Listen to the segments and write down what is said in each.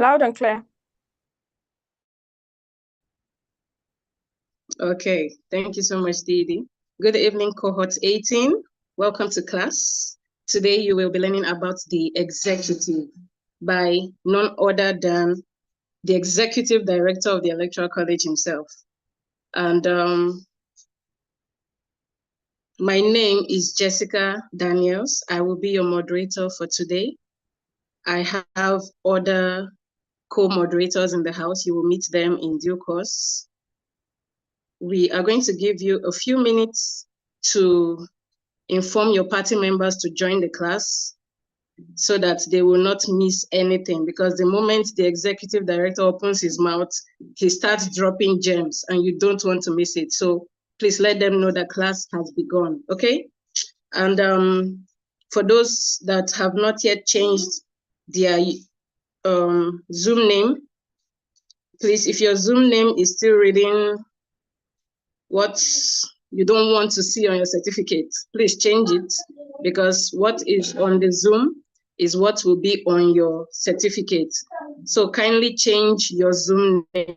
Loud and clear. Okay, thank you so much, Didi. Good evening, cohort 18. Welcome to class. Today you will be learning about the executive by none other than the executive director of the Electoral College himself. And my name is Jessica Daniels. I will be your moderator for today. I have other co-moderators in the house. You will meet them in due course. We are going to give you a few minutes to inform your party members to join the class so that they will not miss anything, because the moment the executive director opens his mouth, he starts dropping gems and you don't want to miss it. So please let them know that class has begun, okay? And for those that have not yet changed their Zoom name, please, if your Zoom name is still reading what you don't want to see on your certificate, please change it, because what is on the Zoom is what will be on your certificate. So kindly change your Zoom name.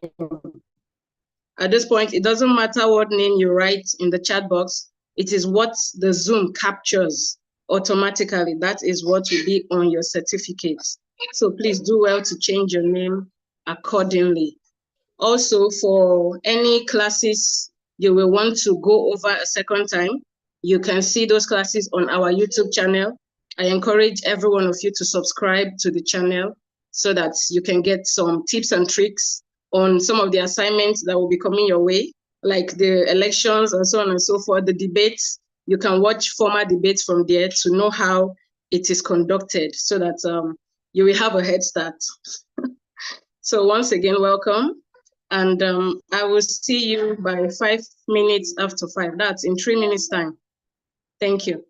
At this point, it doesn't matter what name you write in the chat box. It is what the Zoom captures automatically. That is what will be on your certificate. So please do well to change your name accordingly. Also, for any classes you will want to go over a second time, you can see those classes on our YouTube channel. I encourage every one of you to subscribe to the channel so that you can get some tips and tricks on some of the assignments that will be coming your way, like the elections and so on and so forth, the debates. You can watch former debates from there to know how it is conducted so that you will have a head start. So once again, welcome. And I will see you by 5 minutes after 5. That's in 3 minutes time. Thank you.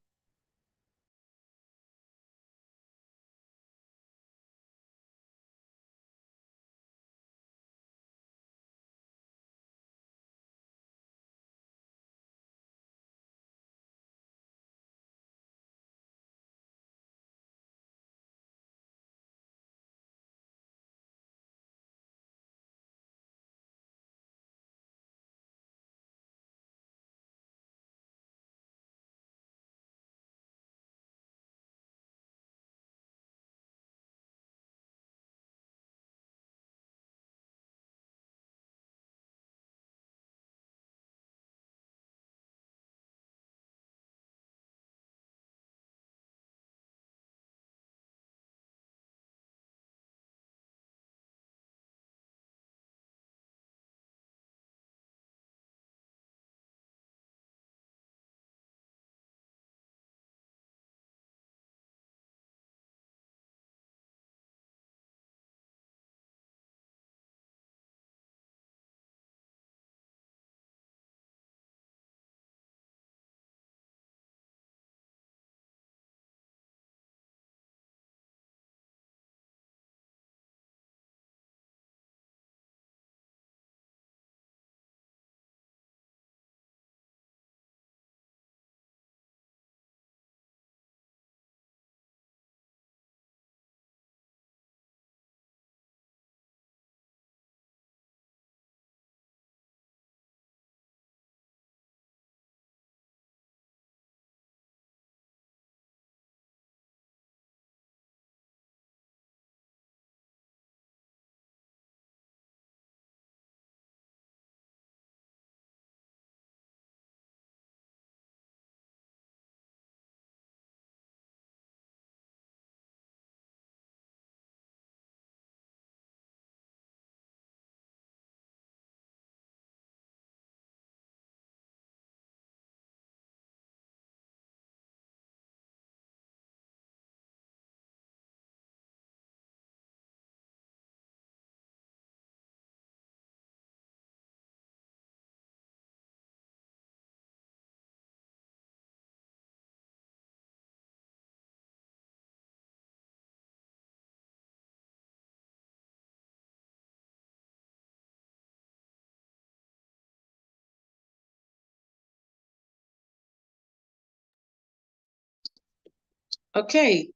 Okay,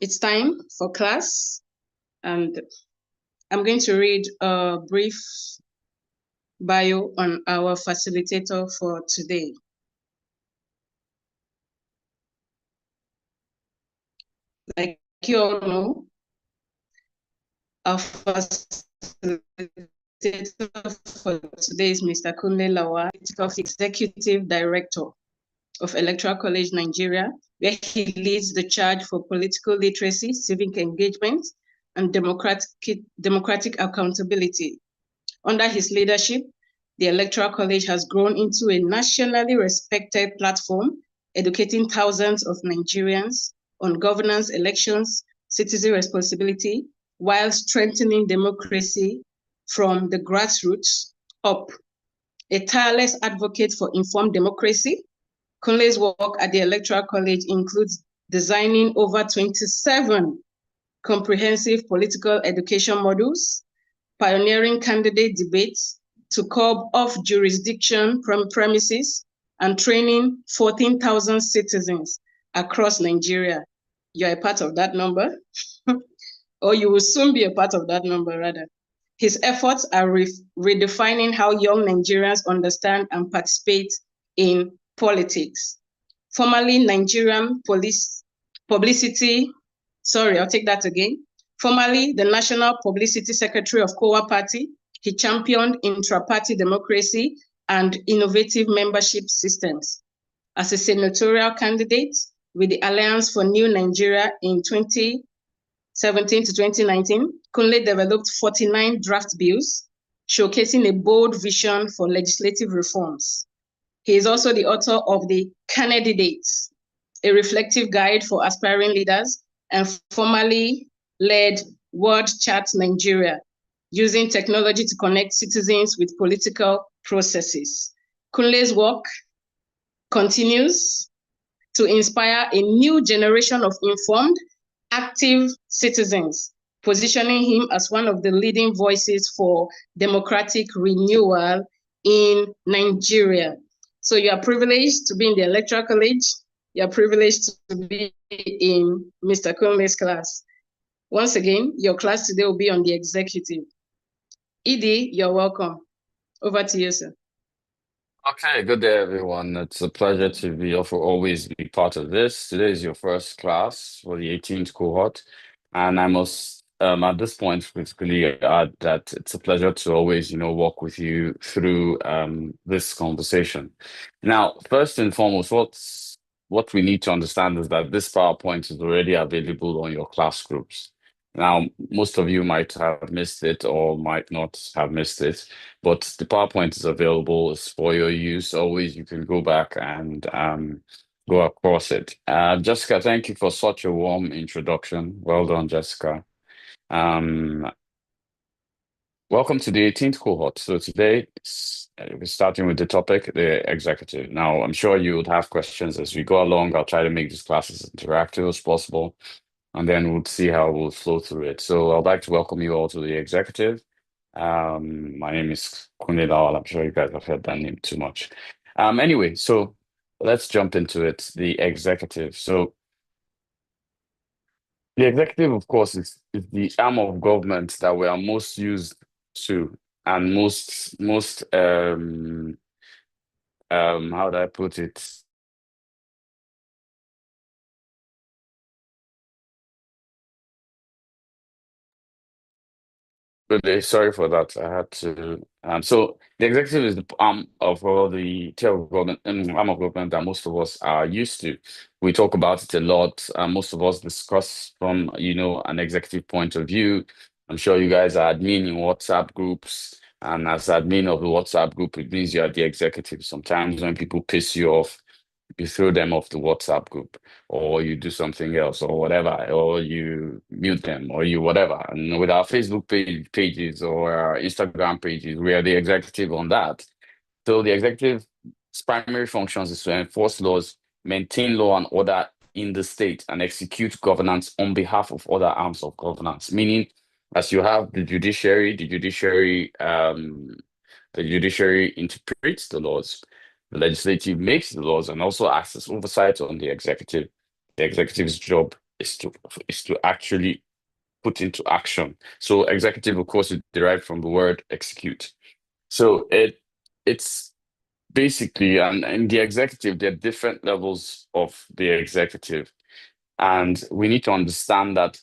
it's time for class. And I'm going to read a brief bio on our facilitator for today. Like you all know, our facilitator for today is Mr. Kunle Lawa, Executive Director of Electoral College Nigeria, where he leads the charge for political literacy, civic engagement, and democratic accountability. Under his leadership, the Electoral College has grown into a nationally respected platform, educating thousands of Nigerians on governance, elections, citizen responsibility, while strengthening democracy from the grassroots up. A tireless advocate for informed democracy, Kunle's work at the Electoral College includes designing over 27 comprehensive political education modules, pioneering candidate debates to curb off-jurisdiction premises, and training 14,000 citizens across Nigeria. You're a part of that number, or you will soon be a part of that number, rather. His efforts are redefining how young Nigerians understand and participate in politics. Formerly Nigerian Publicity, sorry, I'll take that again. Formerly the National Publicity Secretary of COA Party, he championed intra-party democracy and innovative membership systems. As a senatorial candidate with the Alliance for New Nigeria in 2017 to 2019, Kunle developed 49 draft bills, showcasing a bold vision for legislative reforms. He is also the author of the Candidates, a reflective guide for aspiring leaders, and formerly led Word Chat Nigeria, using technology to connect citizens with political processes. Kunle's work continues to inspire a new generation of informed, active citizens, positioning him as one of the leading voices for democratic renewal in Nigeria. So you are privileged to be in the Electoral College. You are privileged to be in Mr. Kunle's class. Once again, your class today will be on the executive. Edie, you're welcome. Over to you, sir. Okay, good day, everyone. It's a pleasure to be always be part of this. Today is your first class for the 18th cohort, and I must at this point critically add that it's a pleasure to always, walk with you through this conversation. Now, first and foremost, what we need to understand is that this PowerPoint is already available on your class groups. Now, most of you might have missed it or might not have missed it, but the PowerPoint is available. It's for your use. Always you can go back and go across it. Jessica, thank you for such a warm introduction. Well done, Jessica. Um, Welcome to the 18th cohort. So today we're starting with the topic, the executive. Now, I'm sure you would have questions as we go along. I'll try to make these classes interactive as possible, and then we'll see how we'll flow through it. So I'd like to welcome you all to the executive. My name is Kunle Lawal. I'm sure you guys have heard that name too much. Anyway, so let's jump into it. The executive. So the executive, of course, is the arm of government that we are most used to, and most how do I put it? Really sorry for that. I had to. So the executive is the arm of all the tail of government, arm of government that most of us are used to. We talk about it a lot. Most of us discuss from, an executive point of view. I'm sure you guys are admin in WhatsApp groups, and as admin of the WhatsApp group, it means you are the executive. Sometimes when people piss you off, you throw them off the WhatsApp group, or you do something else, or whatever, or you mute them, or you whatever. And with our Facebook pages or our Instagram pages, we are the executive on that. So the executive's primary functions is to enforce laws, maintain law and order in the state, and execute governance on behalf of other arms of governance. Meaning, as you have the judiciary interprets the laws, the legislative makes the laws, and also acts as oversight on the executive. The executive's job is to actually put into action. So executive, of course, is derived from the word execute. So it's basically, and in the executive, there are different levels of the executive. And we need to understand that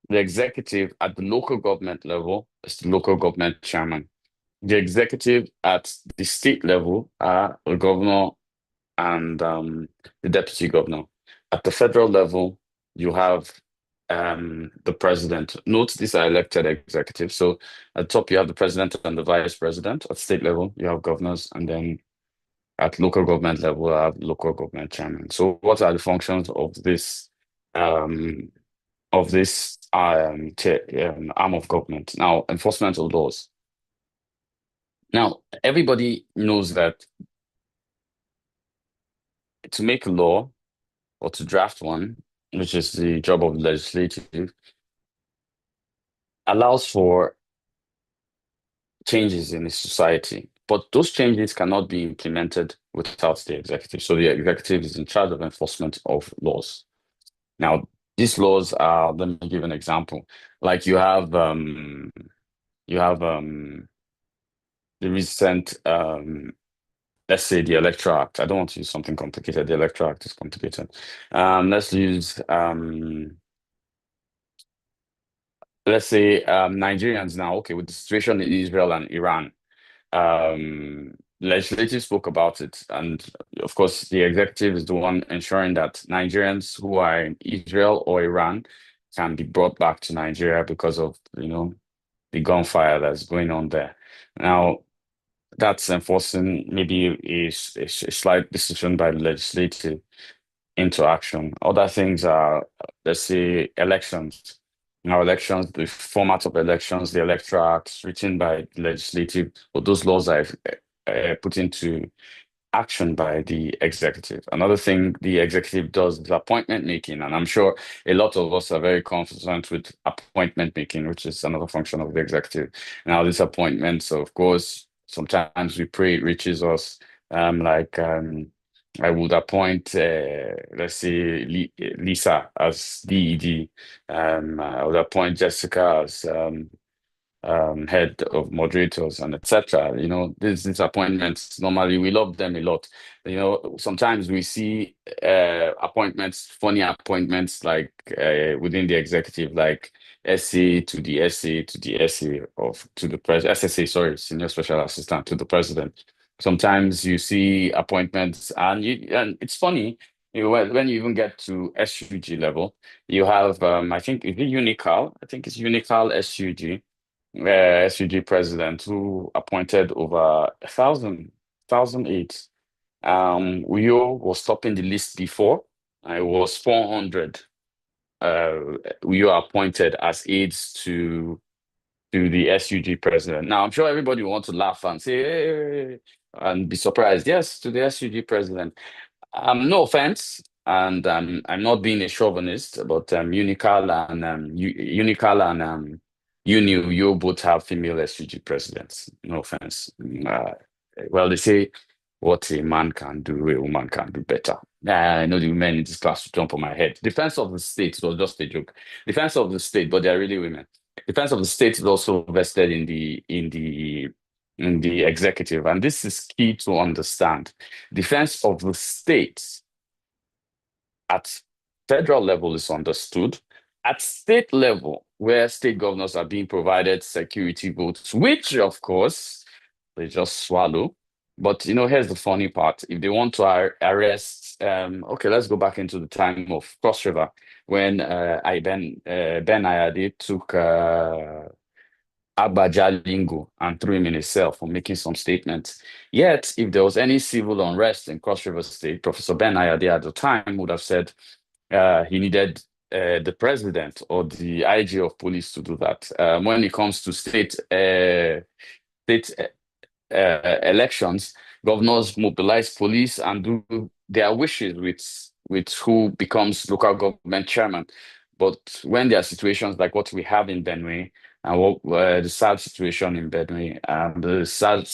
the executive at the local government level is the local government chairman. The executive at the state level are the governor and the deputy governor. At the federal level, you have the president. Note these are elected executives. So at the top, you have the president and the vice president. At state level, you have governors, and then at local government level, you have local government chairman. So what are the functions um, of this arm of government? Now, enforcement of laws. Now, everybody knows that to make a law or to draft one, which is the job of the legislative, allows for changes in the society. But those changes cannot be implemented without the executive. So the executive is in charge of enforcement of laws. Now, these laws are, let me give an example. Like you have the recent let's say the Electoral Act. I don't want to use something complicated. The Electoral Act is complicated. Let's use let's say Nigerians now, okay, with the situation in Israel and Iran. Legislative spoke about it, and of course, the executive is the one ensuring that Nigerians who are in Israel or Iran can be brought back to Nigeria because of, the gunfire that's going on there. Now, that's enforcing maybe a slight decision by the legislative into action. Other things are, let's say, elections. Now, elections, the format of elections, the Electoral Acts written by the legislative, or those laws are put into action by the executive. Another thing the executive does is appointment making, and I'm sure a lot of us are very confident with appointment making, which is another function of the executive. Now, these appointments, of course, sometimes we pray it reaches us. I would appoint, let's say, Lisa as DED. I would appoint Jessica as head of moderators and etc. These appointments, normally we love them a lot. Sometimes we see appointments, funny appointments like within the executive, like SA to the SA to the SA of to the president, SSA, sorry, senior special assistant to the president. Sometimes you see appointments, and it's funny. When you even get to SUG level, you have I think is it Unical? I think it's Unical SUG SUG president who appointed over 1,008. Uyo was topping the list before. It was 400. Uyo appointed as aides to the SUG president. Now, I'm sure everybody will want to laugh and say, hey, and be surprised. Yes, to the SUG president. No offense, and I'm not being a chauvinist, but Unical and Uni, you both have female SUG presidents. No offense. Well, they say what a man can do, a woman can do better. I know the women in this class will jump on my head. Defense of the state was just a joke. Defense of the state, but they are really women. Defense of the state is also vested in the executive, and this is key to understand. Defense of the state at federal level is understood. At state level, where state governors are being provided security votes, which of course they just swallow. But here's the funny part. If they want to arrest, okay, let's go back into the time of Cross River when Ben Ayade took Agba Jalingo and threw him in a cell for making some statements. Yet, if there was any civil unrest in Cross River State, Professor Ben Ayade at the time would have said he needed the president or the IG of police to do that. When it comes to state elections, governors mobilize police and do their wishes with who becomes local government chairman. But when there are situations like what we have in Benue and what the sad situation in Benue, the sad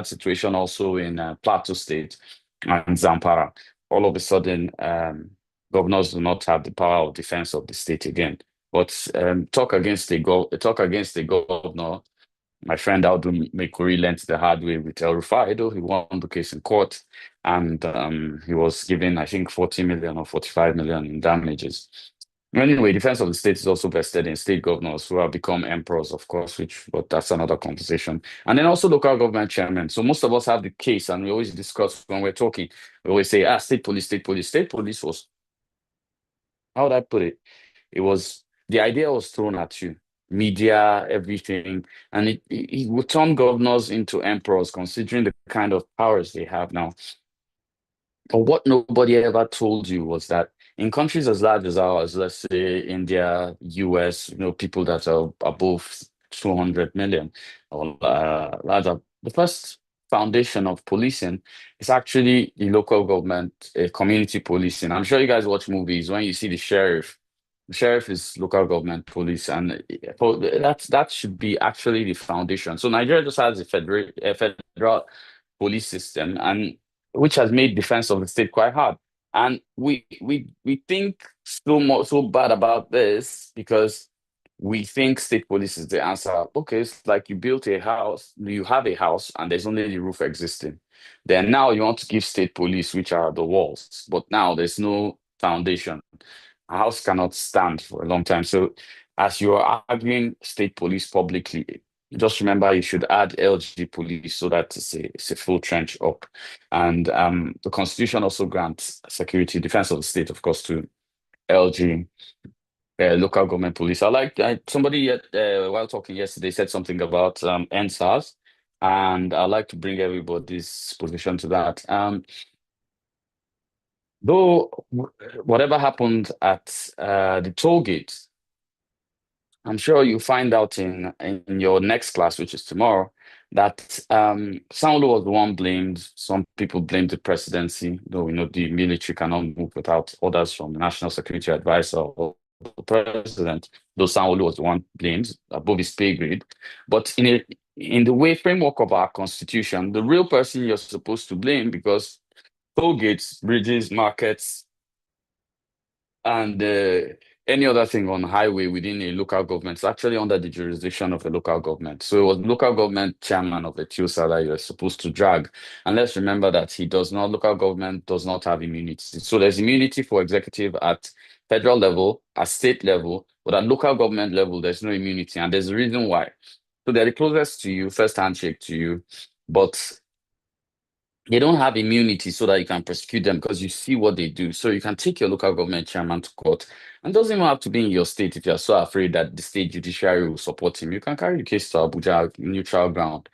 situation also in Plateau State and Zamfara, all of a sudden governors do not have the power of defense of the state again. But talk against the governor. My friend Audu Mekuri learnt the hard way with El Rufai, though he won the case in court, and he was given, I think, 40 million or 45 million in damages. Anyway, defense of the state is also vested in state governors who have become emperors, of course, but that's another conversation. And then also local government chairmen. So most of us have the case, and we always discuss when we're talking, we always say, state police, state police. State police was, how would I put it? It was the idea was thrown at you, media, everything, and it would turn governors into emperors, considering the kind of powers they have now. But what nobody ever told you was that in countries as large as ours, let's say India, US, people that are above 200 million or larger, the first foundation of policing is actually the local government, community policing. I'm sure you guys watch movies when you see the sheriff is local government police, and that should be actually the foundation. So Nigeria just has a federal police system, and which has made defense of the state quite hard. And we think so bad about this because we think state police is the answer. Okay, it's like you built a house, you have a house, and there's only the roof existing. Then now you want to give state police, which are the walls, but now there's no foundation. A house cannot stand for a long time. So as you're arguing state police publicly, just remember you should add LG police so that it's a full trench up. And the Constitution also grants security, defense of the state, of course, to LG, local government police. Somebody while talking yesterday said something about NSAS, and I'd like to bring everybody's position to that. Though whatever happened at the toll gate, I'm sure you'll find out in your next class, which is tomorrow, that Sanwo was the one blamed. Some people blamed the presidency, though we know the military cannot move without orders from the National Security Advisor or the president, though Sanwo was the one blamed above his pay grade. But in the way framework of our constitution, the real person you're supposed to blame, because toll gates, bridges, markets, and any other thing on highway within a local government is actually under the jurisdiction of a local government. So it was local government chairman of the TUSA that you're supposed to drag. And let's remember that local government does not have immunity. So there's immunity for executive at federal level, at state level, but at local government level, there's no immunity. And there's a reason why. So they're the closest to you, first handshake to you, but they don't have immunity so that you can prosecute them because you see what they do. So you can take your local government chairman to court, and it doesn't even have to be in your state. If you're so afraid that the state judiciary will support him, you can carry the case to Abuja, neutral ground.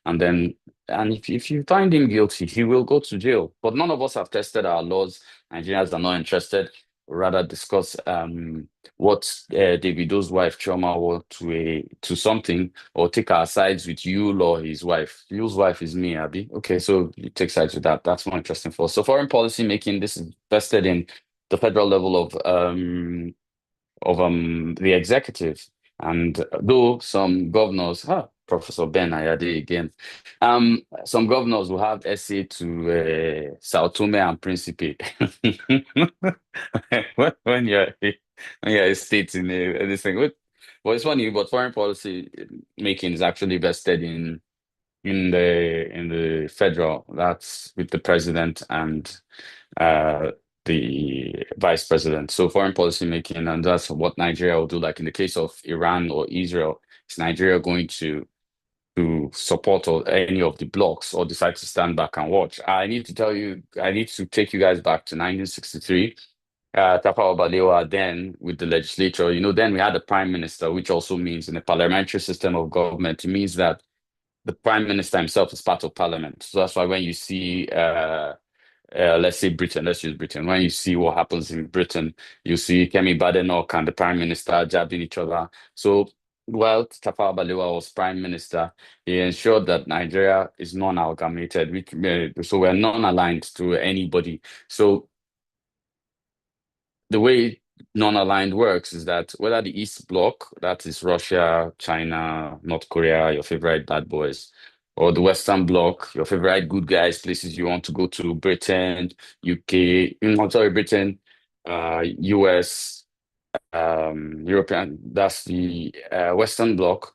And then, and if you find him guilty, he will go to jail. But none of us have tested our laws. Nigerians are not interested. We'll rather discuss what Davido's wife Chioma will to something, or take our sides with you or his wife. You's wife is me, Abby. Okay, so you take sides with that. That's more interesting for us. So foreign policy making, this is vested in the federal level of the executive. And though some governors, Professor Ben Ayade again, some governors will have essay to Sao Tome and Principe. when you're when you're a state in this thing. Well, it's funny, but foreign policy making is actually vested in the federal. That's with the president and uh, the vice president. So foreign policy making, and that's what Nigeria will do. Like in the case of Iran or Israel, is Nigeria going to support or any of the blocs or decide to stand back and watch? I need to tell you, I need to take you guys back to 1963. Tafawa Balewa then with the legislature, then we had a prime minister, which also means in a parliamentary system of government, it means that the prime minister himself is part of parliament. So that's why when you see, let's say Britain, let's use Britain. When you see what happens in Britain, you see Kemi Badenoch and the prime minister jabbing each other. So while Tafawa Balewa was prime minister, he ensured that Nigeria is non-amalgamated, so we're non-aligned to anybody. So the way non-aligned works is that whether the East Bloc, that is Russia, China, North Korea, your favorite bad boys, or the Western Bloc, your favorite good guys, places you want to go to, Britain, UK, I'm sorry, Britain, US, European, that's the Western Bloc.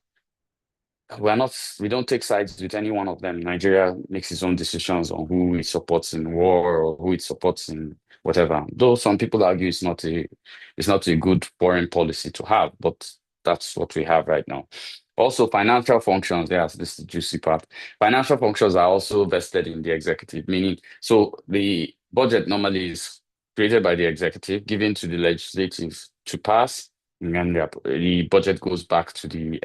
We don't take sides with any one of them. Nigeria makes its own decisions on who it supports in war or who it supports in whatever. Though some people argue it's not a good foreign policy to have, but that's what we have right now. Also, financial functions, yes, this is the juicy part. Financial functions are also vested in the executive, meaning so the budget normally is created by the executive, given to the legislative to pass, and then the budget goes back to the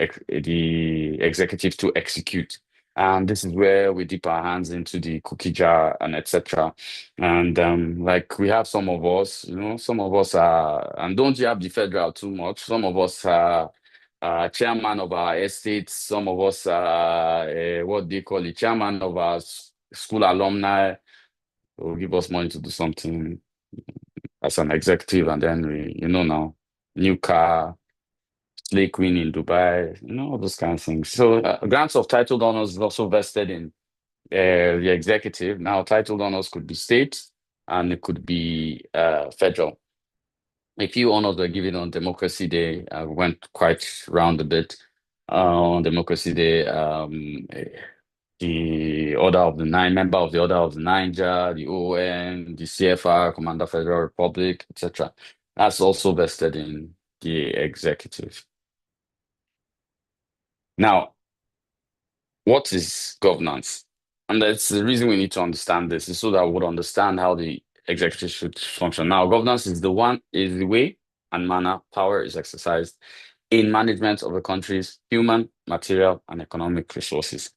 executive to execute. And this is where we dip our hands into the cookie jar and etc. And like we have some of us, some of us are, and don't you have the federal too much? Some of us are chairman of our estates. Some of us are what do you call it? Chairman of our school alumni will give us money to do something as an executive, and then now, new car, slay queen in Dubai, all those kind of things. So grants of titled honors is also vested in the executive. Now, titled honors could be state and it could be federal. A few honors were given on Democracy Day. I went quite round a bit on Democracy Day. The Order of the Nine, member of the Order of the Niger, the ON, the CFR, Commander Federal Republic, etc. That's also vested in the executive. Now, what is governance? And that's the reason we need to understand this, is so that we would understand how the executive should function. Now, governance is the way and manner power is exercised in management of a country's human, material, and economic resources.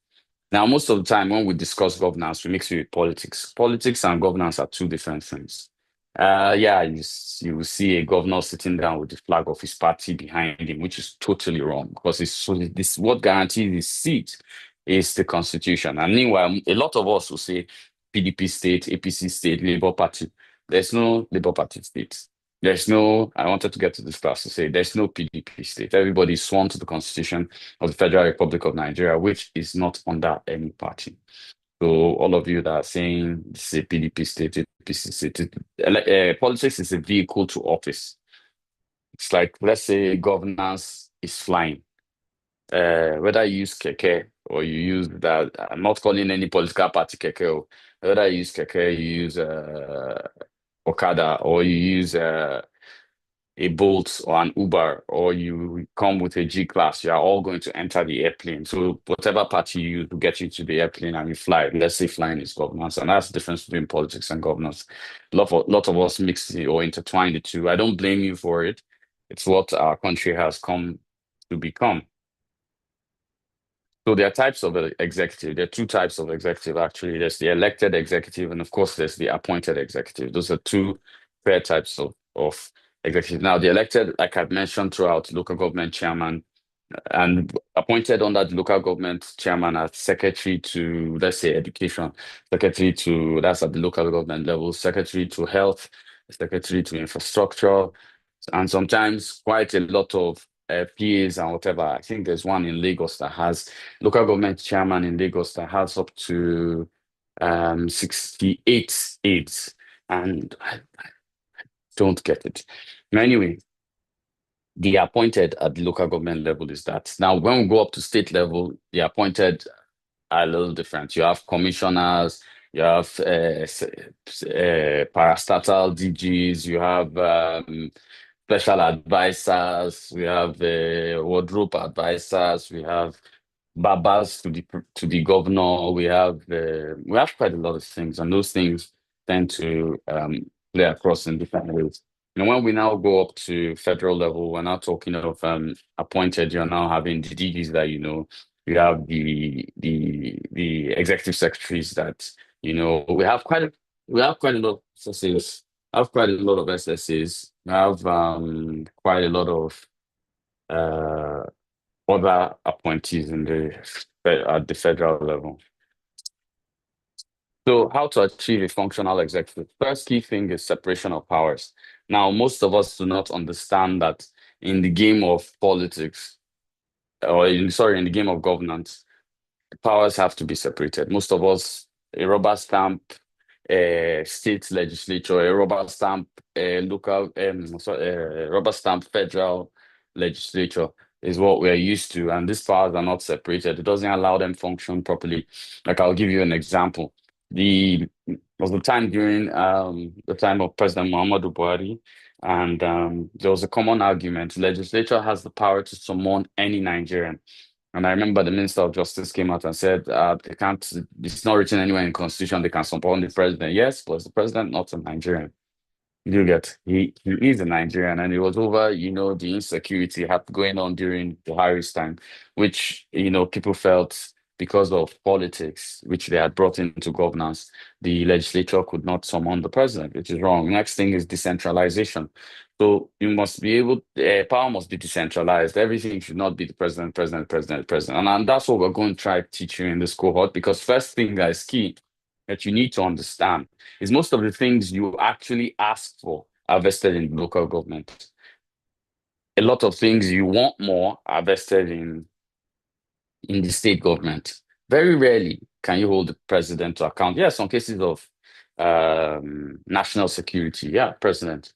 Now, most of the time when we discuss governance, we mix it with politics. Politics and governance are two different things. Yeah, you will see a governor sitting down with the flag of his party behind him, which is totally wrong because this what guarantees his seat is the constitution. And meanwhile, a lot of us will say PDP state, APC state, Labour Party. There's no Labour Party state. I wanted to get to this class to say there's no PDP state. Everybody is sworn to the Constitution of the Federal Republic of Nigeria, which is not under any party. So all of you that are saying this is a PDP state, APC state, politics is a vehicle to office. It's like, let's say governance is flying. Whether you use keke or you use that, I'm not calling any political party keke. Whether you use keke, you use Okada, or you use a Bolt or an Uber, or you come with a G class, you are all going to enter the airplane. So whatever party you use to get you to the airplane and you fly, let's say flying is governance, and that's the difference between politics and governance. Lot of us mix or intertwine the two. I don't blame you for it. It's what our country has come to become. So there are types of executive. There are two types of executive, actually. There's the elected executive, and of course, there's the appointed executive. Those are two fair types of executive. Now, the elected, like I've mentioned throughout, local government chairman, and appointed under the local government chairman as secretary to, let's say, education, secretary to, that's at the local government level, secretary to health, secretary to infrastructure, and sometimes quite a lot of PAs and whatever. I think there's one in Lagos that has local government chairman in Lagos that has up to 68 aides, and I don't get it. Anyway, the appointed at the local government level is that. Now, when we go up to state level, the appointed are a little different. You have commissioners, you have parastatal DGs, you have special advisors, we have wardrobe advisors, we have babas to the governor. We have quite a lot of things, and those things tend to play across in different ways. And when we now go up to federal level, we're now talking of appointed. You're now having the DGs that you have the executive secretaries that we have quite a lot of SSAs. I have quite a lot of SSAs. I have quite a lot of uh other appointees at the federal level. So how to achieve a functional executive? First key thing is separation of powers. Now, most of us do not understand that in the game of politics, in the game of governance, powers have to be separated. Most of us, a rubber stamp, state legislature, a rubber stamp local, rubber stamp federal legislature is what we're used to, and these powers are not separated. It doesn't allow them function properly. Like I'll give you an example. The was the time during the time of President Muhammadu Buhari, and there was a common argument. Legislature has the power to summon any Nigerian. And I remember the Minister of Justice came out and said they can't, it's not written anywhere in the Constitution they can support the president. Yes, but the president not a Nigerian. You get he is a Nigerian, and it was over, the insecurity had going on during Buhari's time, which people felt because of politics, which they had brought into governance, the legislature could not summon the president, which is wrong. Next thing is decentralization. So you must be able, power must be decentralized. Everything should not be the president, president, president, president. And that's what we're going to try to teach you in this cohort, because first thing that is key that you need to understand is most of the things you actually ask for are vested in local government. A lot of things you want more are vested in the state government. Very rarely can you hold the president to account. Yeah, some cases of national security. Yeah, president,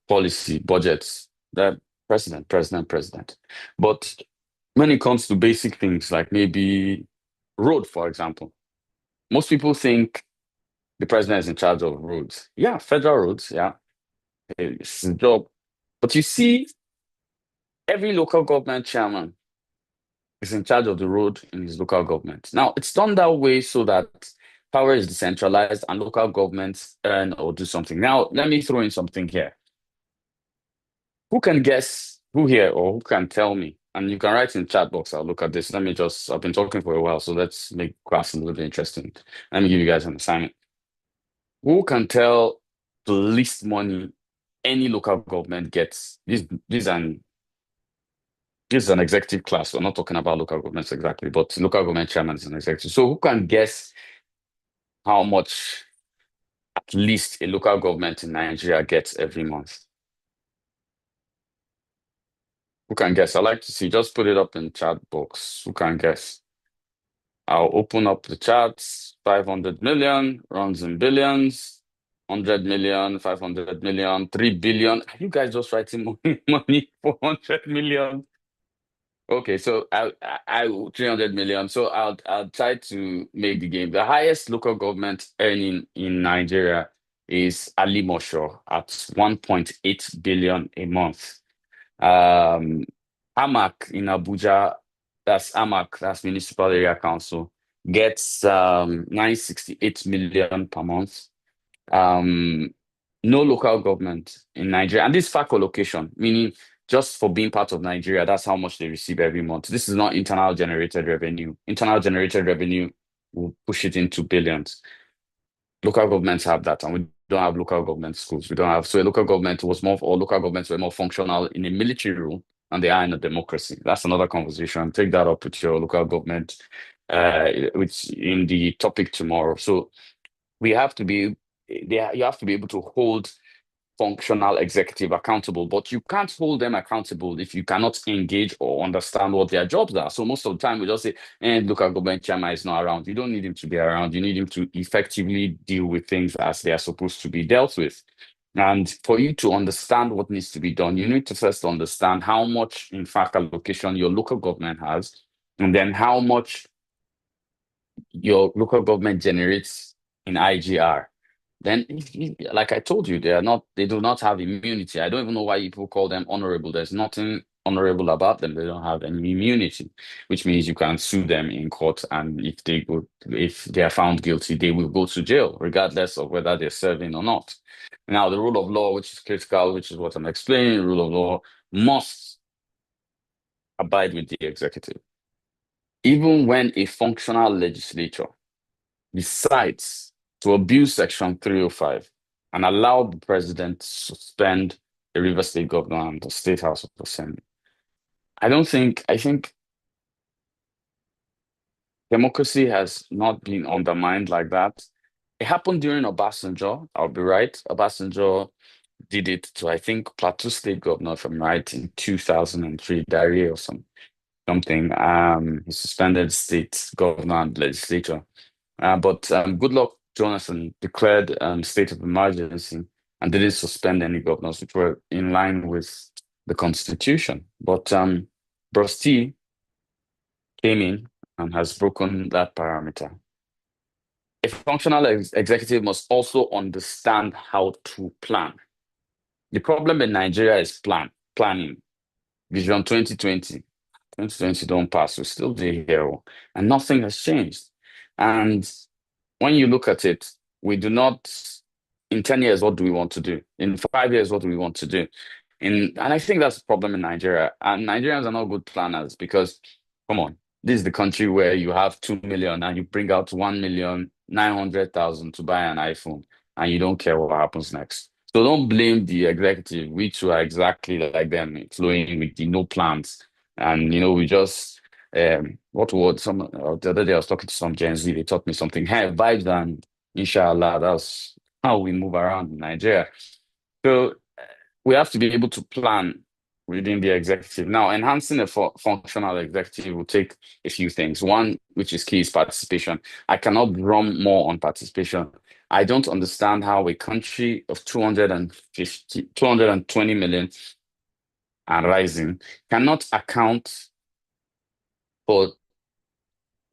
policy, budgets, that president, president, president. But when it comes to basic things like maybe road, for example, most people think the president is in charge of roads. Yeah, federal roads. Yeah, it's his job. But you see, every local government chairman is in charge of the road in his local government. Now, it's done that way so that power is decentralized and local governments earn or do something. Now, let me throw in something here. Who can guess who here or who can tell me? And you can write in chat box. I'll look at this. I've been talking for a while, so let's make class a little bit interesting. Let me give you guys an assignment. Who can tell the least money any local government gets? This is an executive class. We're not talking about local governments exactly, but local government chairman is an executive. So who can guess how much at least a local government in Nigeria gets every month? Who can guess? I like to see. Just put it up in chat box. Who can guess? I'll open up the charts. 500 million runs in billions. 100 million, 500 million, 3 billion. Are you guys just writing money for 100 million? Okay, so I 300 million. So I'll try to make the game. The highest local government earning in Nigeria is Alimosho at 1.8 billion a month. Amak in Abuja, that's Amak, that's Municipal Area Council, gets 968 million per month. No local government in Nigeria, and this FACO location, meaning just for being part of Nigeria, that's how much they receive every month. This is not internal generated revenue. Internal generated revenue will push it into billions. Local governments have that, and we don't have local government schools. We don't have, so a local government was more, or local governments were more functional in a military rule, and they are in a democracy. That's another conversation. Take that up with your local government, which in the topic tomorrow. So we have to be you have to be able to hold functional executive accountable, but you can't hold them accountable if you cannot engage or understand what their jobs are. So most of the time we just say, local government chairman is not around. You don't need him to be around. You need him to effectively deal with things as they are supposed to be dealt with. And for you to understand what needs to be done, you need to first understand how much, in fact, allocation your local government has, and then how much your local government generates in IGR. Then, like I told you, they do not have immunity. I don't even know why people call them honorable. There's nothing honorable about them. They don't have any immunity, which means you can sue them in court. And if they are found guilty, they will go to jail, regardless of whether they're serving or not. Now, the rule of law, which is critical, which is what I'm explaining, rule of law must abide with the executive. Even when a functional legislature decides to abuse Section 305 and allow the president to suspend the River State governor and the State House of Assembly, I think democracy has not been undermined like that. It happened during Obasanjo, I'll be right. Obasanjo did it to, I think, Plateau State governor, if I'm right, in 2003, Dari or something. He suspended state governor and legislature. But good luck Jonathan declared state of emergency and didn't suspend any governors, which were in line with the Constitution. But Bros T came in and has broken that parameter. A functional executive must also understand how to plan. The problem in Nigeria is planning. Vision 2020. 2020 don't pass. We're still there, and nothing has changed. And when you look at it, we do not, in 10 years, what do we want to do? In 5 years, what do we want to do? And I think that's the problem in Nigeria. And Nigerians are not good planners because, come on, this is the country where you have 2 million and you bring out 1,900,000 to buy an iPhone and you don't care what happens next. So don't blame the executive. We too are exactly like them, flowing with the no plans. And, we just, what word? The other day I was talking to some Gen Z, they taught me something. Hey, vibes and inshallah, that's how we move around in Nigeria. So we have to be able to plan within the executive. Now, enhancing a functional executive will take a few things. One, which is key, is participation. I cannot drum more on participation. I don't understand how a country of 220 million and rising cannot account for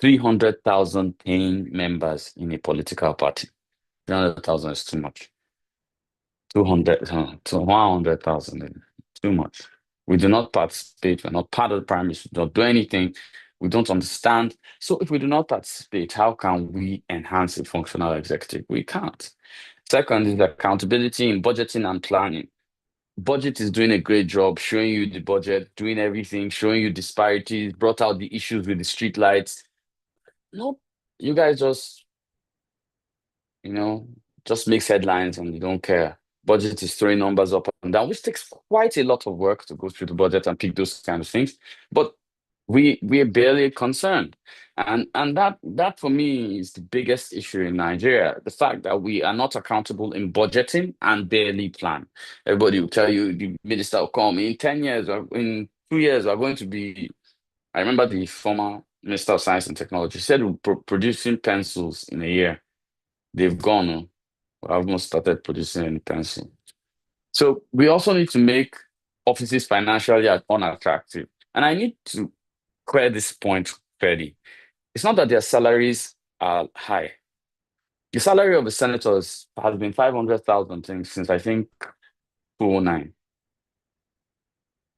300,000 paying members in a political party. 300,000 is too much. 200 to 100,000, too much. We do not participate. We're not part of the primaries. We don't do anything. We don't understand. So if we do not participate, how can we enhance a functional executive? We can't. Second is accountability in budgeting and planning. Budget is doing a great job showing you the budget, doing everything, showing you disparities, brought out the issues with the street lights. No, you guys you know, just makes headlines and you don't care. Budget is throwing numbers up and down, which takes quite a lot of work to go through the budget and pick those kind of things. But we're barely concerned. And that for me is the biggest issue in Nigeria. The fact that we are not accountable in budgeting and barely plan. Everybody will tell you the minister will come in 10 years or in 2 years are going to be. I remember the former Minister of Science and Technology said we're producing pencils in a year. They've gone. We haven't started producing any pencil. So we also need to make offices financially unattractive. And I need to clear this point fairly. It's not that their salaries are high. The salary of the senators has been 500,000 since I think 2009.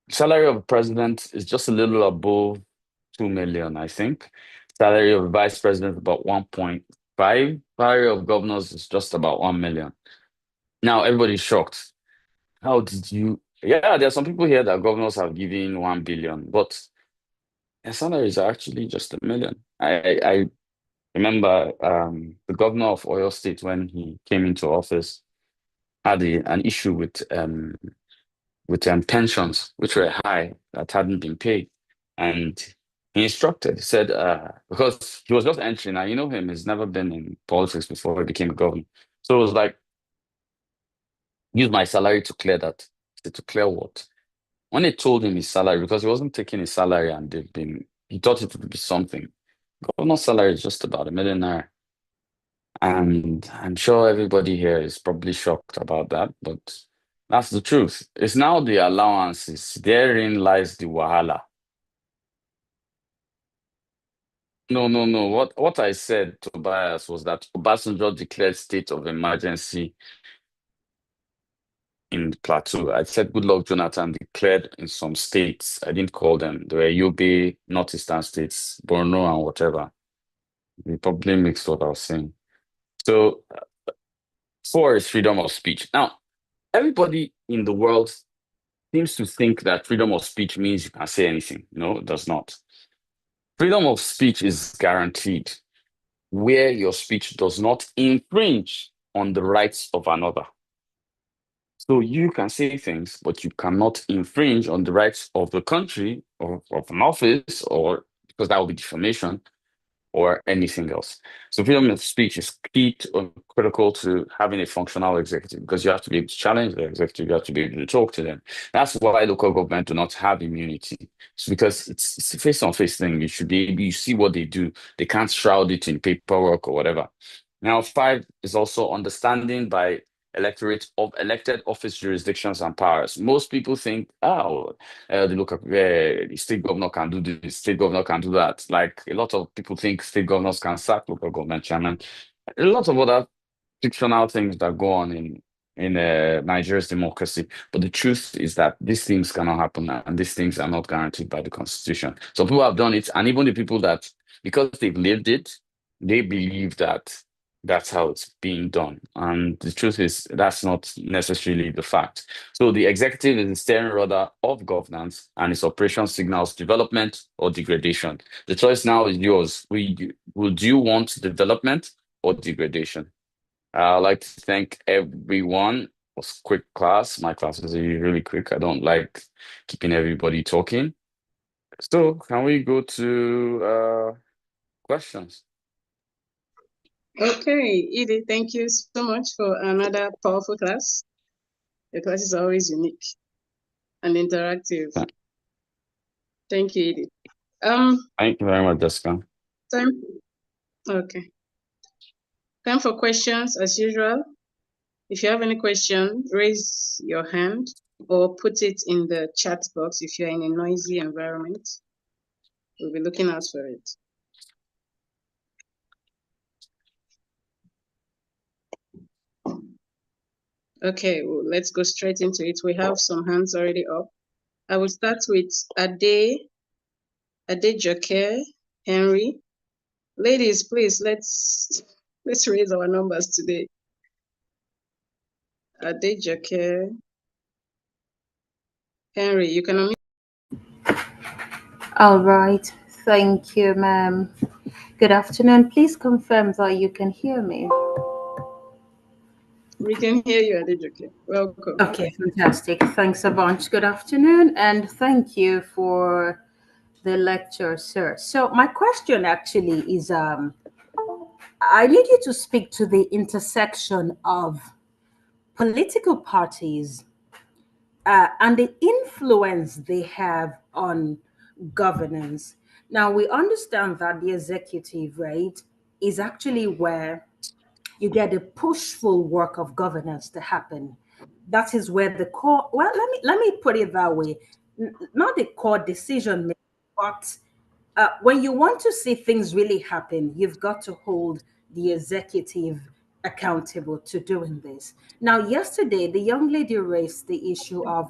Salary of the president is just a little above 2 million, I think. Salary of the vice president about 1.5. Salary of governors is just about 1 million. Now everybody's shocked. How did you? Yeah, there are some people here that governors have given 1 billion, but their salaries are actually just 1 million. I remember the governor of Oyo State when he came into office had an issue with pensions, which were high that hadn't been paid, and he instructed. He said because he was just entering. Now you know him; he's never been in politics before he became a governor. So it was like, use my salary to clear that. I said, to clear what? When they told him his salary, because he wasn't taking his salary and he thought it would be something. Governor's salary is just about 1 million naira. And I'm sure everybody here is probably shocked about that, but that's the truth. It's now the allowances. Therein lies the wahala. No, no, no. What I said, Tobias, was that Obasanjo declared state of emergency in the plateau. I said Goodluck Jonathan declared in some states. I didn't call them. They were Yobe, Northeastern states, Borno, and whatever. You probably mixed what I was saying. So, four is freedom of speech. Now, everybody in the world seems to think that freedom of speech means you can say anything. No, it does not. Freedom of speech is guaranteed where your speech does not infringe on the rights of another. So you can say things, but you cannot infringe on the rights of the country or of an office, or because that would be defamation or anything else. So freedom of speech is key or critical to having a functional executive because you have to be able to challenge the executive, you have to be able to talk to them. That's why local government do not have immunity. It's because it's a face-on-face thing. You should be able, you see what they do. They can't shroud it in paperwork or whatever. Now, five is also understanding by electorate of elected office jurisdictions and powers. Most people think, oh, they look at the state governor can do this, state governor can do that. Like a lot of people think state governors can sack local government chairman. A lot of other fictional things that go on in Nigeria's democracy. But the truth is that these things cannot happen and these things are not guaranteed by the constitution. So people have done it, and even the people that, because they've lived it, they believe that that's how it's being done. And the truth is that's not necessarily the fact. So the executive is the steering rudder of governance, and its operation signals development or degradation. The choice now is yours. Would you want development or degradation? I'd like to thank everyone. It was quick class. My class is really quick. I don't like keeping everybody talking. So can we go to questions? Okay, Edie, thank you so much for another powerful class. The class is always unique and interactive. Thank you, Edie. Thank you very much, Jessica. Time. Okay. Time for questions as usual. If you have any question, raise your hand or put it in the chat box if you're in a noisy environment. We'll be looking out for it. Okay, well, let's go straight into it. We have some hands already up. I will start with Adejoke Henry. Ladies, please, let's raise our numbers today. Adejoke Henry, you can unmute. All right. Thank you, ma'am. Good afternoon. Please confirm that you can hear me. We can hear you, Adejoke. Welcome. Okay, fantastic. Thanks a bunch. Good afternoon, and thank you for the lecture, sir. So my question actually is I need you to speak to the intersection of political parties and the influence they have on governance. Now, we understand that the executive, right, is actually where you get the pushful work of governance to happen. That is where the core, well, let me put it that way, not the core decision making, but when you want to see things really happen, you've got to hold the executive accountable to doing this. Now, yesterday, the young lady raised the issue of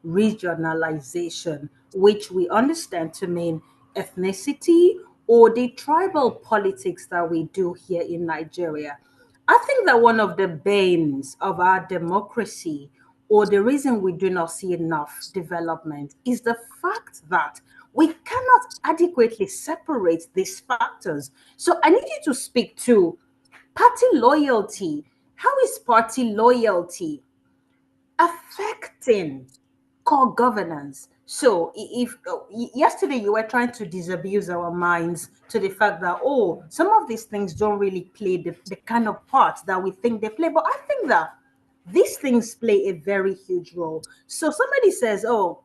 regionalization, which we understand to mean ethnicity or the tribal politics that we do here in Nigeria. I think that one of the banes of our democracy, or the reason we do not see enough development, is the fact that we cannot adequately separate these factors. So I need you to speak to party loyalty. How is party loyalty affecting core governance? So if yesterday you were trying to disabuse our minds to the fact that, oh, some of these things don't really play the kind of part that we think they play, but I think that these things play a very huge role. So somebody says, oh,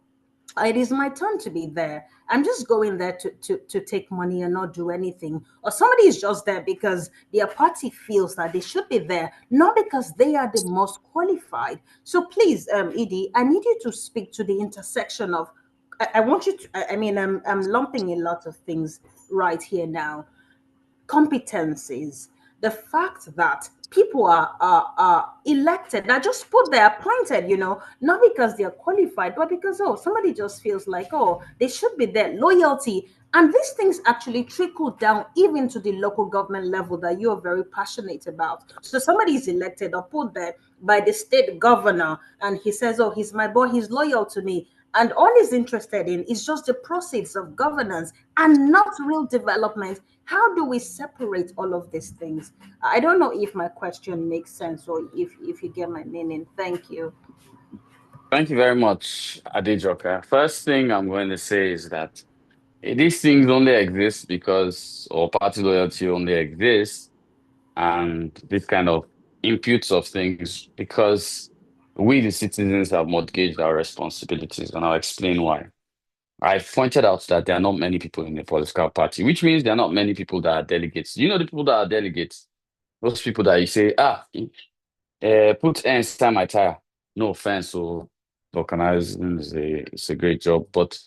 it is my turn to be there. I'm just going there to take money and not do anything. Or somebody is just there because their party feels that they should be there, not because they are the most qualified. So please, Edie, I need you to speak to the intersection of. I want you to. I mean, I'm lumping a lot of things right here now. Competencies, the fact that people are elected, are just put there, appointed, not because they're qualified, but because, oh, somebody just feels like, oh, they should be there. Loyalty. And these things actually trickle down even to the local government level that you're very passionate about. So somebody is elected or put there by the state governor, and he says, oh, he's my boy, he's loyal to me. And all he's interested in is just the proceeds of governance and not real development. How do we separate all of these things? I don't know if my question makes sense or if you get my meaning. Thank you. Thank you very much, Adejoka. First thing I'm going to say is that these things only exist because, or party loyalty only exists, and this kind of imputes of things because we, the citizens, have mortgaged our responsibilities, and I'll explain why. I pointed out that there are not many people in the political party, which means there are not many people that are delegates. You know the people that are delegates? Those people that you say, put air inside my tire. No offense, so organizing is a great job, but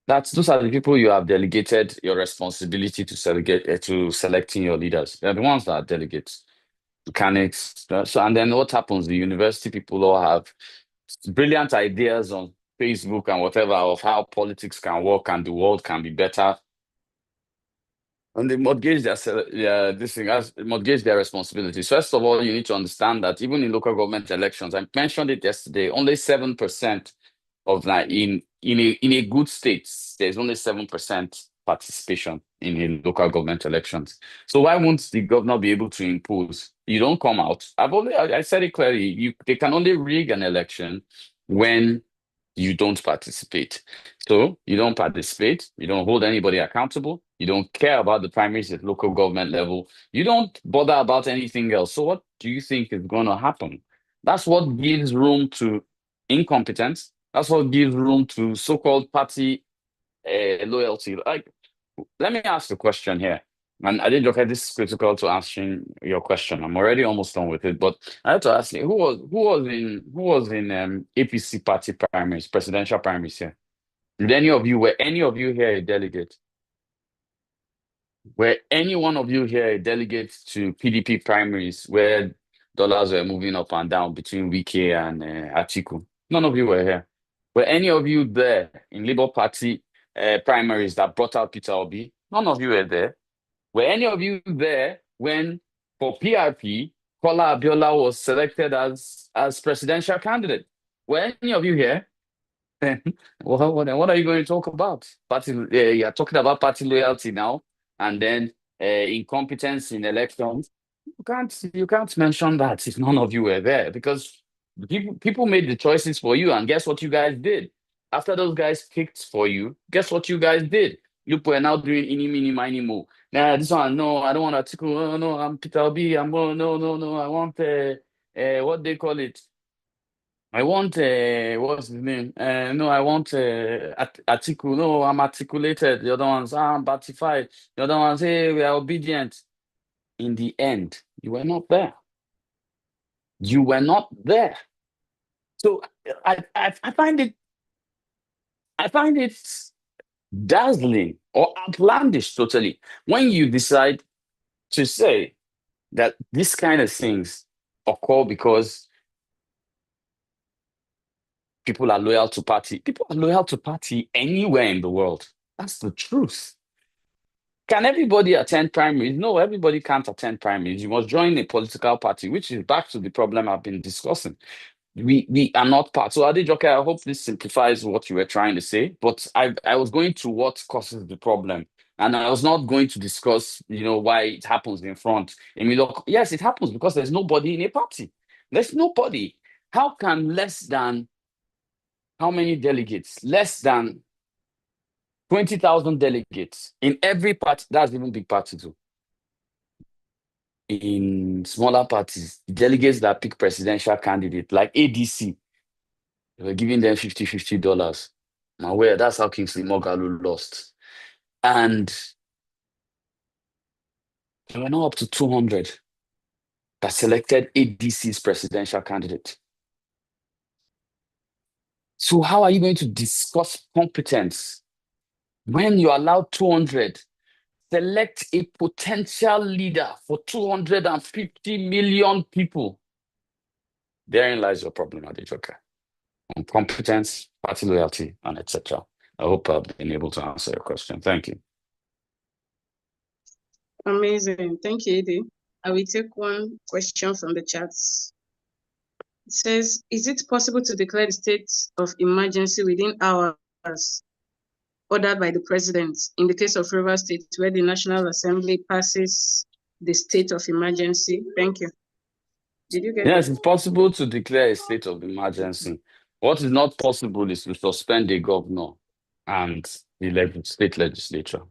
those are the people you have delegated your responsibility to selecting your leaders. They're the ones that are delegates, mechanics. So and then what happens? The university people all have brilliant ideas on Facebook and whatever of how politics can work and the world can be better. And they mortgage mortgage their responsibilities. First of all, you need to understand that even in local government elections, I mentioned it yesterday, only 7% of that in a good state, there's only 7% participation in local government elections. So why won't the governor be able to impose? You don't come out. I said it clearly. They can only rig an election when you don't participate. So you don't participate, you don't hold anybody accountable, you don't care about the primaries at local government level, you don't bother about anything else. So what do you think is going to happen? That's what gives room to incompetence. That's what gives room to so-called party loyalty. Like, let me ask the question here. And I did look at this is critical to answering your question. I'm already almost done with it, but I have to ask you, who was in APC party primaries, presidential primaries here? Were any of you here a delegate? Were any one of you here a delegate to PDP primaries where dollars were moving up and down between Wike and Atiku? None of you were here. Were any of you there in Labour Party primaries that brought out Peter Obi? None of you were there. Were any of you there when, for PRP, Kola Abiola was selected as presidential candidate? Were any of you here? Then what are you going to talk about? You're talking about party loyalty now, and then incompetence in elections. You can't mention that if none of you were there, because people made the choices for you, and guess what you guys did? After those guys picked for you, guess what you guys did? You were now doing any mini miny mo. Nah, this one, no, I don't want article. Oh, no, I'm Peter B. No, I want what they call it. I want what's his name? No, I want article. No, I'm articulated. The other ones, I'm batified. The other ones, hey, we are obedient. In the end, you were not there. You were not there. So I find it dazzling or outlandish totally when you decide to say that this kind of things occur because people are loyal to party. People are loyal to party anywhere in the world. That's the truth. Can everybody attend primaries? No, everybody can't attend primaries. You must join a political party, which is back to the problem I've been discussing. We are not part. So Adejoke, I hope this simplifies what you were trying to say, but I was going to what causes the problem. And I was not going to discuss, why it happens in front. I mean, look, yes, it happens because there's nobody in a party. There's nobody. How can less than how many delegates? Less than 20,000 delegates in every party. That's even big party too. In smaller parties, delegates that pick presidential candidate like ADC, they were giving them $50. I'm aware that's how Kingsley Moghalu lost. And they were not up to 200 that selected ADC's presidential candidate. So how are you going to discuss competence when you allow 200 select a potential leader for 250 million people? Therein lies your problem, Adejoke. On competence, party loyalty, and etc. I hope I've been able to answer your question. Thank you. Amazing. Thank you, Edi. I will take one question from the chats. It says, is it possible to declare the state of emergency within hours ordered by the president in the case of Rivers State, where the National Assembly passes the state of emergency? Thank you. Did you get Yes, it's possible to declare a state of emergency. What is not possible is to suspend a governor and the state legislature.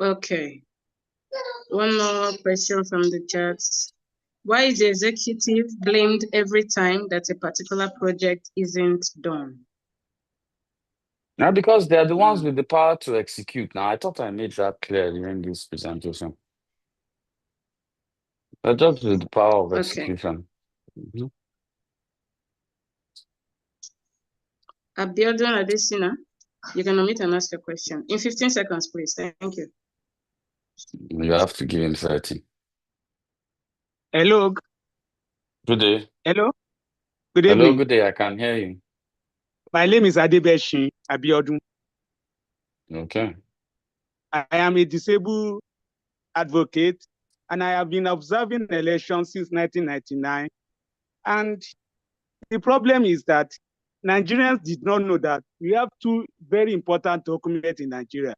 Okay. One more question from the chats. Why is the executive blamed every time that a particular project isn't done? Now, because they are the ones with the power to execute. Now, I thought I made that clear during this presentation. They're just with the power of Okay. execution. Abiodun Adesina, you can unmute and ask a question. In 15 seconds, please. Thank you. You have to give him 30. Hello. Good day. Hello. Good Hello, evening. good day. I can hear you. My name is Adebeshi Abiodun. Okay. I am a disabled advocate, and I have been observing elections since 1999. And the problem is that Nigerians did not know that we have two very important documents in Nigeria.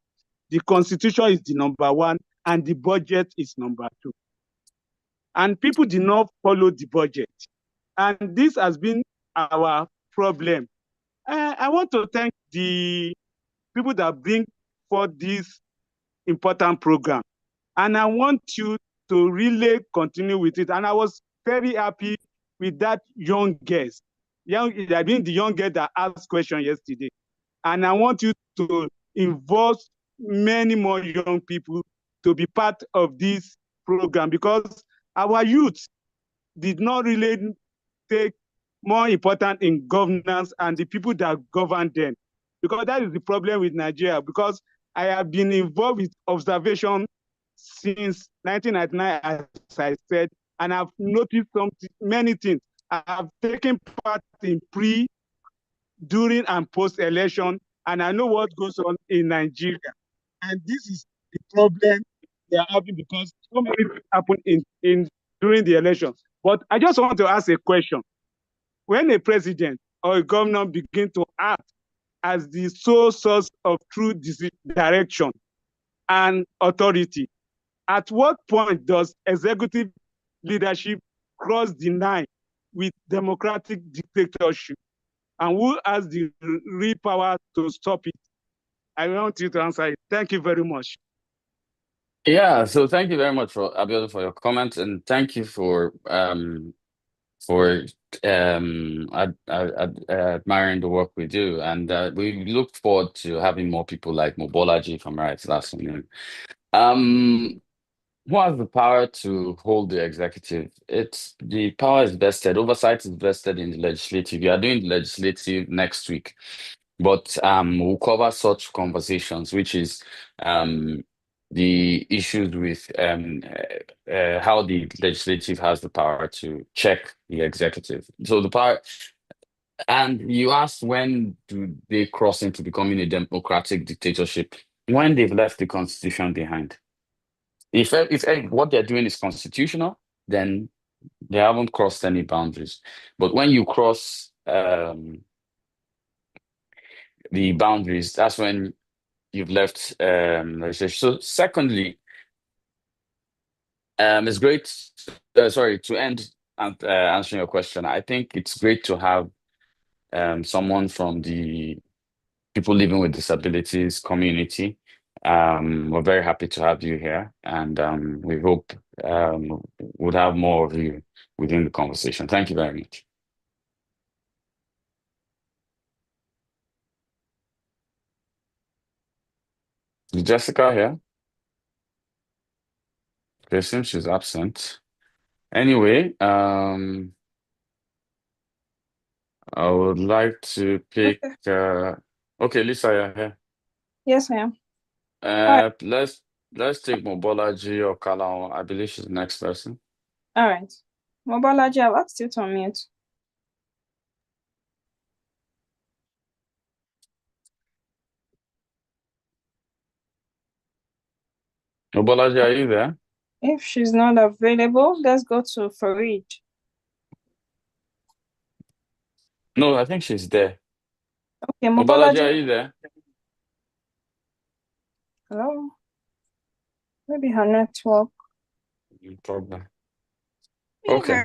The Constitution is the number one, and the budget is number two. And people did not follow the budget. And this has been our problem. I want to thank the people that bring forth this important program. And I want you to really continue with it. And I was very happy with that young guest. I mean, the young girl that asked question yesterday. And I want you to involve many more young people to be part of this program, because our youth did not really take more important in governance and the people that govern them. Because that is the problem with Nigeria, because I have been involved with observation since 1999, as I said, and I've noticed many things. I have taken part in pre, during, and post-election, and I know what goes on in Nigeria. And this is the problem they are having, because so many things happen during the election. But I just want to ask a question. When a president or a governor begin to act as the sole source of true direction and authority, at what point does executive leadership cross the line with democratic dictatorship? And who has the real power to stop it? I want you to answer it. Thank you very much. Yeah, so thank you very much for Abiodun for your comments, and thank you for admiring the work we do. And we look forward to having more people like Mobolaji, if I'm right, that's his name. Who has the power to hold the executive? It's the power is vested, oversight is vested in the legislative. You are doing the legislative next week, but we'll cover such conversations, which is the issues with how the legislative has the power to check the executive. So the power, and you asked, when do they cross into becoming a democratic dictatorship? When they've left the constitution behind. If what they're doing is constitutional, then they haven't crossed any boundaries. But when you cross the boundaries, that's when you've left legislation. So secondly, it's great. Sorry, to end answering your question, I think it's great to have someone from the people living with disabilities community. We're very happy to have you here, and we hope we'll have more of you within the conversation. Thank you very much. Is Jessica here? Okay, since she's absent. Anyway, I would like to pick. Okay, Lisa, you're here. Yes, I am. Alright. Let's take Mobolaji or Kalao. I believe she's the next person. All right. Mobolaji, I've asked you to unmute. Mobolaji, are you there? If she's not available, let's go to Farid. No, I think she's there. Okay, Mobolaji, Mobolaji. are you there? Hello? Maybe her network. No problem. Okay.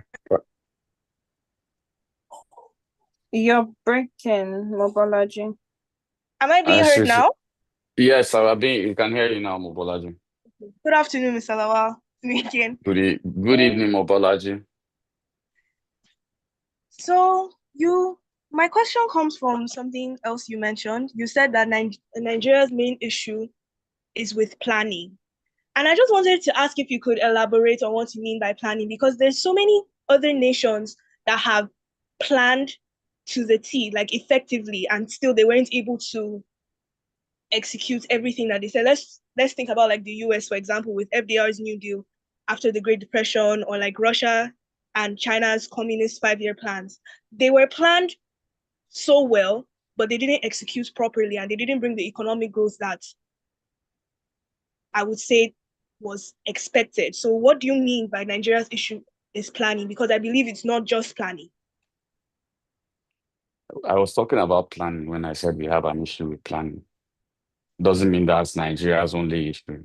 You're breaking, Mobolaji. Am I being heard now? Yes, you can hear you now, Mobolaji. Good afternoon, Mr. Lawal. Again. Good evening, Mobolaji. So you My question comes from something else you mentioned. You said that Nigeria's main issue is with planning. And I just wanted to ask if you could elaborate on what you mean by planning, because there's so many other nations that have planned to the T, like effectively, and still they weren't able to execute everything that they said. Let's think about like the US, for example, with FDR's New Deal after the Great Depression, or like Russia and China's communist 5-year plans. They were planned so well, but they didn't execute properly, and they didn't bring the economic growth that I would say was expected. So what do you mean by Nigeria's issue is planning? Because I believe it's not just planning. I was talking about planning when I said we have an issue with planning. Doesn't mean that's Nigeria's only issue.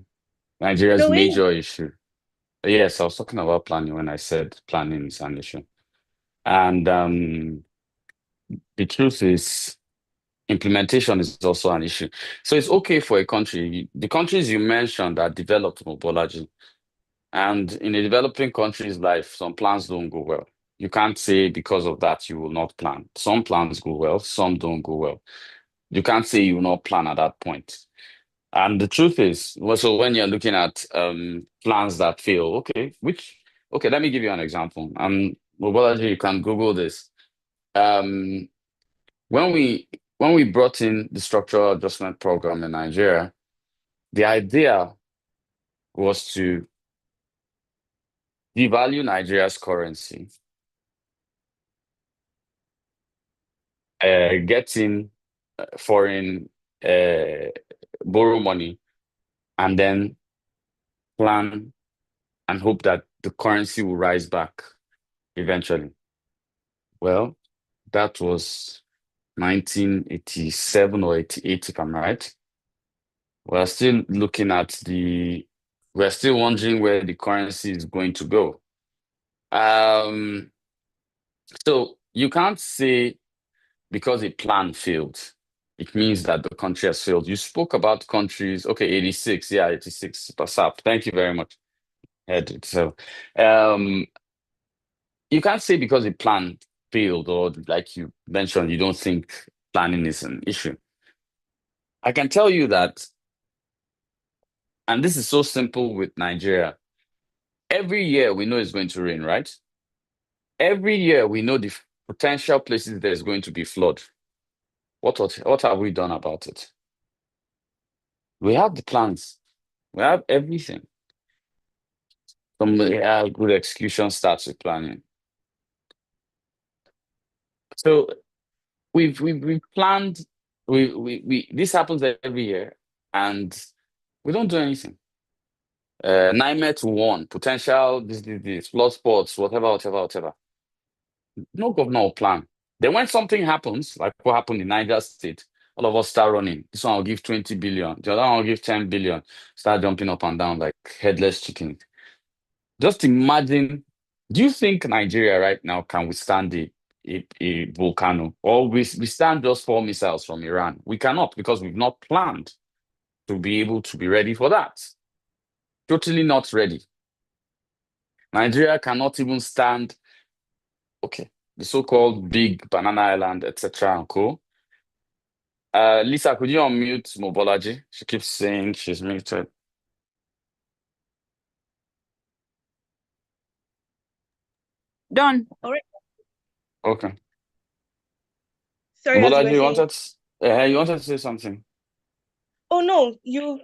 Nigeria's No, major issue. Yes, I was talking about planning when I said planning is an issue. And the truth is, implementation is also an issue. So it's okay for a country. The countries you mentioned are developed, Mobolaji. And in a developing country's life, some plans don't go well. You can't say because of that you will not plan. Some plans go well, some don't go well. You can't say you will not plan at that point. And the truth is, well, so when you're looking at plans that fail, okay, let me give you an example. Mobolaji, you can Google this. Um, when we brought in the structural adjustment program in Nigeria, the idea was to devalue Nigeria's currency, getting foreign borrow money, and then plan and hope that the currency will rise back eventually. Well, that was 1987 or 88, if I'm right. We're still looking at we're still wondering where the currency is going to go. So you can't say because a plan failed, it means that the country has failed. You spoke about countries, okay, 86, yeah, 86, PASAP. Thank you very much. So, you can't say because a plan failed, or like you mentioned, you don't think planning is an issue. I can tell you that, and this is so simple with Nigeria. Every year we know it's going to rain, right? Every year we know the potential places there's going to be flood. What have we done about it? We have the plans. We have everything. Some good execution starts with planning. So we've planned. We this happens every year, and we don't do anything. NIMET won potential this flood spots, whatever. No governor will plan. Then when something happens, like what happened in Niger State, all of us start running. This one will give 20 billion. The other one will give 10 billion. Start jumping up and down like headless chicken. Just imagine, do you think Nigeria right now can withstand a volcano? Or we stand just 4 missiles from Iran? We cannot, because we've not planned to be able to be ready for that. Totally not ready. Nigeria cannot even stand, okay, the so-called big banana island, etc. and co. Lisa, could you unmute Mobolaji? She keeps saying she's muted. Done. All right. Okay. Sorry, as you were Mobolaji, saying. you wanted to say something? Oh no, you.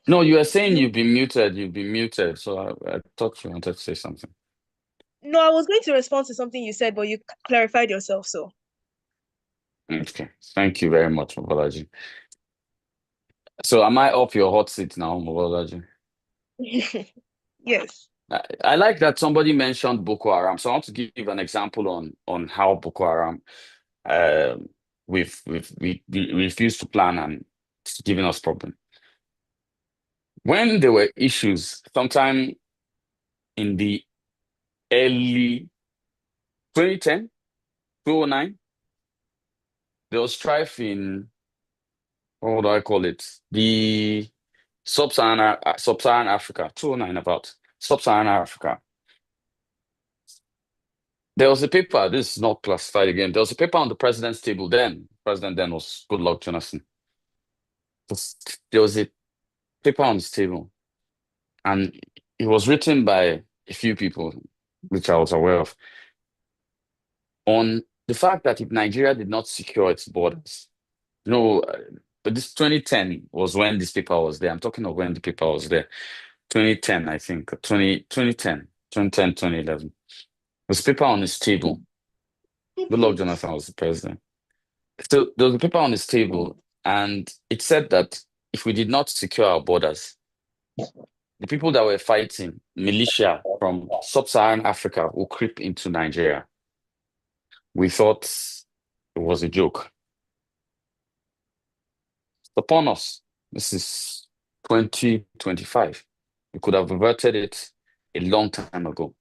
No, you were saying You. you've been muted. So I thought you wanted to say something. No, I was going to respond to something you said, but you clarified yourself. So. Okay. Thank you very much, Mobolaji. So am I off your hot seat now, Mobolaji? Yes. I like that somebody mentioned Boko Haram. So I want to give an example on how Boko Haram we refused to plan, and it's giving us problem. When there were issues, sometime in the early 2010, 2009, there was strife in, what do I call it? The Sub-Saharan Africa, 2009 about Sub-Saharan Africa. There was a paper, this is not classified again. There was a paper on the president's table then. President then was Goodluck Jonathan. There was a paper on his table, and it was written by a few people, which I was aware of, on the fact that if Nigeria did not secure its borders, but this 2010 was when this paper was there. I'm talking of when the paper was there. 2010, I think, 2010, 2011. There's a paper on his table. Goodluck Jonathan was the president. So there was a paper on his table, and it said that if we did not secure our borders, the people that were fighting, militia from sub-Saharan Africa, will creep into Nigeria. We thought it was a joke. It's upon us. This is 2025. We could have averted it a long time ago.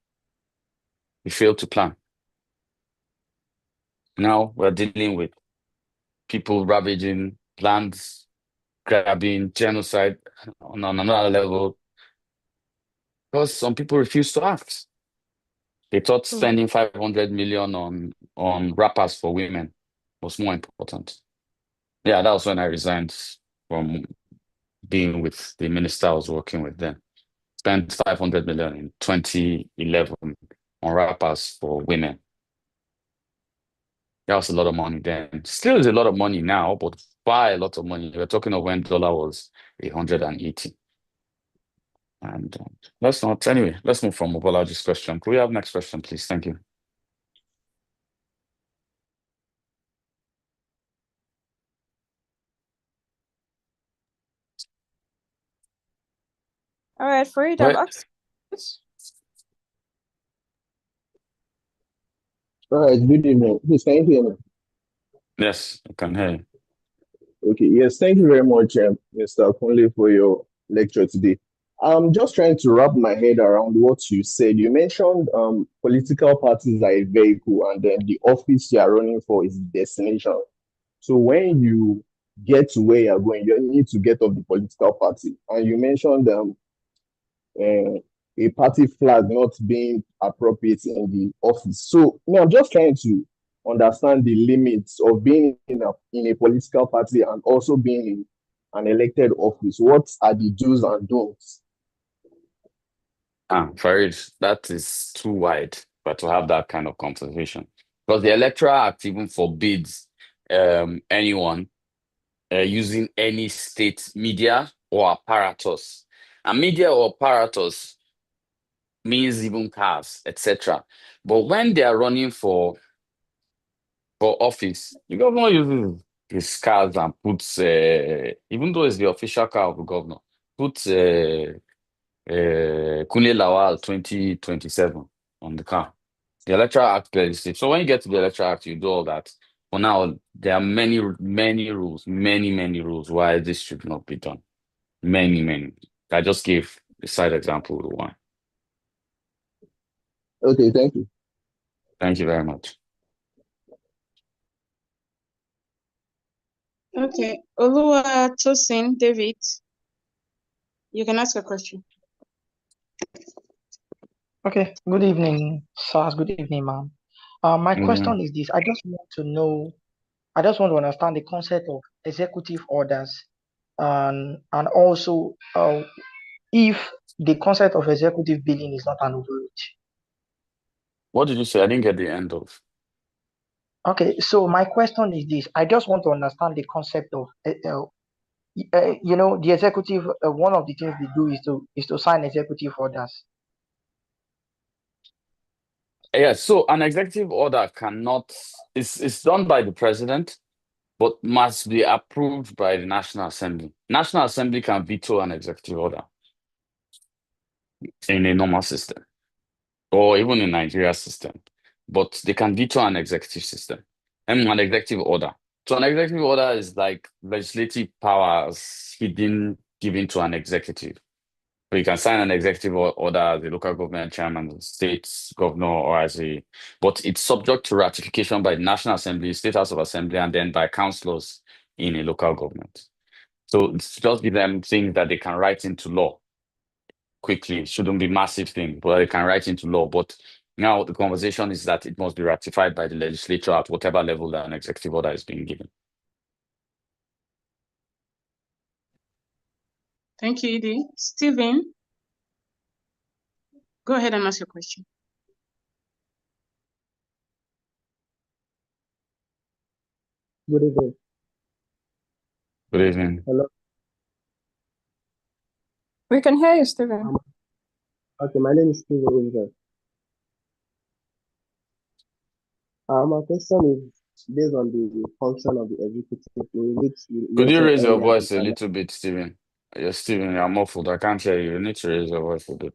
We failed to plan. Now we're dealing with people ravaging lands, grabbing, genocide on another level, because some people refuse to act. They thought spending 500 million on wrappers for women was more important. Yeah, that was when I resigned from being with the minister I was working with then. Spent 500 million in 2011 on wrappers for women. That was a lot of money then. Still is a lot of money now, but by a lot of money. We're talking of when dollar was 180. And let's move from Mobolaji's question. Could we have next question, please? Thank you. All right, Farid, Right. I've asked. All right, good evening. Please, can you hear me? Yes, I can hear you. Okay, yes, thank you very much, Mr. Kunle, for your lecture today. I'm just trying to wrap my head around what you said. You mentioned political parties are a vehicle, and then the office you are running for is the destination. So when you get to where you're going, you need to get off the political party. And you mentioned a party flag not being appropriate in the office. So I'm just trying to understand the limits of being in a political party and also being in an elected office. What are the do's and don'ts? Farid, that is too wide, but to have that kind of conversation. Because the Electoral Act even forbids anyone using any state media or apparatus. And media or apparatus means even cars, etc. But when they are running for office, the governor uses his cars and puts, even though it's the official car of the governor, puts Kunle Lawal 2027 on the car. The Electoral Act clearly states. So when you get to the Electoral Act, you do all that. For now, there are many rules why this should not be done. Many. I just gave a side example of one. Okay, thank you. Thank you very much. Okay, Olua Tosin David, you can ask a question. Okay, good evening, sirs. Good evening, ma'am. My question is this. I just want to understand the concept of executive orders and also if the concept of executive billing is not an overreach. What did you say? I didn't get the end of. Okay, so my question is this. I just want to understand the concept of, the executive, one of the things they do is to sign executive orders. Yeah, so an executive order it's done by the president, but must be approved by the National Assembly. National Assembly can veto an executive order in a normal system, or even in Nigeria's system, but they can veto an executive system and an executive order. So an executive order is like legislative powers given to an executive. So you can sign an executive order as a local government chairman, the state governor, or but it's subject to ratification by the National Assembly, State House of Assembly, and then by councillors in a local government. So it's just give them things that they can write into law quickly. It shouldn't be massive things, but they can write into law. But Now the conversation is that it must be ratified by the legislature at whatever level that an executive order is being given. Thank you, Edie. Stephen, go ahead and ask your question. Good evening. Good evening. Hello. We can hear you, Stephen. Okay, my name is Stephen Wilson. My question is based on the function of the executive, in which you Could you mentioned raise your earlier. voice a little bit, Stephen? Yes, Stephen, you're muffled. I can't hear you. You need to raise your voice a bit.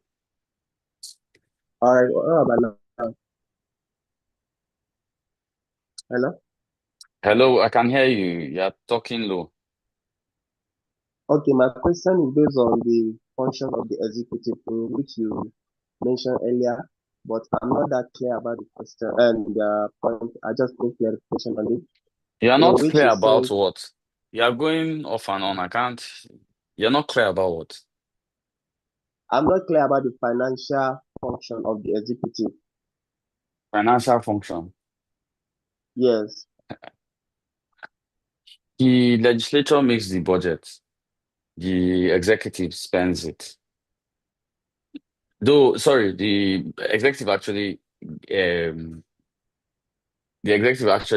All right, what about now? Hello? Hello, I can hear you. You're talking low. Okay, my question is based on the function of the executive, in which you mentioned earlier, but I'm not that clear about the question and the point. I just need clarification on it. You're In not which clear you about say, what? You're going off and on. I can't. You're not clear about what? I'm not clear about the financial function of the executive. Financial function. Yes. The legislature makes the budget. The executive spends it. Though, sorry, the executive actually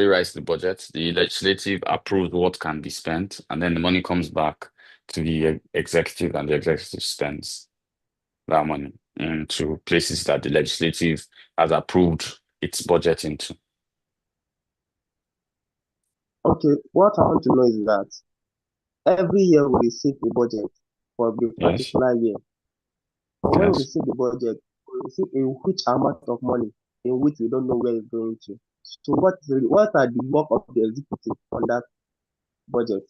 writes the budget. The legislative approves what can be spent, and then the money comes back to the executive, and the executive spends that money into places that the legislative has approved its budget into. Okay, what I want to know is that every year we receive a budget for the Yes. particular year. But when we Yes. receive the budget, we receive a huge amount of money in which we don't know where it's going to. So what are the work of the executive on that budget?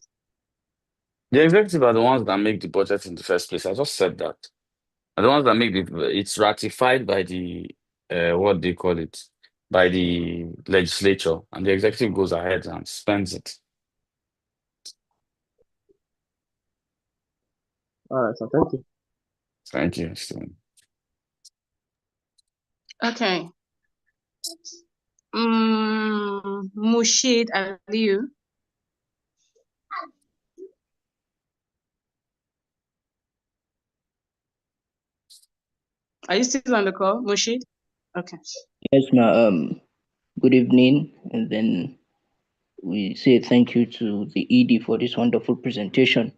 The executive are the ones that make the budget in the first place. I just said that. Are the ones that make it's ratified by the what do you call it? By the legislature, and the executive goes ahead and spends it. All right, so thank you. Thank you, Stephen. Okay. Mushid Aliyu. Are you still on the call, Mushid? Okay. Yes, ma'am. Good evening, and then we say thank you to the ED for this wonderful presentation.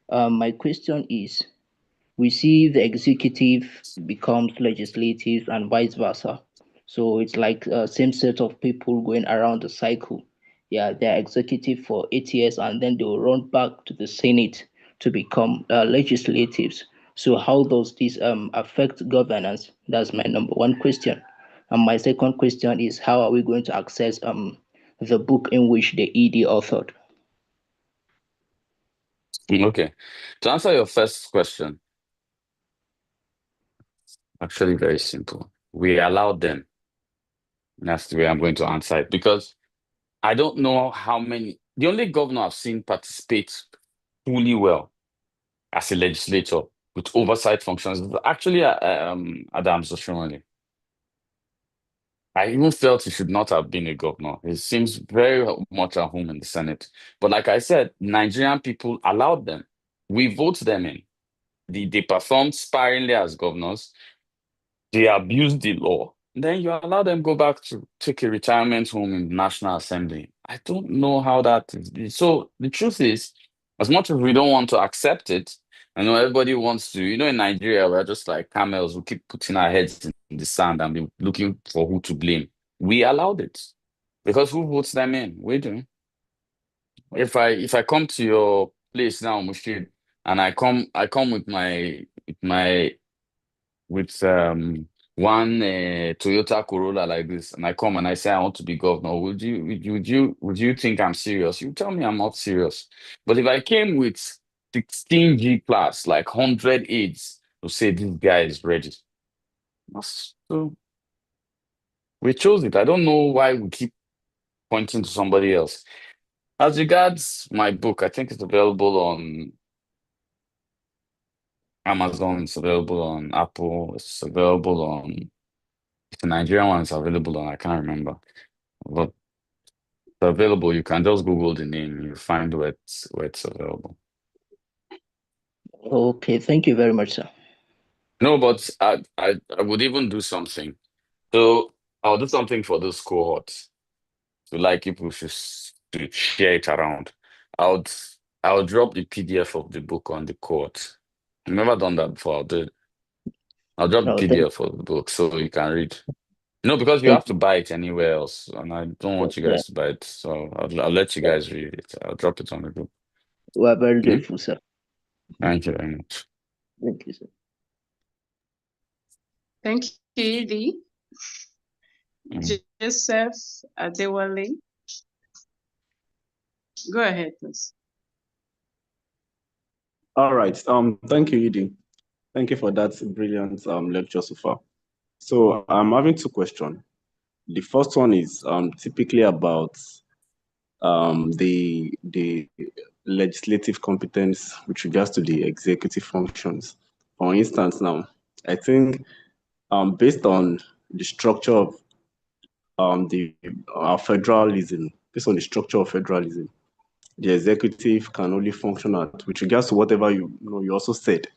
My question is, we see the executive becomes legislative and vice versa. So it's like same set of people going around the cycle. Yeah, they're executive for 8 years and then they will run back to the Senate to become legislatives. So how does this affect governance? That's my number one question. And my second question is, how are we going to access the book in which the ED authored? Okay. To answer your first question, actually very simple. We allowed them. That's the way I'm going to answer it, because I don't know how many. The only governor I've seen participate fully well as a legislator with oversight functions is actually Adams Oshiomhole. I even felt he should not have been a governor. He seems very much at home in the Senate. But like I said, Nigerian people allowed them. We vote them in. They performed sparingly as governors. They abused the law. Then you allow them go back to take a retirement home in the National Assembly. I don't know how that is. So the truth is, as much as we don't want to accept it, I know everybody wants to, in Nigeria, we're just like camels who keep putting our heads in the sand and be looking for who to blame. We allowed it because who votes them in? We do. If I come to your place now, Mushid, and I come with one Toyota Corolla like this, and I come and I say I want to be governor, would you think I'm serious? You tell me I'm not serious. But if I came with 16 G class, like 100 aids, to say this guy is ready. So we chose it. I don't know why we keep pointing to somebody else. As regards my book, I think it's available on Amazon, it's available on Apple, it's available on The Nigerian one is available and I can't remember. But it's available. You can just Google the name. You find where it's available. Okay, thank you very much, sir. No, but I would even do something. So I'll do something for this cohort. So like people to share it around. I'll I'll drop the PDF of the book on the cohort. I've never done that before. I'll drop the No, PDF of the book so you can read. No, because you thank have to buy it anywhere else, and I don't want you you. Yeah, guys to buy it. So I'll let you yeah. guys read it. I'll drop it on the group. We are very Hmm? grateful, sir. Thank you very much. Thank you, sir. Thank you, Edie. Mm. Joseph Adewale. Go ahead, please. All right. Thank you, Edie. Thank you for that brilliant lecture so far. So I'm having two questions. The first one is typically about the legislative competence with regards to the executive functions. For instance, now I think based on the structure of federalism, based on the structure of federalism, the executive can only function at, with regards to whatever you also said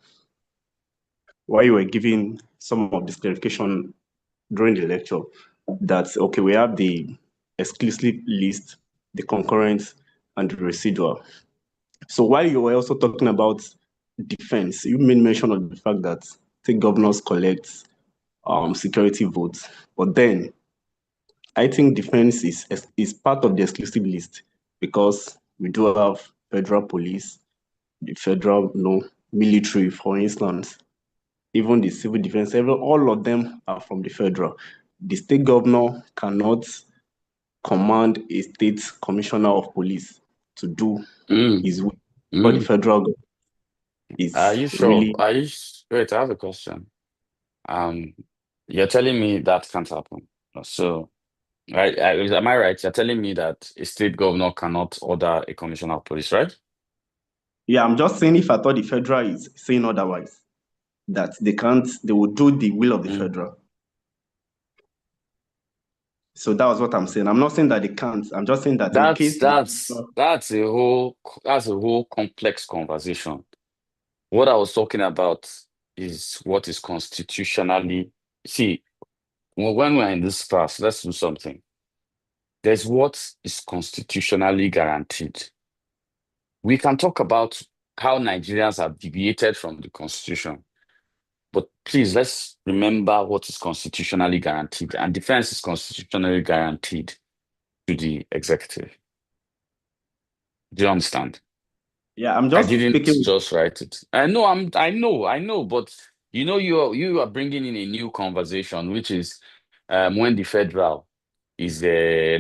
while you were giving some of this clarification during the lecture, that okay, we have the exclusive list, the concurrent, and the residual. So while you were also talking about defense, you made mention of the fact that state governors collect security votes, but then I think defense is part of the exclusive list because we do have federal police, the federal military, for instance, even the civil defense, all of them are from the federal. The state governor cannot command a state commissioner of police to do Mm. his work, but the Mm. federal government Are is you sure? really Wait, I have a question. Um, you're telling me that can't happen. So, right, am I right? You're telling me that a state governor cannot order a commissioner of police, right? yeah. I'm just saying if I thought the federal is saying otherwise, that they will do the will of the Mm. federal. So that was what I'm saying. I'm not saying that they can't. I'm just saying that in That's case the that's that's a whole complex conversation. What I was talking about is what is constitutionally. See, when we're in this class, let's do something. There's what is constitutionally guaranteed. We can talk about how Nigerians have deviated from the constitution, but please let's remember what is constitutionally guaranteed. And defense is constitutionally guaranteed to the executive. Do you understand? yeah. I'm I just didn't speaking. just write it. I know, but you are bringing in a new conversation, which is when the federal is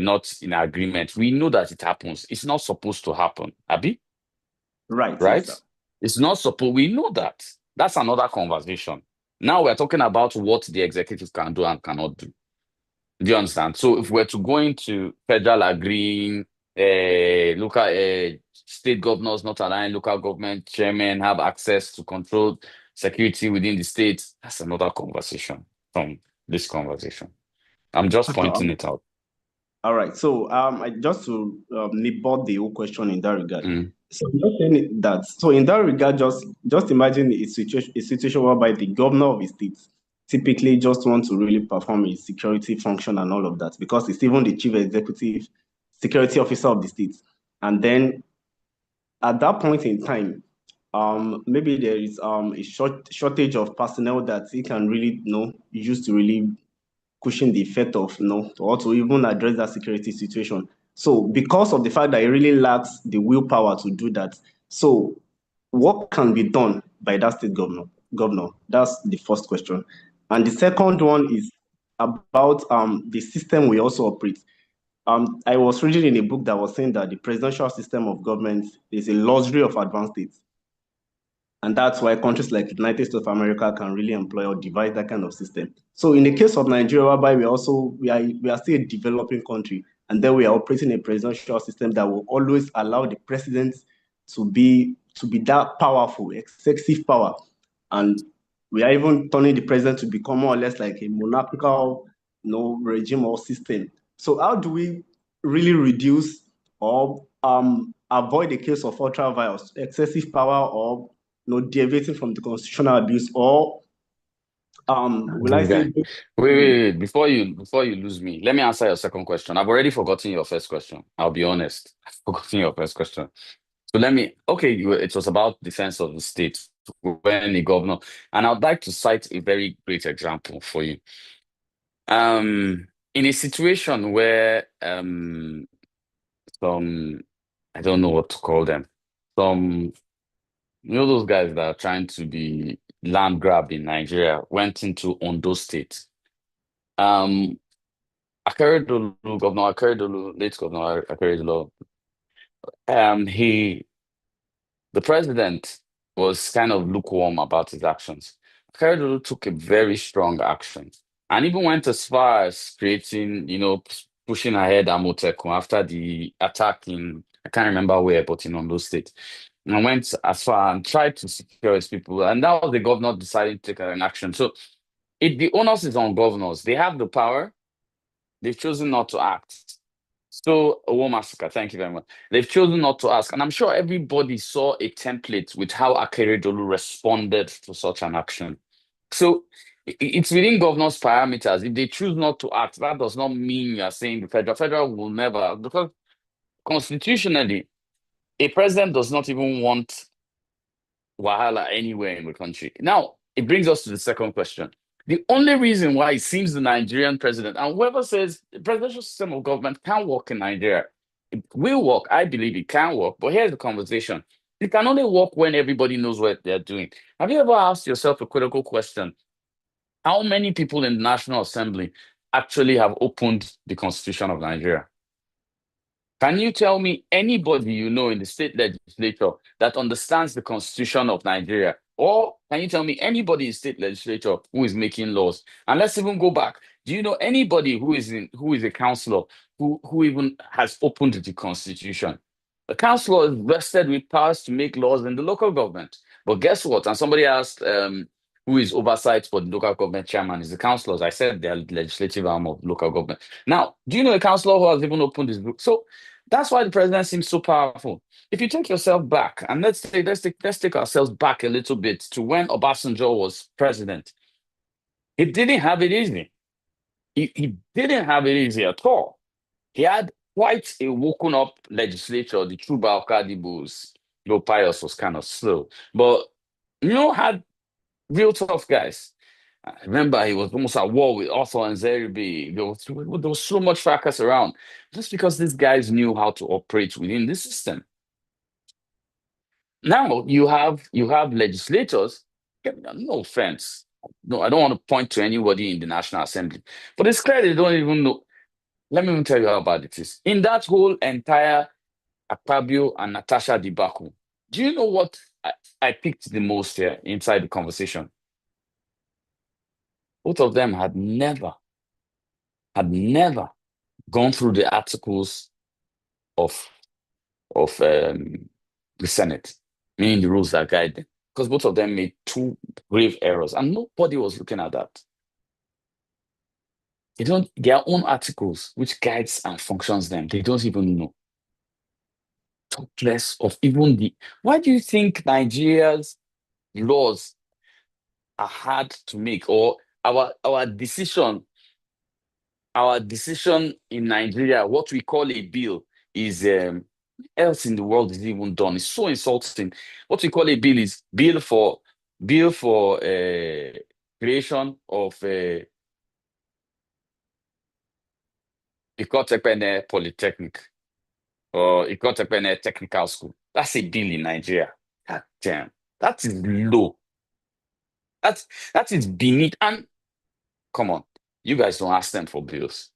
not in agreement. We know that it happens. It's not supposed to happen, Abi, Right. Yes, right? sir. It's not supposed. We know that. That's another conversation. Now we're talking about what the executive can do and cannot do. Do you understand? So if we're to go into federal agreeing, local state governors not allowing local government chairmen have access to control security within the state, that's another conversation from this conversation. I'm just Okay. pointing it out. All right. So just to nibble the whole question in that regard. Mm. So I'm just saying that. So in that regard, just imagine a situation whereby the governor of the state typically just want to really perform a security function and all of that because it's even the chief executive security officer of the state. And then at that point in time, maybe there is a shortage of personnel that he can really use to really cushion the effect of or to even address that security situation. So because of the fact that he really lacks the willpower to do that, so what can be done by that state governor? That's the first question. And the second one is about the system we also operate. I was reading in a book that was saying that the presidential system of government is a luxury of advanced states. And that's why countries like the United States of America can really employ or devise that kind of system. So in the case of Nigeria, whereby we are still a developing country, and then we are operating a presidential system that will always allow the president to be that powerful, excessive power. And we are even turning the president to become more or less like a monarchical regime or system. So how do we really reduce or avoid the case of ultra violence, excessive power, or deviating from the constitutional abuse, or will I This say? guy. Wait. Before you lose me, let me answer your second question. I've already forgotten your first question. I'll be honest. I've forgotten your first question. So it was about defense of the state when the governor, and I'd like to cite a very great example for you. In a situation where some, I don't know what to call them, some, those guys that are trying to be land grab in Nigeria went into Ondo State. Akeredolu, Governor Akeredolu, late Governor Akeredolu, the president was kind of lukewarm about his actions. Akeredolu took a very strong action and even went as far as creating, pushing ahead Amotekun after the attack in, I can't remember where, but in Ondo State. And went as far and tried to secure his people. And that was the governor deciding to take an action. So the onus is on governors. They have the power. They've chosen not to act. So, Owo Massacre, thank you very much. They've chosen not to ask. And I'm sure everybody saw a template with how Akeredolu responded to such an action. So, it's within governors' parameters. If they choose not to act, that does not mean you're saying the federal will never, because constitutionally, a president does not even want wahala anywhere in the country. Now, it brings us to the second question. The only reason why it seems the Nigerian president, and whoever says the presidential system of government can work in Nigeria, it will work. I believe it can work. But here's the conversation. It can only work when everybody knows what they're doing. Have you ever asked yourself a critical question? How many people in the National Assembly actually have opened the Constitution of Nigeria? Can you tell me anybody you know in the state legislature that understands the Constitution of Nigeria? Or can you tell me anybody in state legislature who is making laws? And let's even go back. Do you know anybody who is a councillor who even has opened the Constitution? The councillor is vested with powers to make laws in the local government. But guess what? And somebody asked who is oversight for the local government chairman is the councillors. I said they're legislative arm of local government. Now, do you know a councillor who has even opened his book? So that's why the president seems so powerful. If you take yourself back, and let's take ourselves back a little bit to when Obasanjo was president, he didn't have it easy. He didn't have it easy at all. He had quite a woken up legislature. The Truba Okadibos, Pius was kind of slow, but had real tough guys. I remember he was almost at war with Arthur and Zeribe. There was so much fracas around, just because these guys knew how to operate within the system. Now you have legislators. No offense. No, I don't want to point to anybody in the National Assembly, but it's clear they don't even know. Let me even tell you how bad it is. In that whole entire Akpabio and Natasha debacle, do you know what I picked the most here inside the conversation? Both of them had never gone through the articles of the Senate, meaning the rules that guide them, because both of them made two grave errors, and nobody was looking at that. They don't, their own articles, which guides and functions them, they don't even know. Talk less of even why do you think Nigeria's laws are hard to make, or our decision in Nigeria, what we call a bill, is else in the world is even done. It's so insulting. What we call a bill is bill for creation of Ikotepene Polytechnic or Ikotepene Technical School. That's a bill in Nigeria. God damn, that is low. That is beneath. And come on, you guys don't ask them for bills.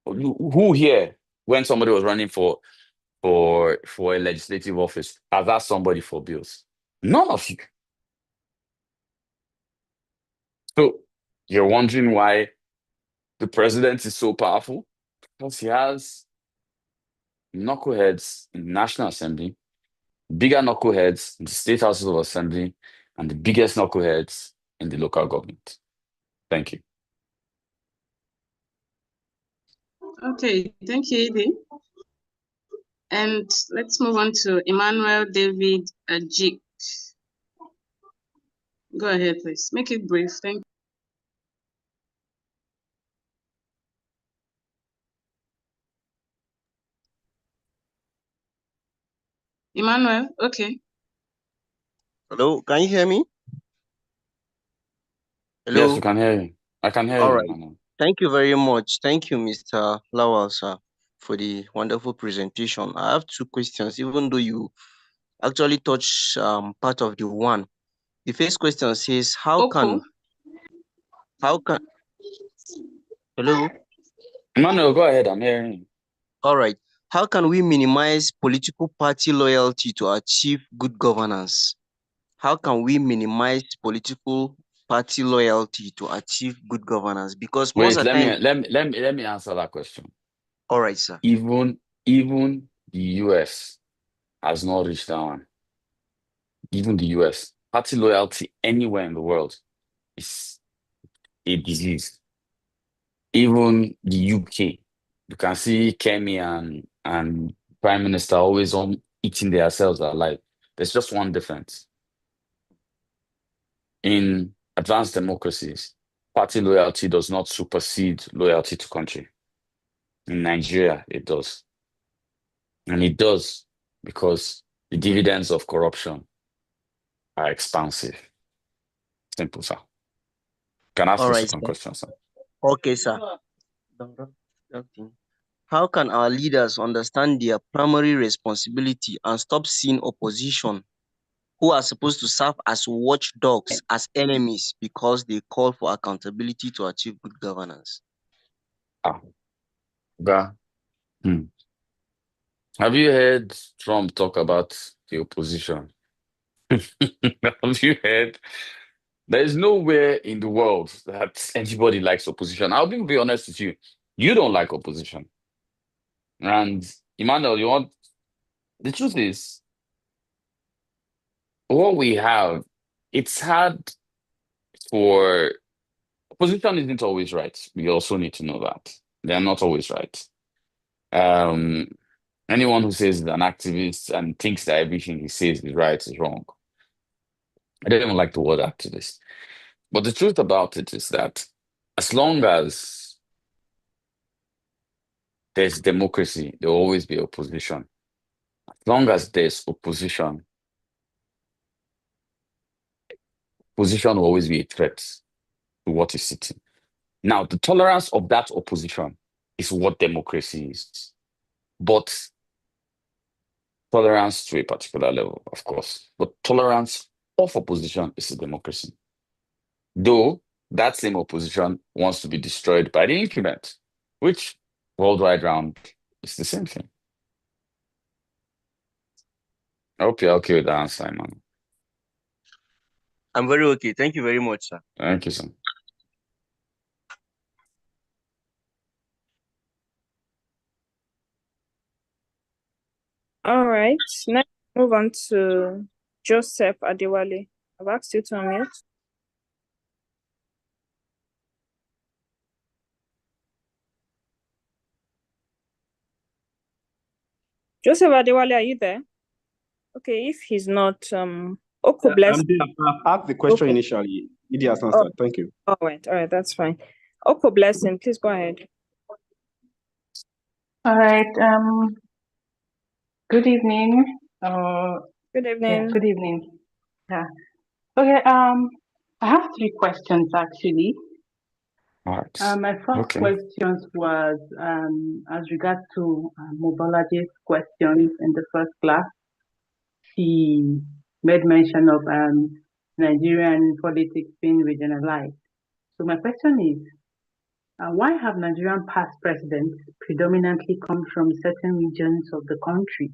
Who here, when somebody was running for a legislative office, has asked somebody for bills? None of you. So you're wondering why the president is so powerful? Because he has knuckleheads in the National Assembly, bigger knuckleheads in the state houses of assembly, and the biggest knuckleheads in the local government. Thank you. Okay, thank you, Edie. And let's move on to Emmanuel David Ajik. Go ahead, please. Make it brief. Thank you. Emmanuel, okay. Hello, can you hear me? Yes, Hello. we can hear you. I can hear All you, right. Emmanuel. Thank you very much. Thank you, Mr. Lawal, sir, for the wonderful presentation. I have two questions, even though you actually touched part of the one. The first question says, how can hello? Emmanuel, go ahead. I'm hearing you. All right. How can we minimize political party loyalty to achieve good governance? How can we minimize political party loyalty to achieve good governance? Because most Wait, of the time, let me answer that question. all right, sir. Even the US has not reached that one. Even the US, party loyalty anywhere in the world is a disease. Even the UK, you can see Kemi and Prime Minister always on eating themselves alive. There's just one difference. In advanced democracies, party loyalty does not supersede loyalty to country. In Nigeria, it does. And it does because the dividends of corruption are expansive. Simple, sir. Can I ask All the right, second sir. question, sir? Okay, sir. How can our leaders understand their primary responsibility and stop seeing opposition who are supposed to serve as watchdogs as enemies because they call for accountability to achieve good governance? Have you heard Trump talk about the opposition? Have you heard? There is nowhere in the world that anybody likes opposition. I'll be honest with you. You don't like opposition. And Emmanuel, the truth is, what we have, it's hard for opposition isn't always right. We also need to know that. They're not always right. Um, anyone who says he's an activist and thinks that everything he says is right is wrong. I don't even like the word activist. But the truth about it is that as long as there's democracy, there will always be opposition. As long as there's opposition will always be a threat to what is sitting. Now, the tolerance of that opposition is what democracy is. But tolerance to a particular level, of course. But tolerance of opposition is a democracy. Though that same opposition wants to be destroyed by the incumbent, which worldwide round is the same thing. I hope you're okay with the answer, man. I'm very okay. Thank you very much, sir. Thank you, sir. All right. Next, move on to Joseph Adewale. I've asked you to unmute. Joseph Adewale, are you there? Okay, if he's not, Oko Bless. I've asked the question initially. It has answered. Thank you. All right, that's fine. Oko Blessing, please go ahead. All right. Good evening. Good evening. Yeah, good evening. Yeah. Okay. I have three questions actually. All right. My first questions was as regards to Mobolaji's questions in the first class. He made mention of Nigerian politics being regionalized. So my question is, why have Nigerian past presidents predominantly come from certain regions of the country?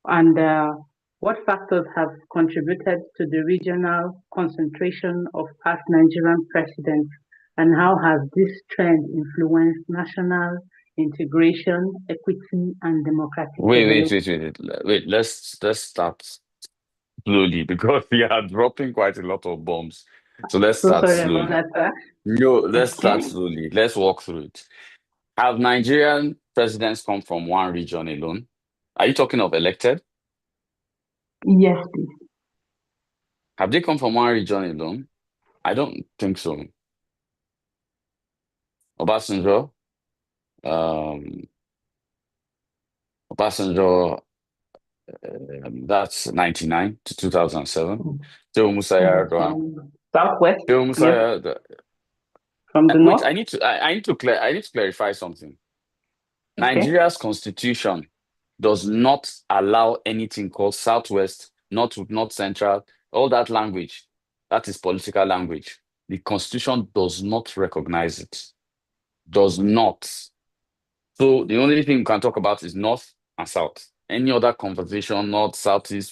And what factors have contributed to the regional concentration of past Nigerian presidents? And how has this trend influenced national integration, equity, and democratic development? Wait. Let's start slowly because we are dropping quite a lot of bombs. So let's start Sorry slowly. about that, sir. No, let's Okay. start slowly. Let's walk through it. Have Nigerian presidents come from one region alone? Are you talking of elected? Yes, please. Have they come from one region alone? I don't think so. Obasanjo, um, Obasanjo, that's 99 to 2007. Joe Musa Yar'Adua. Southwest. Joe Musa Yes. Yar'Adua. From the Wait, north. I need to clarify something. Okay. Nigeria's constitution does not allow anything called Southwest, North Central, all that language. That is political language. The constitution does not recognize it. Does not. So the only thing we can talk about is North and South. Any other conversation, North, South, East,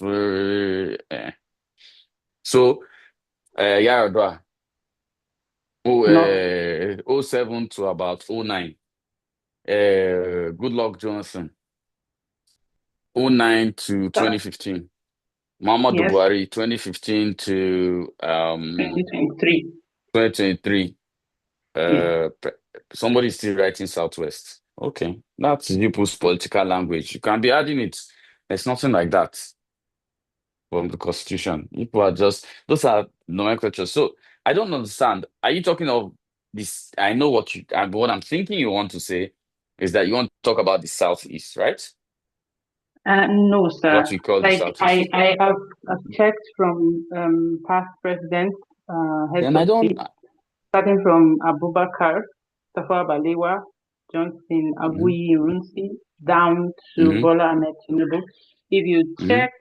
So, Yaradua, North. 07 to about 09. Goodluck Jonathan, 09 to 2015. Muhammadu Yes. Buhari, 2015 to 2023. 2023. Somebody's still writing Southwest. Okay, that's people's political language. You can be adding it. There's nothing like that from the Constitution. People are just, those are nomenclature. So I don't understand. Are you talking of this? I know what I'm thinking you want to say is that you want to talk about the Southeast, right? No, sir. What we call the Like Southeast. I have checked from past presidents, heads Then I of don't. state, starting from Abubakar, Tafawa Balewa, Johnson Aguiyi Ironsi, down to Bola Ahmed Tinubu. If you check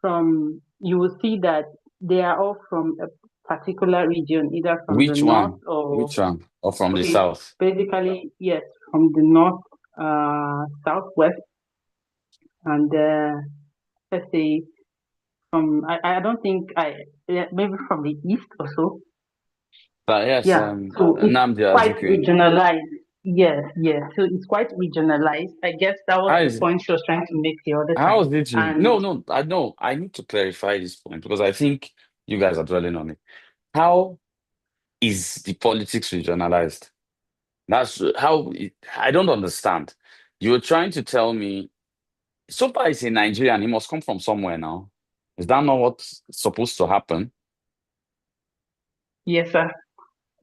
from, you will see that they are all from a particular region, either from the Which north one? or Which one? Or from the okay, south? basically yes, from the north, southwest, and let's say from I don't think maybe from the east or so. But yes, Yeah, so it's Nnamdi quite Azikiwe. regionalized. Yes, yes. So it's quite regionalized. I guess that was How the is point she was trying to make the other how time. is it? And No, I know. I need to clarify this point because I think you guys are dwelling on it. How is the politics regionalized? That's how I don't understand. You're trying to tell me so far he's a Nigerian, he must come from somewhere now. Is that not what's supposed to happen? yes, sir.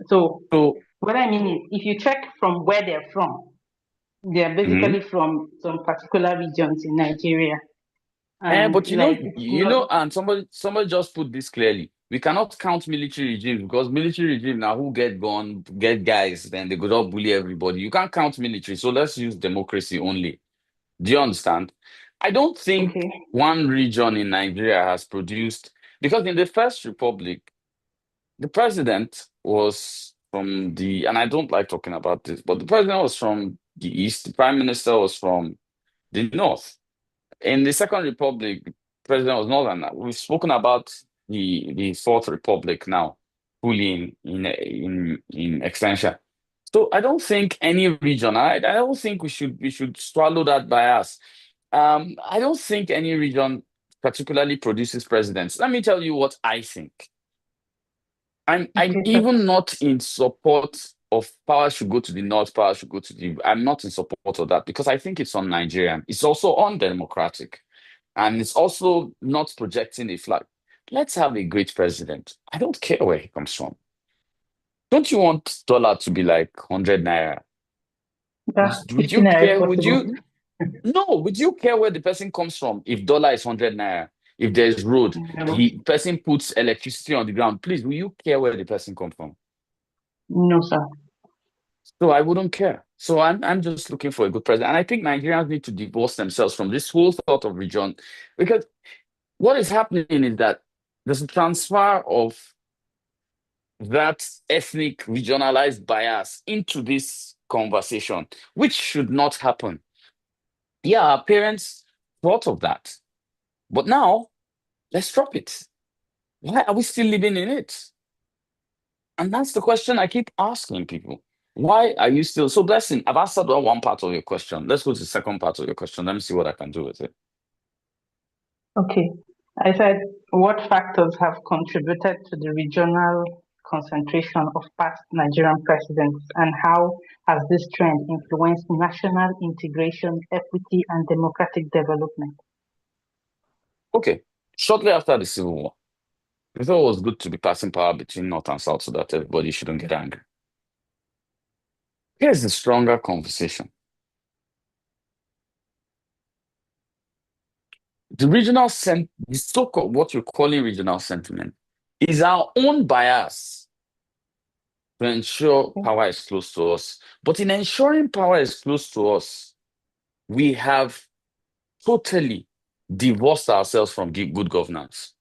So So what I mean is, if you check from where they're from, they're basically from some particular regions in Nigeria. And but like it's not and somebody just put this clearly. We cannot count military regimes because military regime now who get gone, get guys, then they go up bully everybody. You can't count military, so let's use democracy only. Do you understand? I don't think okay. one region in Nigeria has produced because in the First Republic, the president was from and I don't like talking about this, but the president was from the East, the prime minister was from the North. In the Second Republic, the president was Northern. We've spoken about the Fourth Republic now, fully in extension. So I don't think any region. I don't think we should swallow that bias. I don't think any region particularly produces presidents. Let me tell you what I think. I'm Okay, sir. even not in support of power should go to the north, power should go to the. I'm not in support of that because I think it's un-Nigerian. It's also undemocratic, and it's also not projecting a flag. Let's have a great president. I don't care where he comes from. Don't you want dollar to be like 100 naira? Yeah, Would 50 you naira if care? Would possible. you? No, would you care where the person comes from if dollar is 100 naira? If there's road, No, the person puts electricity on the ground. Please, will you care where the person comes from? no, sir. So I wouldn't care. So I'm just looking for a good president. And I think Nigerians need to divorce themselves from this whole thought of region because what is happening is that there's a transfer of that ethnic regionalized bias into this conversation, which should not happen. Yeah, our parents thought of that. But now, let's drop it. Why are we still living in it? And that's the question I keep asking people. Why are you still so blessing? I've answered one part of your question. Let's go to the second part of your question. Let me see what I can do with it. Okay. I said, what factors have contributed to the regional concentration of past Nigerian presidents, and how has this trend influenced national integration, equity, and democratic development? Okay. Shortly after the Civil War, we thought it was good to be passing power between North and South so that everybody shouldn't get angry. Here's the stronger conversation. The the so-called what you're calling regional sentiment is our own bias to ensure power is close to us. But in ensuring power is close to us, we have totally divorced ourselves from good governance.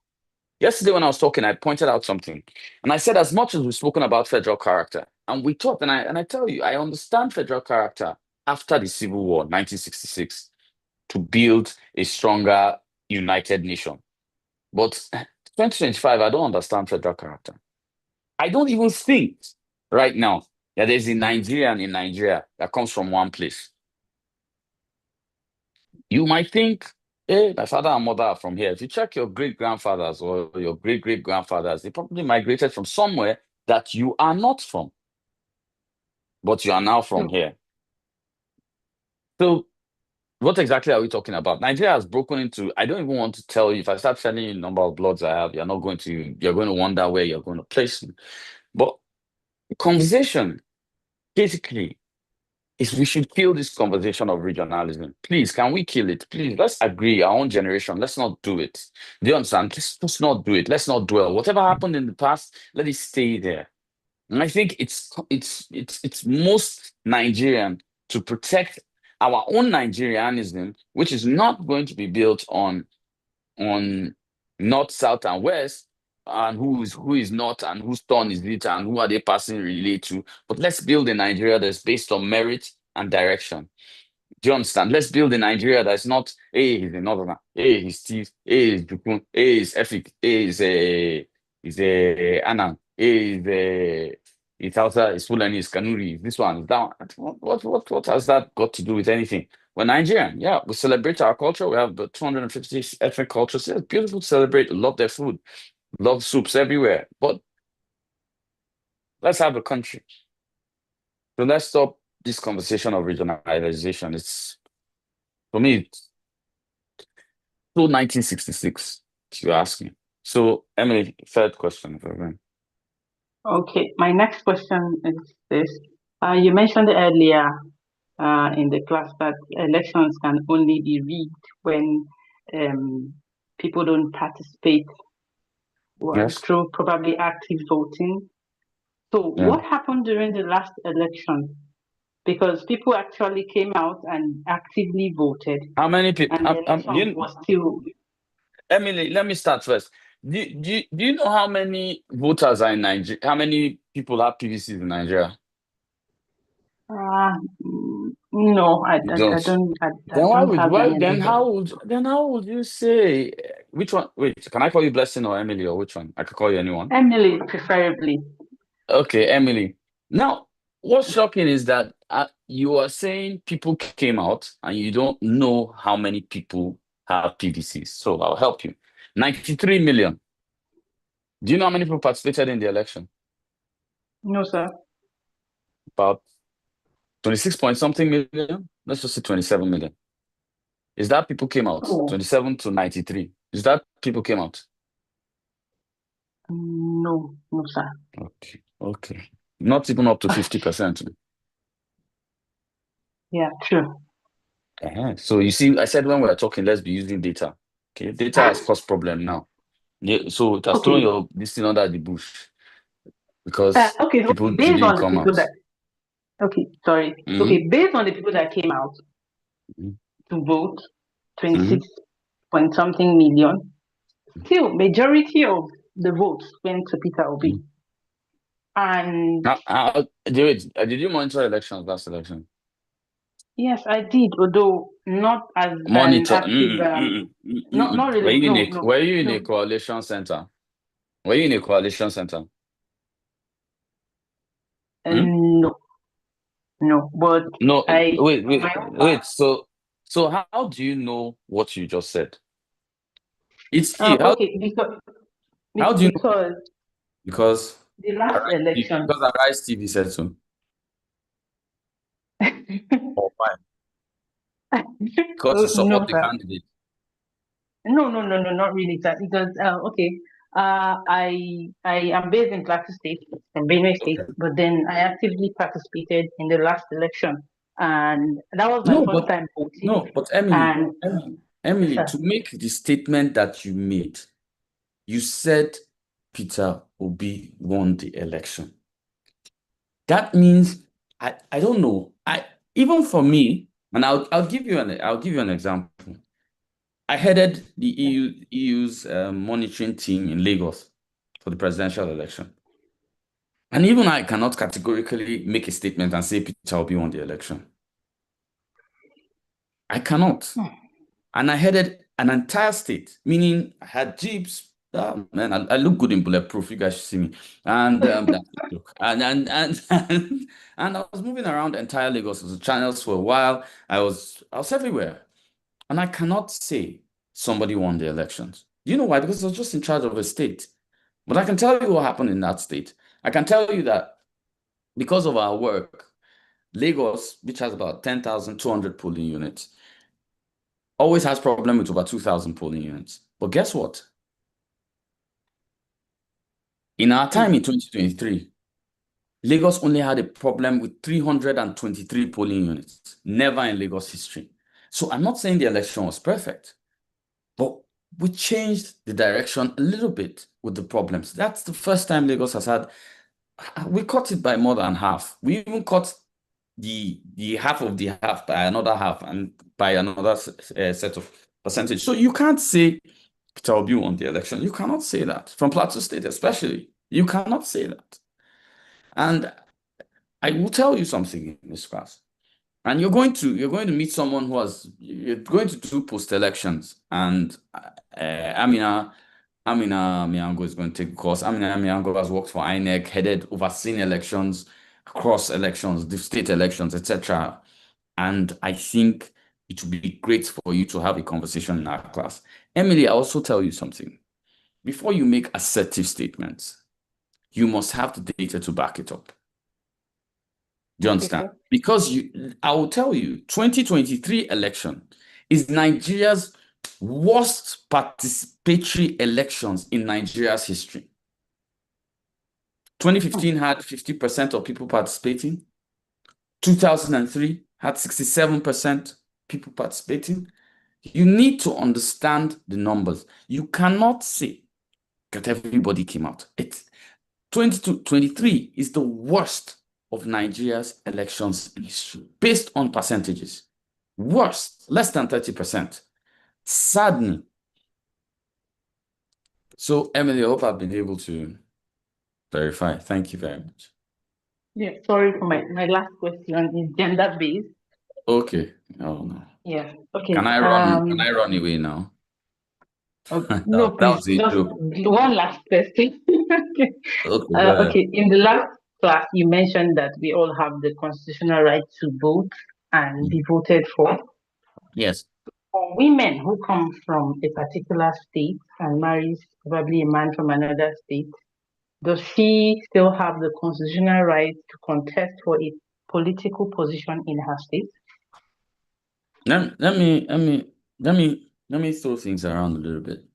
Yesterday, when I was talking, I pointed out something, and I said, as much as we've spoken about federal character, and we talked, and I tell you, I understand federal character after the Civil War, 1966, to build a stronger, united nation. But 2025, I don't understand federal character. I don't even think right now that there's a Nigerian in Nigeria that comes from one place. You might think, hey, my father and mother are from here. If you check your great-grandfathers or your great-great-grandfathers, they probably migrated from somewhere that you are not from, but you are now from here. So what exactly are we talking about? Nigeria has broken into, I don't even want to tell you, if I start telling you the number of bloods I have, you're going to wonder where you're going to place me. But the conversation, basically, is we should kill this conversation of regionalism. Please, can we kill it? Please, let's agree, our own generation, let's not do it. Do you understand? Let's not do it. Let's not dwell. Whatever happened in the past, let it stay there. And I think it's most Nigerian to protect our own Nigerianism, which is not going to be built on north, south, and west, and who is not, and whose turn is it, and who are they passing relay to. But let's build a Nigeria that's based on merit and direction. Do you understand? Let's build a Nigeria that's not, hey, he's a northerner, hey, he's Steve, hey, he's Jukun, hey, he's Efik, hey, he's a Anang, hey, he's Hausa, he's Fulani, he's Kanuri, this one is that one. What has that got to do with anything? We're Nigerian, yeah. We celebrate our culture. We have the 250 ethnic cultures. It's beautiful to celebrate. Love their food, love soups everywhere. But let's have a country. So let's stop this conversation of regionalization. It's, for me, it's so 1966, if you ask me. So, Emily, third question for me. Okay, my next question is this. You mentioned earlier in the class that elections can only be rigged when people don't participate through probably active voting. So what happened during the last election? Because people actually came out and actively voted. How many people? And the election was still... Emily, let me start first. Do you know how many voters are in Nigeria? How many people have PVCs in Nigeria? No, I don't how would you say which one? Wait, can I call you Blessing or Emily, or which one? I could call you anyone. Emily, preferably. Okay, Emily. Now, what's shocking is that you are saying people came out and you don't know how many people have PVCs. So I'll help you. 93 million. Do you know how many people participated in the election? No, sir. About 26 point something million. Let's just say 27 million. Is that people came out? 27 to 93. Is that people came out? No, sir. Okay. Not even up to 50%. Yeah, true. So you see, I said when we are talking, let's be using data. Okay, data has caused problem now. Yeah, so it has thrown your this thing under the bush because people didn't come out. Based on the people that came out to vote, 26 point something million, still majority of the votes went to Peter Obi. And did you monitor elections last election? Yes, I did, although not as monitor. active. Not really. Were you in a coalition center? Were you in a coalition center? No. But no. Wait. So how do you know what you just said? It's key. How do you know? Because the last election. Because Arise TV said so. Or why? Because you No, support the sir. candidate. No, not really, sir. Because okay, I am based in Plateau State, from Benue State, Okay. but then I actively participated in the last election, and that was my No, first time voting. but Emily, And Emily, sir, to make the statement that you made, you said Peter Obi won the election. That means I don't know. Even for me, and I'll give you an example. I headed the EU's monitoring team in Lagos for the presidential election. And even I cannot categorically make a statement and say Peter Obi won the election. I cannot. And I headed an entire state, meaning I had jeeps. Man, I look good in bulletproof. You guys should see me. And that's a joke. And and I was moving around entire Lagos with the channels for a while. I was everywhere. And I cannot say somebody won the elections. You know why? Because I was just in charge of a state. But I can tell you what happened in that state. I can tell you that because of our work, Lagos, which has about 10,200 polling units, always has problem with over 2,000 polling units. But guess what? In our time in 2023, Lagos only had a problem with 323 polling units. Never in Lagos history. So I'm not saying the election was perfect, but we changed the direction a little bit with the problems. That's the first time Lagos has had, we cut it by more than half. We even cut the half of the half by another half and by another set of percentage. So you can't say Peter Obi won the election. You cannot say that. From Plateau State especially. You cannot say that. And I will tell you something in this class. And you're going to meet someone you're going to do post-elections. And Amina Miango is going to take the course. Amina Miango has worked for INEC, headed, overseen elections, across elections, the state elections, etc. And I think it would be great for you to have a conversation in our class. Emily, I also tell you something. Before you make assertive statements, you must have the data to back it up. Do you understand? sir. Because I will tell you, 2023 election is Nigeria's worst participatory elections in Nigeria's history. 2015 had 50% of people participating. 2003 had 67% people participating. You need to understand the numbers. You cannot say that everybody came out. 2023 is the worst of Nigeria's elections in history, based on percentages. Worst, less than 30%. Saddening. So, Emily, I hope I've been able to verify. Thank you very much. Yeah, sorry for my last question is gender based. Okay. Oh no. Yeah. Okay. Can I run away now? No, That please, was a just joke. one last question. Okay. Okay, go ahead. Okay. In the last class, you mentioned that we all have the constitutional right to vote and be voted for. Yes. For women who come from a particular state and marries probably a man from another state, does she still have the constitutional right to contest for a political position in her state? Let me throw things around a little bit.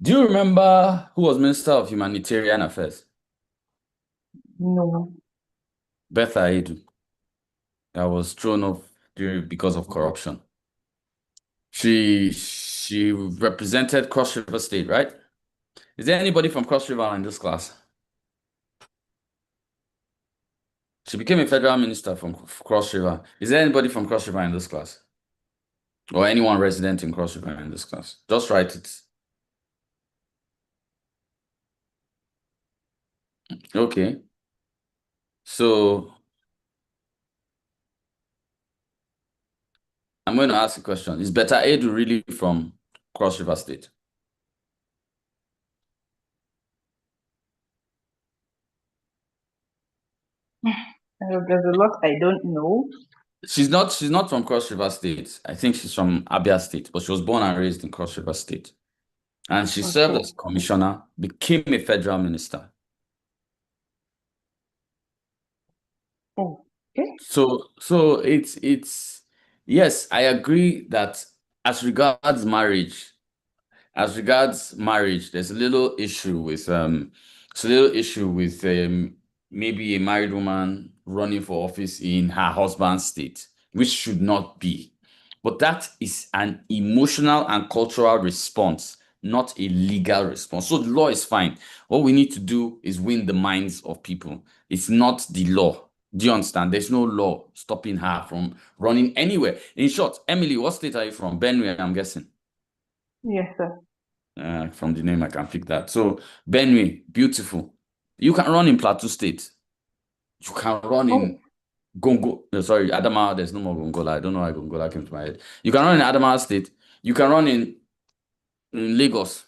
Do you remember who was Minister of Humanitarian Affairs? No. Betha Edu. That was thrown off because of corruption. She represented Cross River State, right? Is there anybody from Cross River in this class? She became a federal minister from Cross River. Is there anybody from Cross River in this class? Or anyone resident in Cross River in this class? Just write it. Okay. So I'm going to ask a question. Is Beta Edu really from Cross River State? There's a lot I don't know. She's not from Cross River State. I think she's from Abia State, but she was born and raised in Cross River State. And she served as commissioner, became a federal minister. Okay. So it's yes, I agree that as regards marriage, there's a little issue with maybe a married woman running for office in her husband's state, which should not be. But that is an emotional and cultural response, not a legal response. So the law is fine. What we need to do is win the minds of people. It's not the law. Do you understand? There's no law stopping her from running anywhere. In short, Emily, what state are you from? Benue, I'm guessing. Yes, sir. From the name, I can pick that. So, Benue, beautiful. You can run in Plateau State. You can run in Gongo. No, sorry, Adamawa. There's no more Gongola. I don't know why Gongola came to my head. You can run in Adamawa State. You can run in Lagos.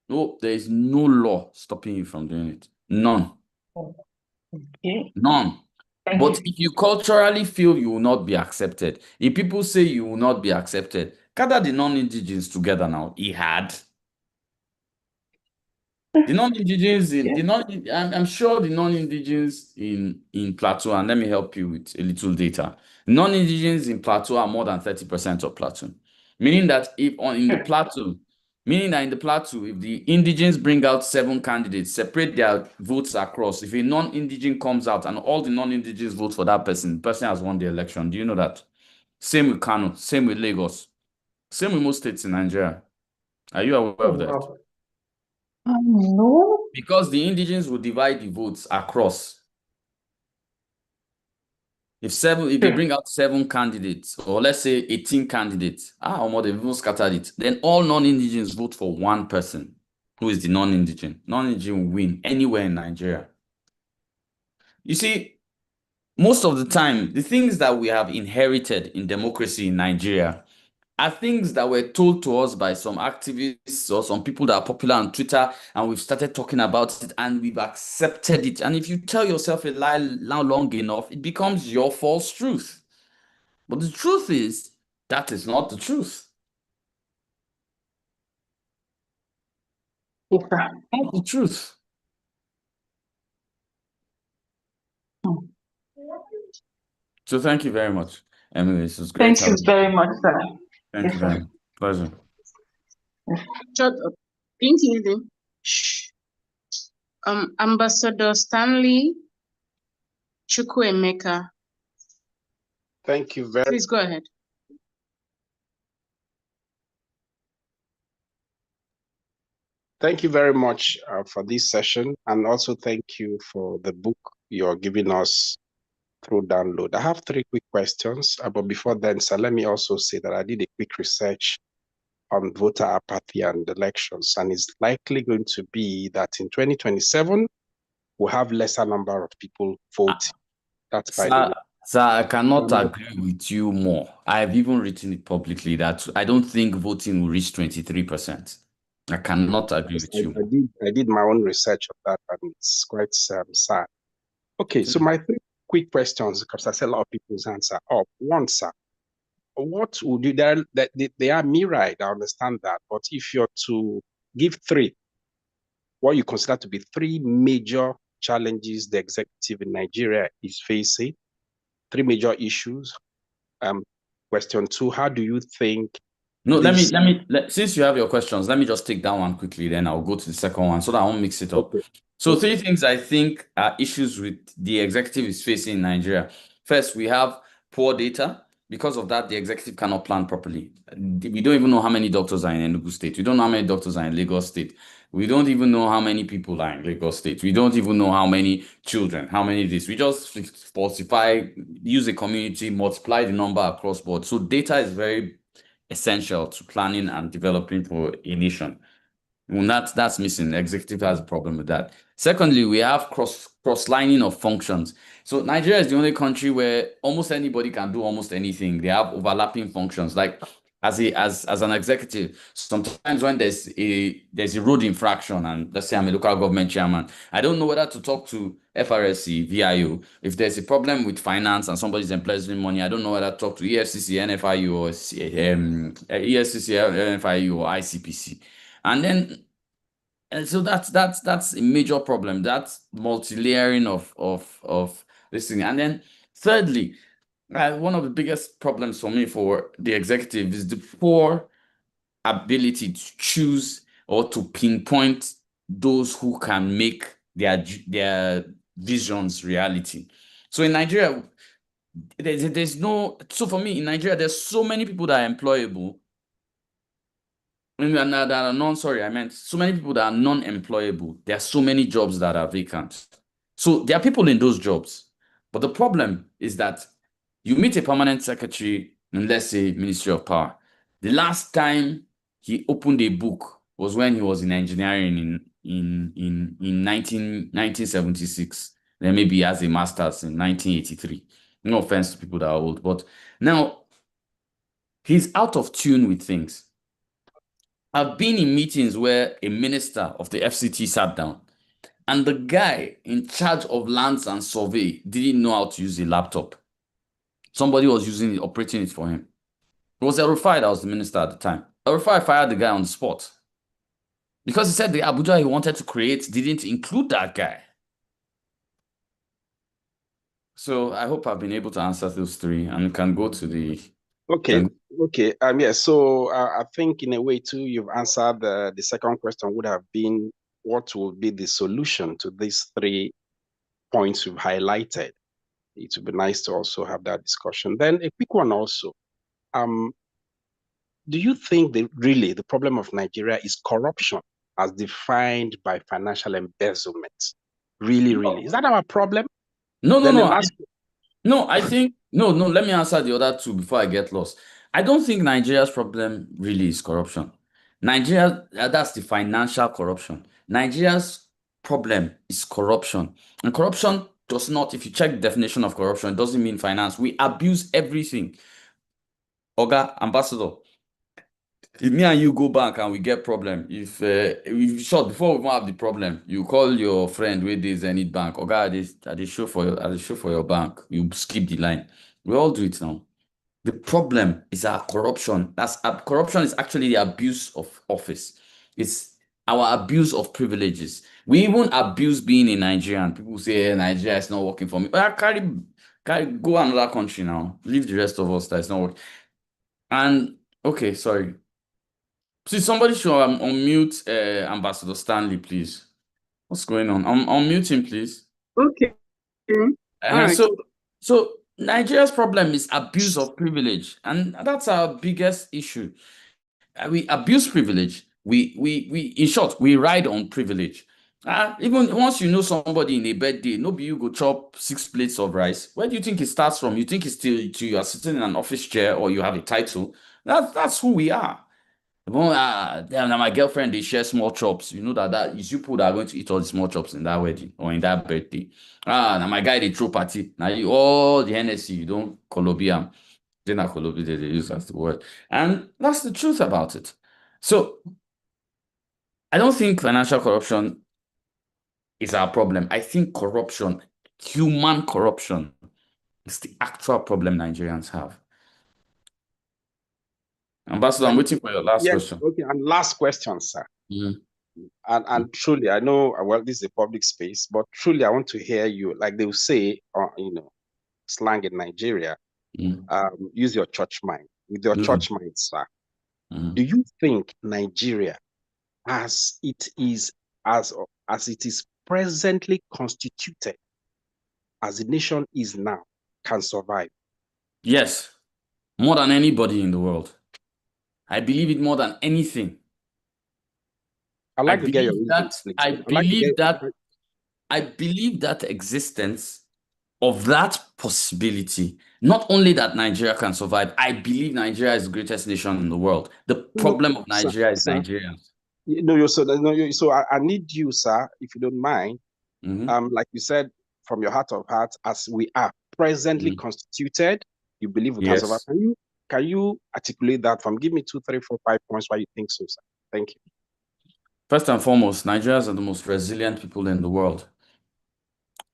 No, there is no law stopping you from doing it. None. Okay. None. Thank But you. if you culturally feel you will not be accepted, if people say you will not be accepted, gather the non-indigenous together now. He had. The non-indigenous in the non I'm sure the non-indigenous in Plateau, and let me help you with a little data. Non-indigenous in Plateau are more than 30% of Plateau. Meaning that if in the Plateau, if the indigenous bring out 7 candidates, separate their votes across. If a non-indigenous comes out and all the non-indigenous vote for that person, the person has won the election. Do you know that? Same with Kano, same with Lagos, same with most states in Nigeria. Are you aware of that? Wow. No. Because the indigenous will divide the votes across. If they bring out 7 candidates, or let's say 18 candidates, or more, they've even scattered it, then all non-indigenous vote for one person, who is the non-indigenous. Non-indigenous will win anywhere in Nigeria. You see, most of the time, the things that we have inherited in democracy in Nigeria are things that were told to us by some activists or some people that are popular on Twitter, and we've started talking about it and we've accepted it. And if you tell yourself a lie long enough, it becomes your false truth. But the truth is, that is not the truth. Yes, sir. Not the truth. So thank you very much, Emily. This was great. Thank you very much, sir. Thank Yes, you sir. very much. Pleasure. Shut up. Thank you. Ambassador Stanley Chukwuemeka. Thank you very Please go ahead. Thank you very much for this session, and also thank you for the book you're giving us through download. I have 3 quick questions, but before then, sir, let me also say that I did a quick research on voter apathy and elections, and it's likely going to be that in 2027, we'll have lesser number of people voting. That's by the way. Sir, I cannot agree with you more. I've even written it publicly that I don't think voting will reach 23%. I cannot agree with you. I did my own research of that, and it's quite sad. Okay, so my 3 quick questions, because I see a lot of people's hands are up. One, sir, what would you, they are myriad, I understand that, but if you're to give 3, what you consider to be 3 major challenges the executive in Nigeria is facing, 3 major issues. Question 2, how do you think? No, since you have your questions, let me just take that one quickly, then I'll go to the second one so that I won't mix it up. Okay. So 3 things I think are issues with the executive is facing in Nigeria. First, we have poor data. Because of that, the executive cannot plan properly. We don't even know how many doctors are in Enugu State. We don't know how many doctors are in Lagos State. We don't even know how many people are in Lagos State. We don't even know how many children, how many this. We just falsify, use a community, multiply the number across board. So data is very essential to planning and developing for a nation. When that's missing, the executive has a problem with that. Secondly, we have cross-lining of functions. So Nigeria is the only country where almost anybody can do almost anything. They have overlapping functions. Like as an executive, sometimes when there's a road infraction, and let's say I'm a local government chairman, I don't know whether to talk to FRSC, VIO. If there's a problem with finance and somebody's embezzling money, I don't know whether to talk to EFCC, NFIU, or EFCC, NFIU, or ICPC. And so that's a major problem. That's multi-layering of this thing. And then Thirdly, one of the biggest problems for me for the executive is the poor ability to choose or to pinpoint those who can make their visions reality. So in Nigeria, there's no, so for me in Nigeria, there's so many people that are employable. That are I meant so many people that are non-employable. There are so many jobs that are vacant. So there are people in those jobs. But the problem is that you meet a permanent secretary in, let's say, Ministry of Power. The last time he opened a book was when he was in engineering in 1976. Then maybe he has a master's in 1983. No offense to people that are old, but now he's out of tune with things. I've been in meetings where a minister of the FCT sat down and the guy in charge of lands and survey didn't know how to use a laptop. Somebody was operating it for him. It was El-Rufai that was the minister at the time. El-Rufai fired the guy on the spot because he said the Abuja he wanted to create didn't include that guy. So I hope I've been able to answer those three, and we can go to the... Okay. Yeah. So I think in a way too, you've answered the second question would have been what will be the solution to these 3 points you've highlighted. It would be nice to also have that discussion. Then a quick one also. Do you think that really the problem of Nigeria is corruption as defined by financial embezzlement? Really, really? Is that our problem? No. I Then think, let me answer the other two before I get lost. I don't think Nigeria's problem really is corruption. Nigeria, that's the financial corruption. Nigeria's problem is corruption. And corruption does not, if you check the definition of corruption, it doesn't mean finance. We abuse everything. Oga, Ambassador, if me and you go back and we get problem, if short before we have the problem, you call your friend where there's any bank, Oga, I dey show for your bank. You skip the line. We all do it now. The problem is our corruption. Corruption is actually the abuse of office. It's our abuse of privileges. We even abuse being in Nigeria. And people say, Nigeria is not working for me. But carry go another country now. Leave the rest of us that is not working. And okay, sorry. Please, somebody should unmute Ambassador Stanley, please. What's going on? Unmute him, please. Okay. All right. So Nigeria's problem is abuse of privilege, and that's our biggest issue. We abuse privilege. We in short, we ride on privilege. Even once you know somebody in a birthday, nobody you go chop 6 plates of rice. Where do you think it starts from? You think it's still you are sitting in an office chair or you have a title. That's who we are. Now my girlfriend, they share small chops. You know that is you people that are going to eat all the small chops in that wedding or in that birthday. Now my guy, they throw party. Now you all the Hennessy, you don't Colombian. They're not Colombian, they use as the word. And that's the truth about it. So I don't think financial corruption is our problem. I think corruption, human corruption, is the actual problem Nigerians have. Ambassador, I'm waiting for your last question. Okay, and last question, sir. And truly, I know, well, this is a public space, but truly, I want to hear you. Like they will say, slang in Nigeria, use your church mind. With your church mind, sir, do you think Nigeria, as it is presently constituted, as the nation is now, can survive? Yes, more than anybody in the world. I believe it more than anything. I'd like to get your reasons, please. I believe that existence of that possibility, not only that Nigeria can survive, I believe Nigeria is the greatest nation in the world. The problem of Nigeria is Nigerians. So I need you, sir, if you don't mind, like you said, from your heart of hearts, as we are presently constituted, you believe we can survive. Can you articulate that from? Give me 2, 3, 4, 5 points why you think so, sir. Thank you. First and foremost, Nigerians are the most resilient people in the world.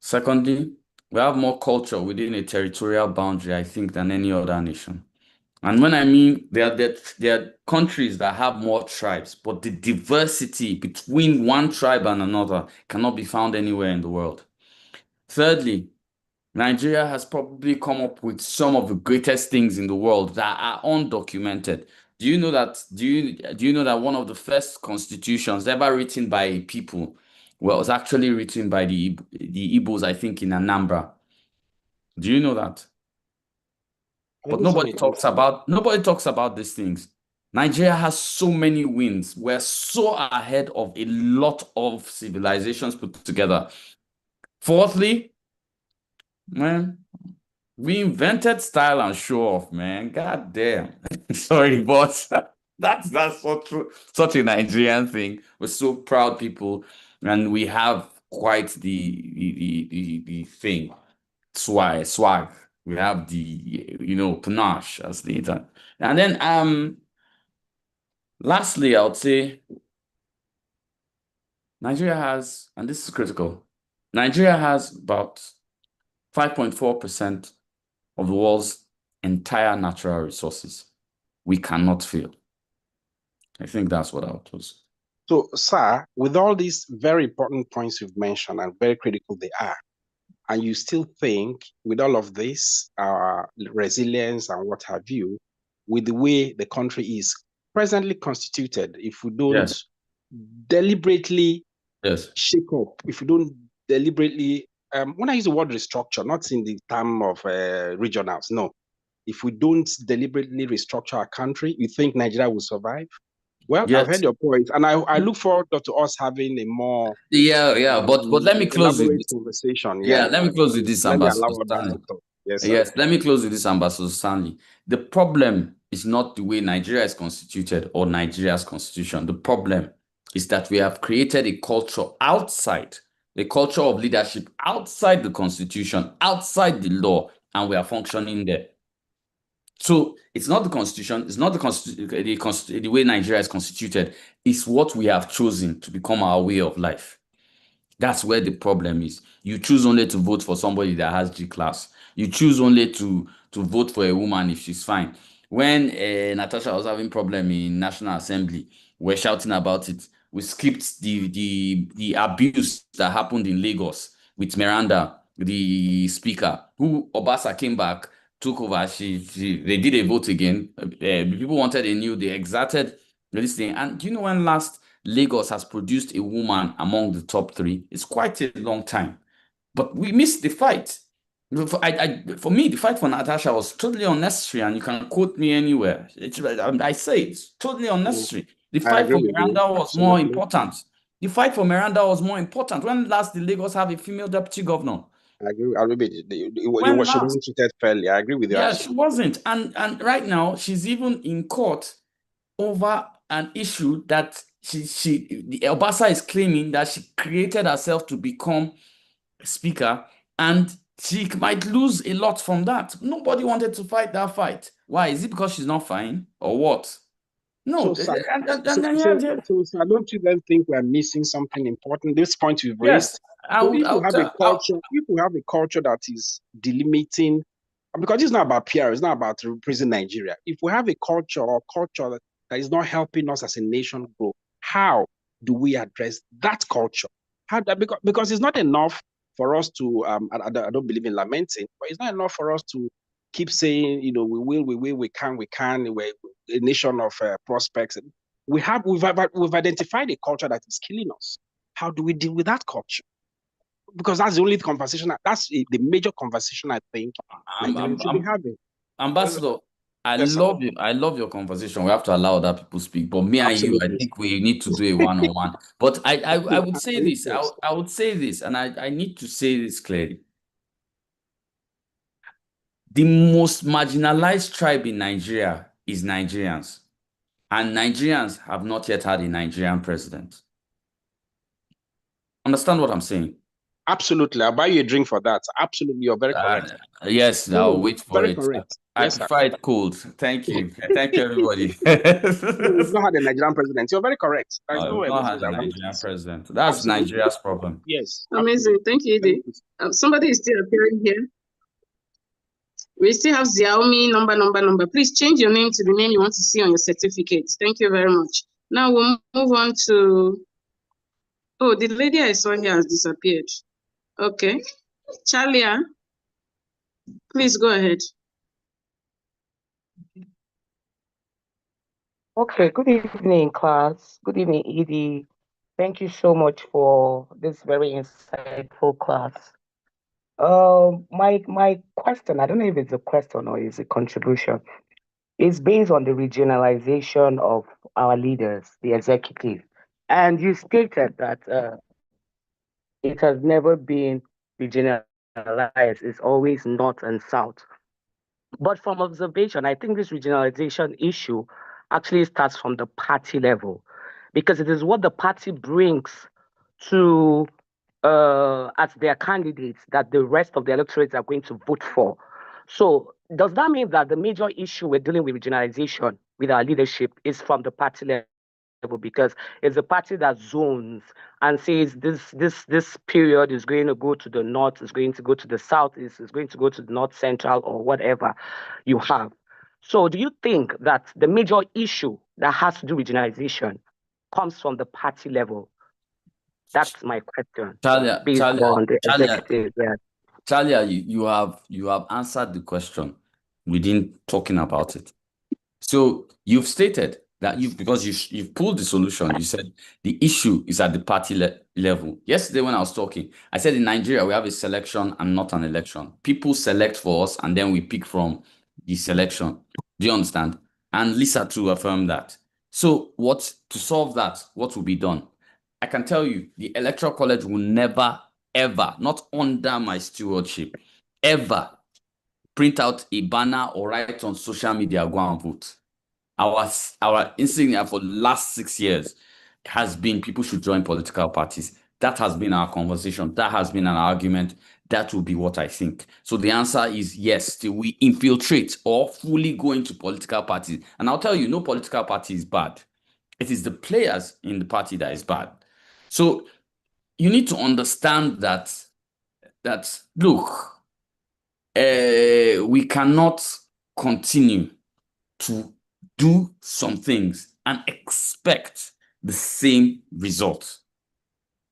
Secondly, we have more culture within a territorial boundary, I think, than any other nation. And when I mean there are countries that have more tribes, but the diversity between one tribe and another cannot be found anywhere in the world. Thirdly, Nigeria has probably come up with some of the greatest things in the world that are undocumented. Do you know that? Do you know that one of the first constitutions ever written by a people was actually written by the Igbos, I think, in Anambra? Do you know that? But nobody talks about these things. Nigeria has so many wins. We're so ahead of a lot of civilizations put together. Fourthly, man, we invented style and show off, man. God damn. Sorry, but that's so true. Such a Nigerian thing. We're so proud people, and we have quite the thing. Swag. We have the panache as the internet. And then lastly, I would say Nigeria has, and this is critical, Nigeria has about 5.4% of the world's entire natural resources. We cannot fail. I think that's what I would choose. So, sir, with all these very important points you've mentioned and very critical they are, and you still think with all of this, resilience and what have you, with the way the country is presently constituted, if we don't deliberately shake up, if we don't deliberately, when I use the word restructure, not in the term of regionals, no. If we don't deliberately restructure our country, you think Nigeria will survive? Well, I've heard your point, and I look forward to us having a more but let me close with elaborate conversation. let me close with this, Let me Ambassador allow others Stanley. to talk. Yes, sir. Yes, let me close with this, Ambassador Stanley. The problem is not the way Nigeria is constituted or Nigeria's constitution. The problem is that we have created a culture outside, a culture of leadership outside the constitution, outside the law, and we are functioning there. So it's not the constitution, it's not the way Nigeria is constituted, it's what we have chosen to become our way of life. That's where the problem is. You choose only to vote for somebody that has G-class. You choose only to vote for a woman if she's fine. When Natasha was having problem in National Assembly, we're shouting about it. We skipped the abuse that happened in Lagos with Miranda, the speaker, who Obasa came back, took over. They did a vote again. People wanted they exerted this thing. And do you know when last Lagos has produced a woman among the top 3? It's quite a long time. But we missed the fight. For me, the fight for Natasha was totally unnecessary, and you can quote me anywhere. I say it's totally unnecessary. The fight for Miranda was more important. The fight for Miranda was more important. When last did Lagos have a female deputy governor? I agree. She wasn't treated fairly. I agree with you. Yeah, she wasn't. And right now, she's even in court over an issue that Obasa is claiming that she created herself to become speaker, and she might lose a lot from that. Nobody wanted to fight that fight. Why? Is it because she's not fine or what? No. So don't you then think we're missing something important? This point you've raised. If we have a culture that is delimiting, because it's not about PR, it's not about representing Nigeria. If we have a culture that is not helping us as a nation grow, how do we address that culture? Because it's not enough for us to, I don't believe in lamenting, but it's not enough for us to keep saying, we will, we can, we're a nation of prospects. We've identified a culture that is killing us. How do we deal with that culture? Because that's the only conversation, that's the major conversation I think Nigerians should be having. Ambassador, I love your conversation. We have to allow other people speak, but me and you, I think we need to do a one-on-one. But I would say this. I would say this, and I need to say this clearly. The most marginalized tribe in Nigeria is Nigerians, and Nigerians have not yet had a Nigerian president. Understand what I'm saying? Absolutely. I'll buy you a drink for that. Absolutely. You're very correct. Yes, I'll wait for it. Correct. I prefer it cold. Thank you. Thank you, everybody. We've not had a Nigerian president. You're very correct. We've not had a Nigerian president. That's Nigeria's problem. Yes. Amazing. Thank you, Ede. Somebody is still appearing here. We still have Xiaomi number. Please change your name to the name you want to see on your certificate. Thank you very much. Now we'll move on to... Oh, the lady I saw here has disappeared. Okay. Chalia, Please go ahead. Okay, good evening, class. Good evening, Edie. Thank you so much for this very insightful class. My question, I don't know if it's a question or is a contribution, is based on the regionalization of our leaders, the executive. And you stated that it has never been regionalized, it's always north and south. But from observation, I think this regionalization issue actually starts from the party level, because it is what the party brings to as their candidates that the rest of the electorates are going to vote for. So does that mean that the major issue we're dealing with regionalization with our leadership is from the party level? Because it's a party that zones and says this period is going to go to the north, is going to go to the south, is going to go to the north central or whatever you have. So do you think that the major issue that has to do with regionalization comes from the party level? That's my question. Based on the executive. Talia, you have answered the question within talking about it. So you've stated that because you've pulled the solution, you said the issue is at the party level. Yesterday when I was talking, I said in Nigeria we have a selection and not an election. People select for us and then we pick from the selection. Do you understand? And Lisa too affirmed that. So to solve that, what will be done? I can tell you the Electoral College will never, ever, not under my stewardship, ever print out a banner or write on social media, go and vote. Our insignia for the last 6 years has been people should join political parties. That has been our conversation. That has been an argument. That will be what I think. So the answer is yes, till we infiltrate or fully go into political parties. And I'll tell you, no political party is bad. It is the players in the party that is bad. So you need to understand that look, we cannot continue to do some things and expect the same result.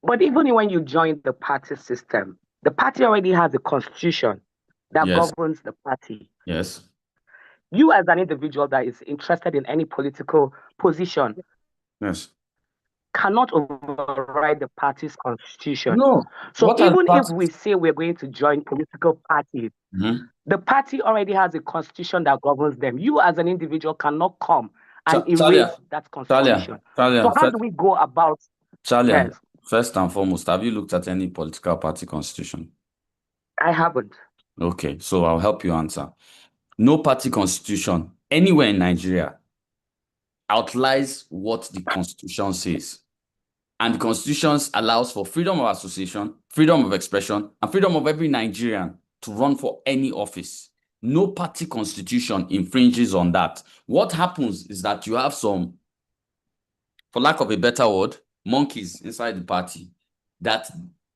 But even when you join the party system, the party already has a constitution that governs the party. Yes. You as an individual that is interested in any political position cannot override the party's constitution. No. So even if we say we're going to join political parties, the party already has a constitution that governs them. You as an individual cannot come and erase that constitution. So how do we go about? Talia, first and foremost, have you looked at any political party constitution? I haven't. Okay, so I'll help you answer. No party constitution anywhere in Nigeria outlines what the constitution says. And the constitution allows for freedom of association, freedom of expression, and freedom of every Nigerian to run for any office. No party constitution infringes on that. What happens is that you have some, for lack of a better word, monkeys inside the party that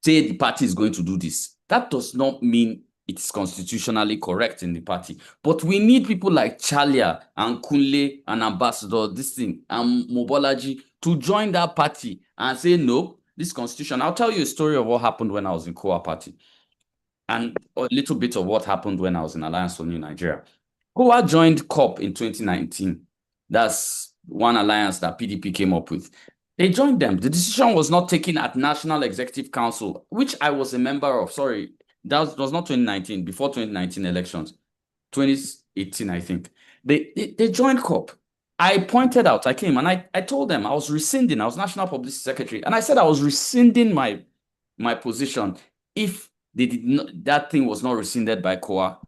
say the party is going to do this. That does not mean it's constitutionally correct in the party. But we need people like Chalia and Kunle and Ambassador, this thing, and Mobolaji to join that party and say, no, this constitution. I'll tell you a story of what happened when I was in Kowa Party and a little bit of what happened when I was in Alliance for New Nigeria. Kowa joined COP in 2019. That's one alliance that PDP came up with. They joined them. The decision was not taken at National Executive Council, which I was a member of. Sorry, that was not 2019, before 2019 elections. 2018, I think. They joined COP. I pointed out, I came and I told them I was rescinding. I was National Publicity Secretary. And I said I was rescinding my position if they did not, that thing was not rescinded by COA.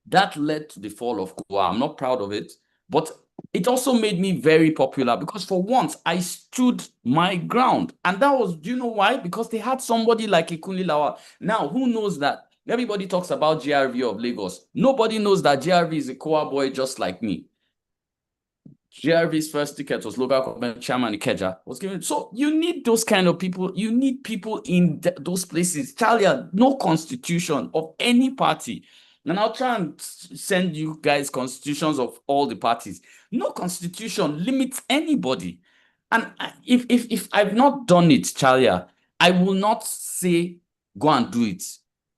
That led to the fall of COA. I'm not proud of it, but it also made me very popular because for once I stood my ground. And that was, do you know why? Because they had somebody like Ikunle Lawal. Now, who knows that? Everybody talks about GRV of Lagos. Nobody knows that GRV is a COA boy just like me. GRV's first ticket was local government chairman Ikeja was given. So you need those kind of people. You need people in those places. Talia, no constitution of any party. And I'll try and send you guys constitutions of all the parties. No constitution limits anybody. And if I've not done it, Talia, I will not say go and do it.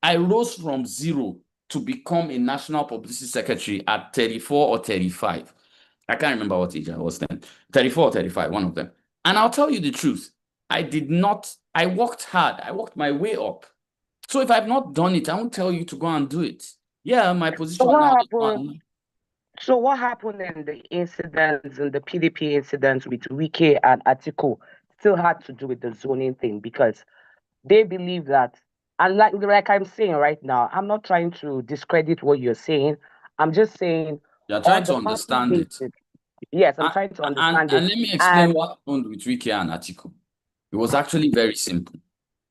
I rose from zero to become a national publicity secretary at 34 or 35. I can't remember what age I was then. 34 or 35, one of them. And I'll tell you the truth. I worked hard. I worked my way up. So if I've not done it, I won't tell you to go and do it. Yeah, my position now is one. So what happened in the incidents, in the PDP incidents with Wike and Atiku still had to do with the zoning thing, because they believe that, and like I'm saying right now, I'm not trying to discredit what you're saying. I'm just saying you're trying to understand it. Yes, I'm trying to understand and let me explain what happened with Wike and Atiku. It was actually very simple.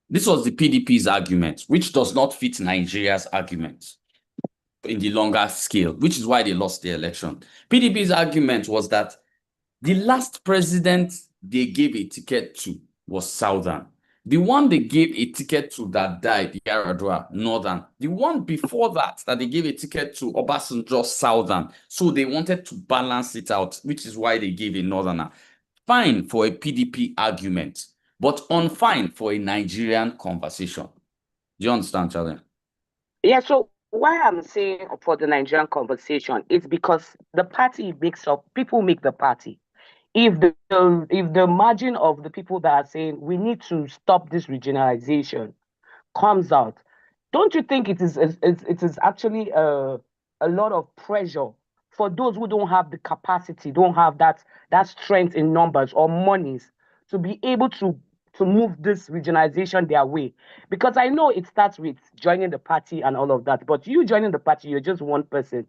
This was the PDP's argument, which does not fit Nigeria's argument in the longer scale, which is why they lost the election. PDP's argument was that the last president they gave a ticket to was Southern. The one they gave a ticket to that died, Yaradua, Northern. The one before that they gave a ticket to, Obasanjo, Southern. So they wanted to balance it out, which is why they gave a Northerner. Fine for a PDP argument, but unfine for a Nigerian conversation. Do you understand, Charlie? Yeah, so why I'm saying for the Nigerian conversation is because the party makes up, people make the party. If the margin of the people that are saying we need to stop this regionalization comes out, don't you think it is actually a lot of pressure for those who don't have the capacity, don't have that strength in numbers or monies to be able to move this regionalization their way? Because I know it starts with joining the party and all of that, but you joining the party, you're just one person.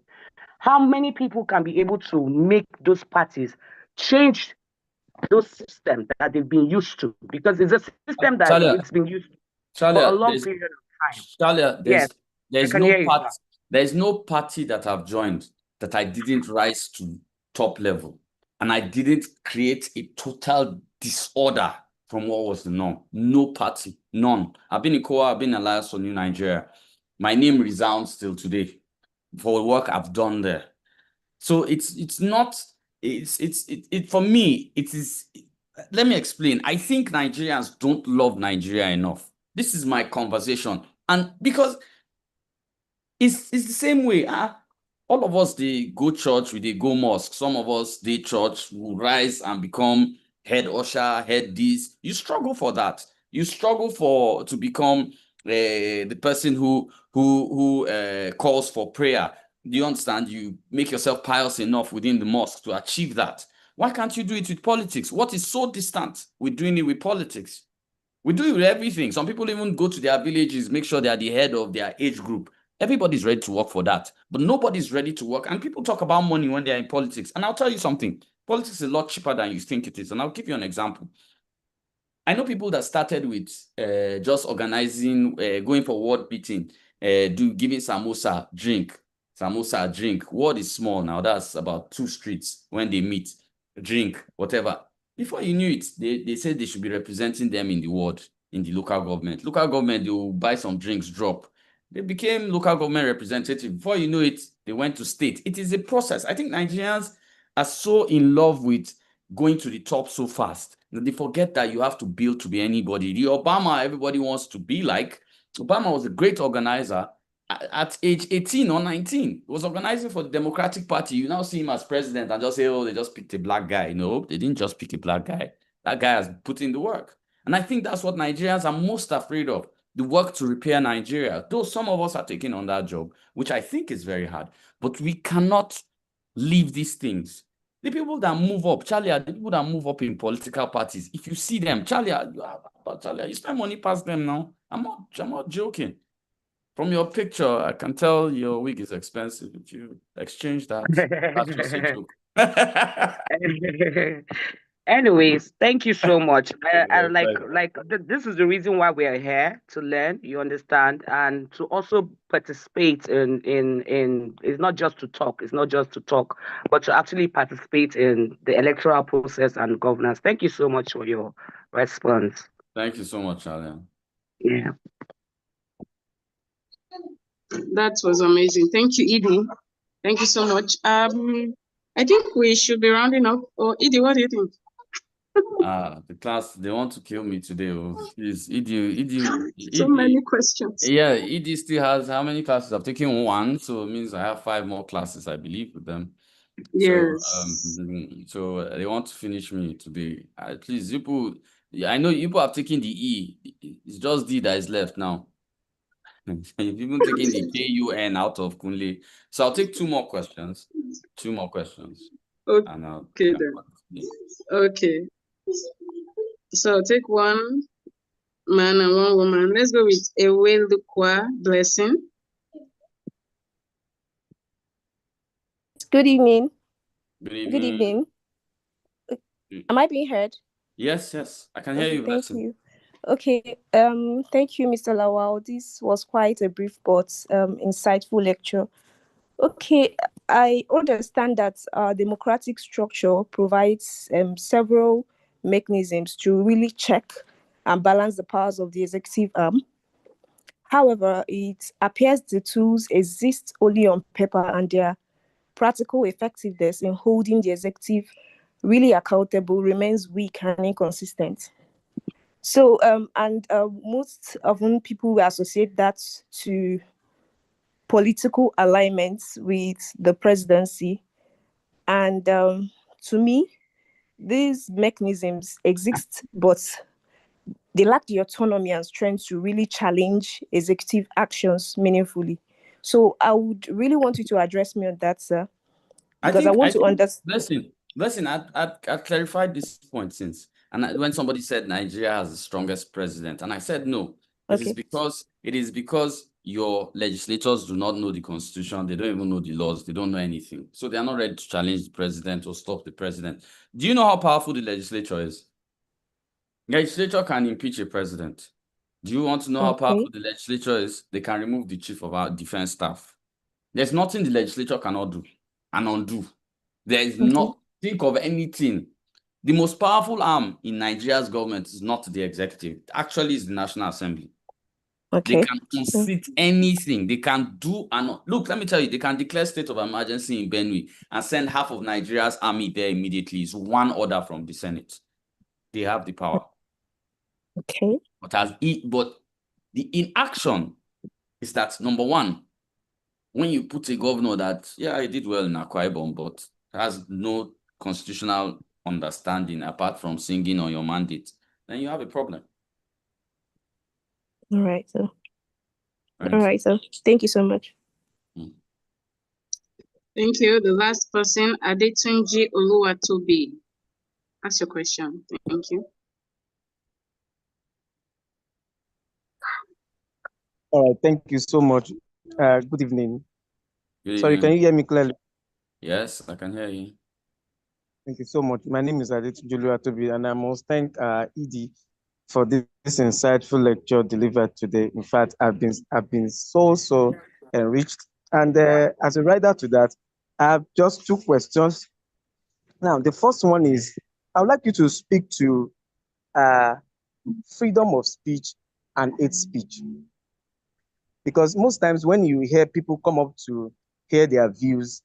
How many people can be able to make those parties change those systems that they've been used to? Because it's a system that it's been used for a long period of time. Charlie, Yes, there's no party that I've joined that I didn't rise to top level, and I didn't create a total disorder from what was the norm. No party, none. I've been in COA, I've been in Alliance for New Nigeria. My name resounds till today for the work I've done there. So it's not, for me, it is. Let me explain. I think Nigerians don't love Nigeria enough. This is my conversation. And because it's the same way. All of us, they go church, they go mosque. Some of us, they church, will rise and become head usher, head this. You struggle for that. You struggle to become the person who calls for prayer. Do you understand? You make yourself pious enough within the mosque to achieve that. Why can't you do it with politics? What is so distant with doing it with politics? We do it with everything. Some people even go to their villages, make sure they are the head of their age group. Everybody's ready to work for that, but nobody's ready to work. And people talk about money when they're in politics. And I'll tell you something, politics is a lot cheaper than you think it is. And I'll give you an example. I know people that started with just organizing, going for ward meeting, giving samosa, drink. Ward is small now. That's about 2 streets when they meet, drink, whatever. Before you knew it, they said they should be representing them in the ward, in the local government. Local government, they will buy some drinks, drop. They became local government representative. Before you know it, they went to state. It is a process. I think Nigerians are so in love with going to the top so fast that they forget that you have to build to be anybody. The Obama everybody wants to be like. Obama was a great organizer. At age 18 or 19, he was organizing for the Democratic Party. You now see him as president and just say, oh, they just picked a black guy. No, they didn't just pick a black guy. That guy has put in the work. And I think that's what Nigerians are most afraid of, the work to repair Nigeria. Though some of us are taking on that job, which I think is very hard. But we cannot leave these things. The people that move up, Charlie, are the people that move up in political parties. If you see them, Charlie, you spend money past them now. I'm not joking. From your picture, I can tell your wig is expensive. If you exchange that, that's just a joke. Anyways, thank you so much. This is the reason why we are here, to learn, you understand, and to also participate in it's not just to talk, but to actually participate in the electoral process and governance. Thank you so much for your response. Thank you so much, Charlie. Yeah. That was amazing. Thank you, Edie. Thank you so much. I think we should be rounding up. Or Edie, what do you think? The class, they want to kill me today. Oh, please, So many questions. Yeah, ED still has how many classes? I've taken one, so it means I have 5 more classes, I believe, with them. Yes. So they want to finish me today. Please, people, I know people have taken the E. It's just D that is left now. You've even taken the KUN out of Kunle. So I'll take 2 more questions. 2 more questions. Okay, And then. Okay. So I'll take one man and one woman. Let's go with Ewelukwa Blessing. Good evening. Good evening. Good evening. Am I being heard? Yes, I can hear you. Thank you. Okay. Thank you, Mr. Lawal. This was quite a brief but insightful lecture. Okay, I understand that our democratic structure provides several mechanisms to really check and balance the powers of the executive arm. However, it appears the tools exist only on paper and their practical effectiveness in holding the executive really accountable remains weak and inconsistent. So, most often people will associate that to political alignments with the presidency. And to me, these mechanisms exist, but they lack the autonomy and strength to really challenge executive actions meaningfully. So I would really want you to address me on that, sir. Because I want to understand. Listen, I've clarified this point since. And when somebody said Nigeria has the strongest president, and I said no. It is because your legislators do not know the constitution, they don't even know the laws, they don't know anything. So they are not ready to challenge the president or stop the president. Do you know how powerful the legislature is? Legislature can impeach a president. Do you want to know how powerful the legislature is? They can remove the chief of our defense staff. There's nothing the legislature cannot do and undo. There is not, think of anything. The most powerful arm in Nigeria's government is not the executive. Actually, it's the National Assembly. They can unseat anything. They can do, and look, let me tell you, they can declare state of emergency in Benue and send half of Nigeria's army there immediately. It's one order from the Senate. They have the power. Okay. But the inaction is that, number one, when you put a governor that, yeah, he did well in Akwa Ibom, but has no constitutional understanding apart from singing on your mandate, then you have a problem. All right, sir. All right, sir. Thank you so much. Thank you. The last person, Adetunji Oluwatobi. Ask your question. Thank you. All right, thank you so much. Good evening. Sorry, can you hear me clearly? Yes, I can hear you. Thank you so much. My name is Adetunji Oluwatobi, and I must thank ED for this insightful lecture delivered today. In fact, I've been so enriched. And as a rider to that, I have just 2 questions. Now, the first one is, I would like you to speak to freedom of speech and hate speech. Because most times when you hear people come up to hear their views,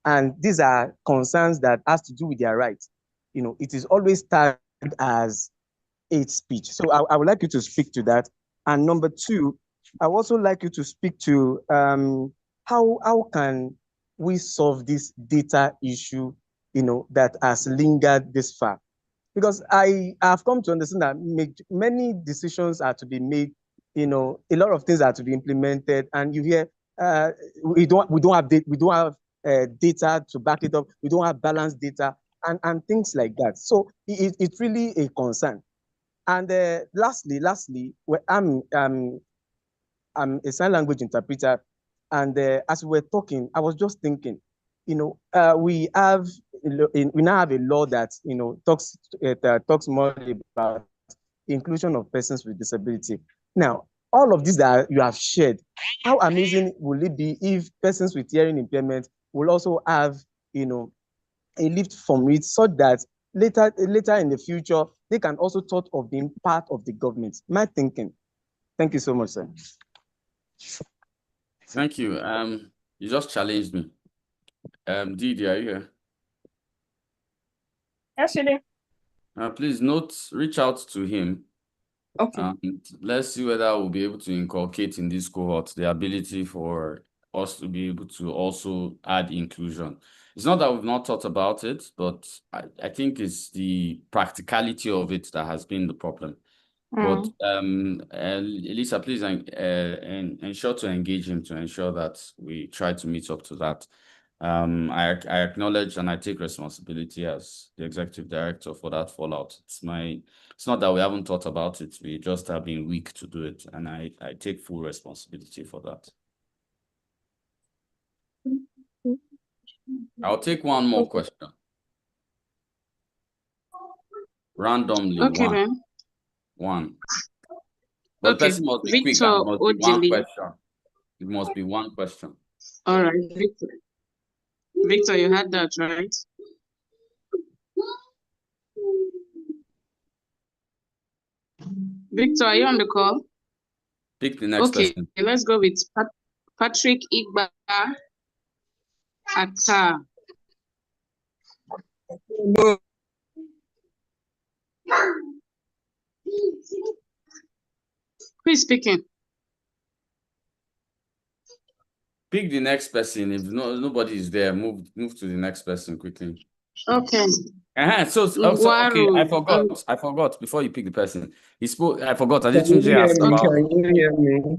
and these are concerns that has to do with their rights, it is always tagged as hate speech. So I would like you to speak to that. And number 2, I would also like you to speak to how can we solve this data issue, that has lingered this far? Because I have come to understand that many decisions are to be made, a lot of things are to be implemented, and you hear we don't have data to back it up. We don't have balanced data and things like that. So it's really a concern. And lastly, I'm a sign language interpreter, and as we were talking, I was just thinking, we now have a law that talks more about inclusion of persons with disability. Now, all of these that you have shared, how amazing will it be if persons with hearing impairment will also have, a lift from it, so that later in the future, they can also thought of being part of the government. My thinking. Thank you so much, sir. Thank you. You just challenged me. Didi, are you here? Yes, you do. Please reach out to him. Okay. And let's see whether we'll be able to inculcate in this cohort the ability for us to be able to also add inclusion. It's not that we've not thought about it, but I think it's the practicality of it that has been the problem. But Elisa, please ensure to engage him to ensure that we try to meet up to that. I acknowledge and I take responsibility as the executive director for that fallout. It's not that we haven't thought about it, we just have been weak to do it, and I take full responsibility for that. I'll take one more question. Randomly, okay, then. One. But Okay, the person must be quick Victor and it must be one Odili. question. It must be one question. All right, Victor. Victor, you had that, right? Victor, are you on the call? Pick the next person. Okay, let's go with Patrick Igba Atta. Who is speaking? Pick the next person. If nobody is there, move to the next person quickly. Okay. Okay, I forgot before you pick the person. He spoke. I forgot. Can you hear me? Can you hear me?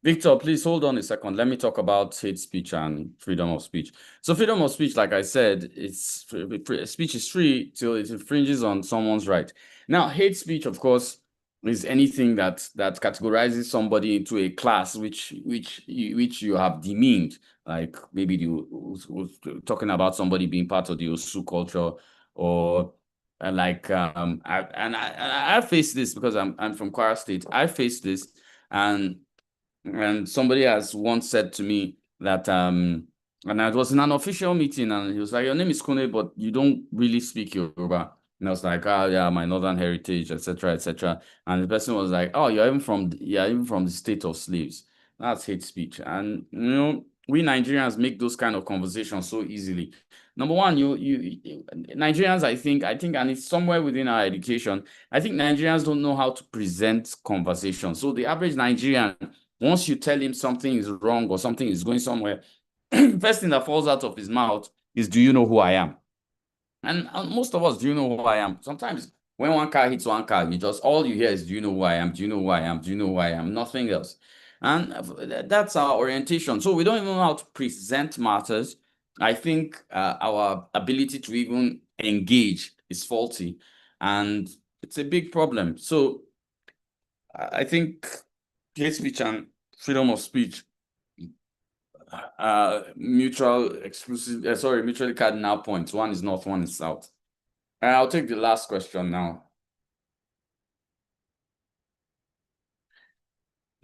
Victor, please hold on a second. Let me talk about hate speech and freedom of speech. So freedom of speech, like I said, speech is free till it infringes on someone's right. Now, hate speech, of course, is anything that categorizes somebody into a class which you have demeaned, like maybe you talking about somebody being part of the Osu culture, or I face this because I'm from Kwara State. I face this, and somebody has once said to me that and I was in an official meeting, and he was like, "Your name is Kone, but you don't really speak Yoruba." And I was like, "Oh yeah, my northern heritage, etc., etc." And the person was like, "Oh, you're even from the state of slaves." That's hate speech, and we Nigerians make those kind of conversations so easily. Number one, Nigerians, I think, and it's somewhere within our education. I think Nigerians don't know how to present conversations. So the average Nigerian, once you tell him something is wrong or something is going somewhere, first thing that falls out of his mouth is, "Do you know who I am?" And most of us, "Do you know who I am?" Sometimes when one car hits one car, all you hear is, "Do you know who I am? Do you know who I am? Do you know who I am?" Nothing else. And that's our orientation. So we don't even know how to present matters. I think our ability to even engage is faulty, and it's a big problem. So I think hate speech and freedom of speech mutually cardinal points. One is north, one is south. And I'll take the last question now.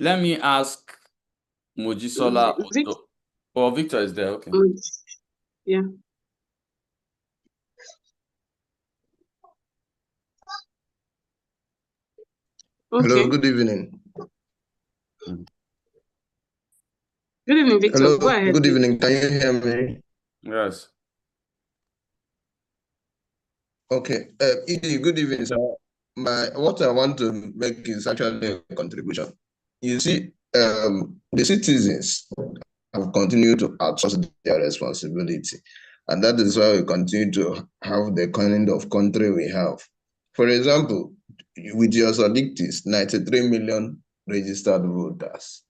Let me ask Mojisola. Victor is there. Okay. Yeah. Okay. Hello, good evening. Good evening, Victor. Hello, go ahead. Good evening. Can you hear me? Yes. Okay. Good evening, sir. What I want to make is actually a contribution. You see, the citizens have continued to outsource their responsibility, and that is why we continue to have the kind of country we have. For example, with your Sodictis, 93 million registered voters,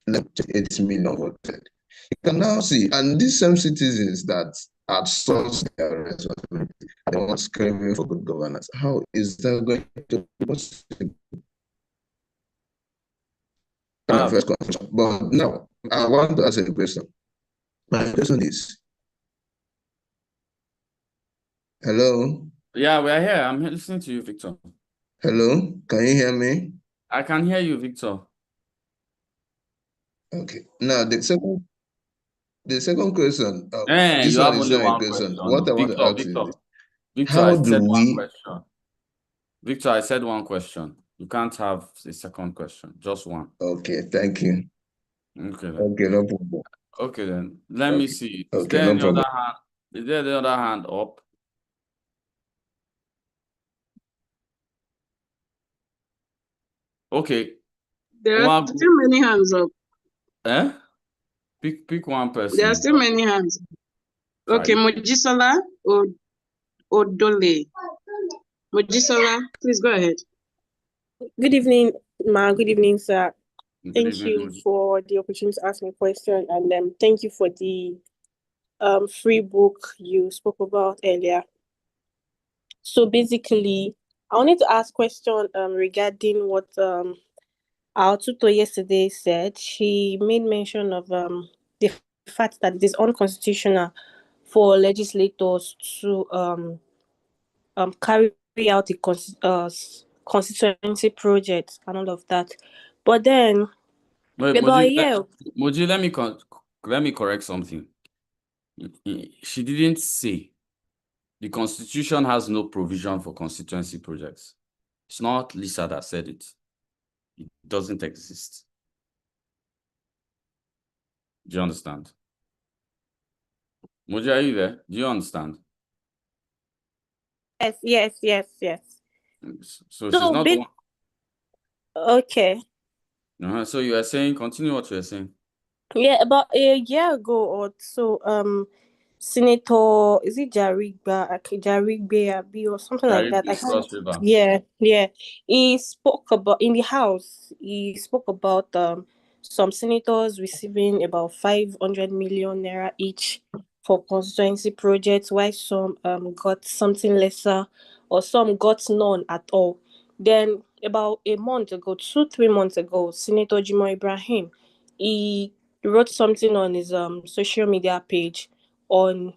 8 million voted. You can now see, and these same citizens that outsource their responsibility, they want screaming for good governance. How is that going to be possible? First question. But now, I want to ask a question. My question is, hello? Yeah, we're here. I'm listening to you, Victor. Hello? Can you hear me? I can hear you, Victor. Okay. Now, the second question, this one is not a question. What I want to ask is, Victor, how do we... Victor, I said one question. You can't have a second question, just one. Okay, thank you. Okay, then. Okay, no problem. Okay, then. Let me see. Is Okay, there no any problem. other hand? Is there the other hand up? Okay. There are Well, still many hands up. Pick one person. There are still many hands. Okay, Mojisola Odole. Mojisola, please go ahead. Good evening, ma. Good evening, sir. Good Thank you for the opportunity to ask me a question, and thank you for the free book you spoke about earlier. So basically, I wanted to ask question regarding what our tutor yesterday said. She made mention of the fact that it is unconstitutional for legislators to carry out a constituency project and all of that. But then Wait, about a Moji, year, Moji, let me correct something. She didn't say the Constitution has no provision for constituency projects. It's not Lisa that said it. It doesn't exist. Do you understand? Moji, are you there? Do you understand? yes. So she's not the one. Okay. So you are saying, continue what you are saying. Yeah, about a year ago or so, Senator, is it Jarigbe Abi or something like that? I can't. Yeah. He spoke about in the House. He spoke about some senators receiving about 500 million naira each for constituency projects, while some got something lesser, or some got none at all. Then about a month ago, 2-3 months ago, Senator Jimo Ibrahim, he wrote something on his social media page on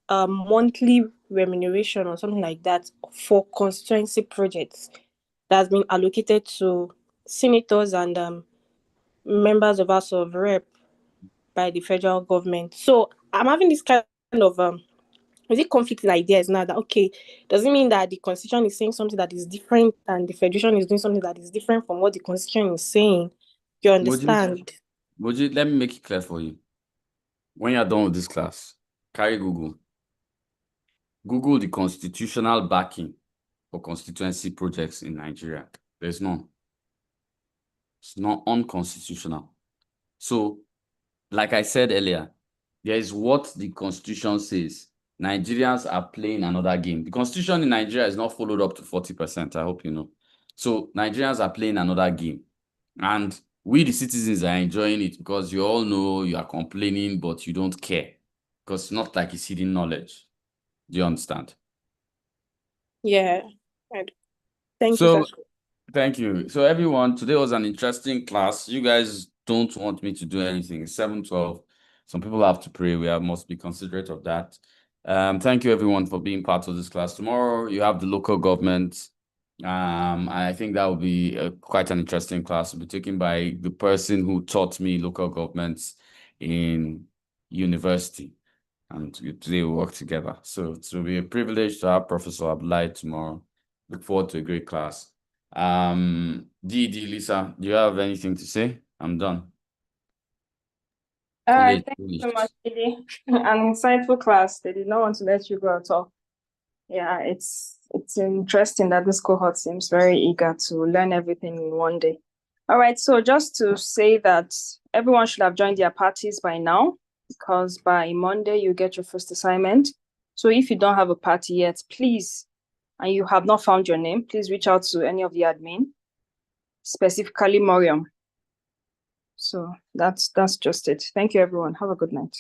monthly remuneration or something like that for constituency projects that's been allocated to senators and members of House of Rep by the federal government. So I'm having this kind of is it conflicting ideas now that okay, does it mean that the constitution is saying something that is different and the federation is doing something that is different from what the constitution is saying? You understand? Moji, let me make it clear for you. When you're done with this class, carry Google the constitutional backing for constituency projects in Nigeria. There's none. It's not unconstitutional. So, like I said earlier, there is what the Constitution says. Nigerians are playing another game. The Constitution in Nigeria is not followed up to 40%, I hope you know. So, Nigerians are playing another game. And we, the citizens, are enjoying it because you all know you are complaining, but you don't care. Because it's not like it's hidden knowledge. Do you understand? Yeah. Thank you, sir. Thank you. So everyone, today was an interesting class. You guys don't want me to do anything. It's 7:12. Some people have to pray. We must be considerate of that. Thank you everyone for being part of this class. Tomorrow you have the local government. I think that will be quite an interesting class. It will be taken by the person who taught me local governments in university. And today we work together. So it will be a privilege to have Professor Abdullahi tomorrow. Look forward to a great class. Lisa, do you have anything to say? I'm done. Thank you so much, Didi. An insightful class. They did not want to let you go at all. Yeah, it's interesting that this cohort seems very eager to learn everything in one day. All right, so just to say that everyone should have joined their parties by now, because by Monday you get your first assignment. So if you don't have a party yet, please, and you have not found your name, please reach out to any of the admin, specifically Moriam. So that's just it. Thank you, everyone. Have a good night.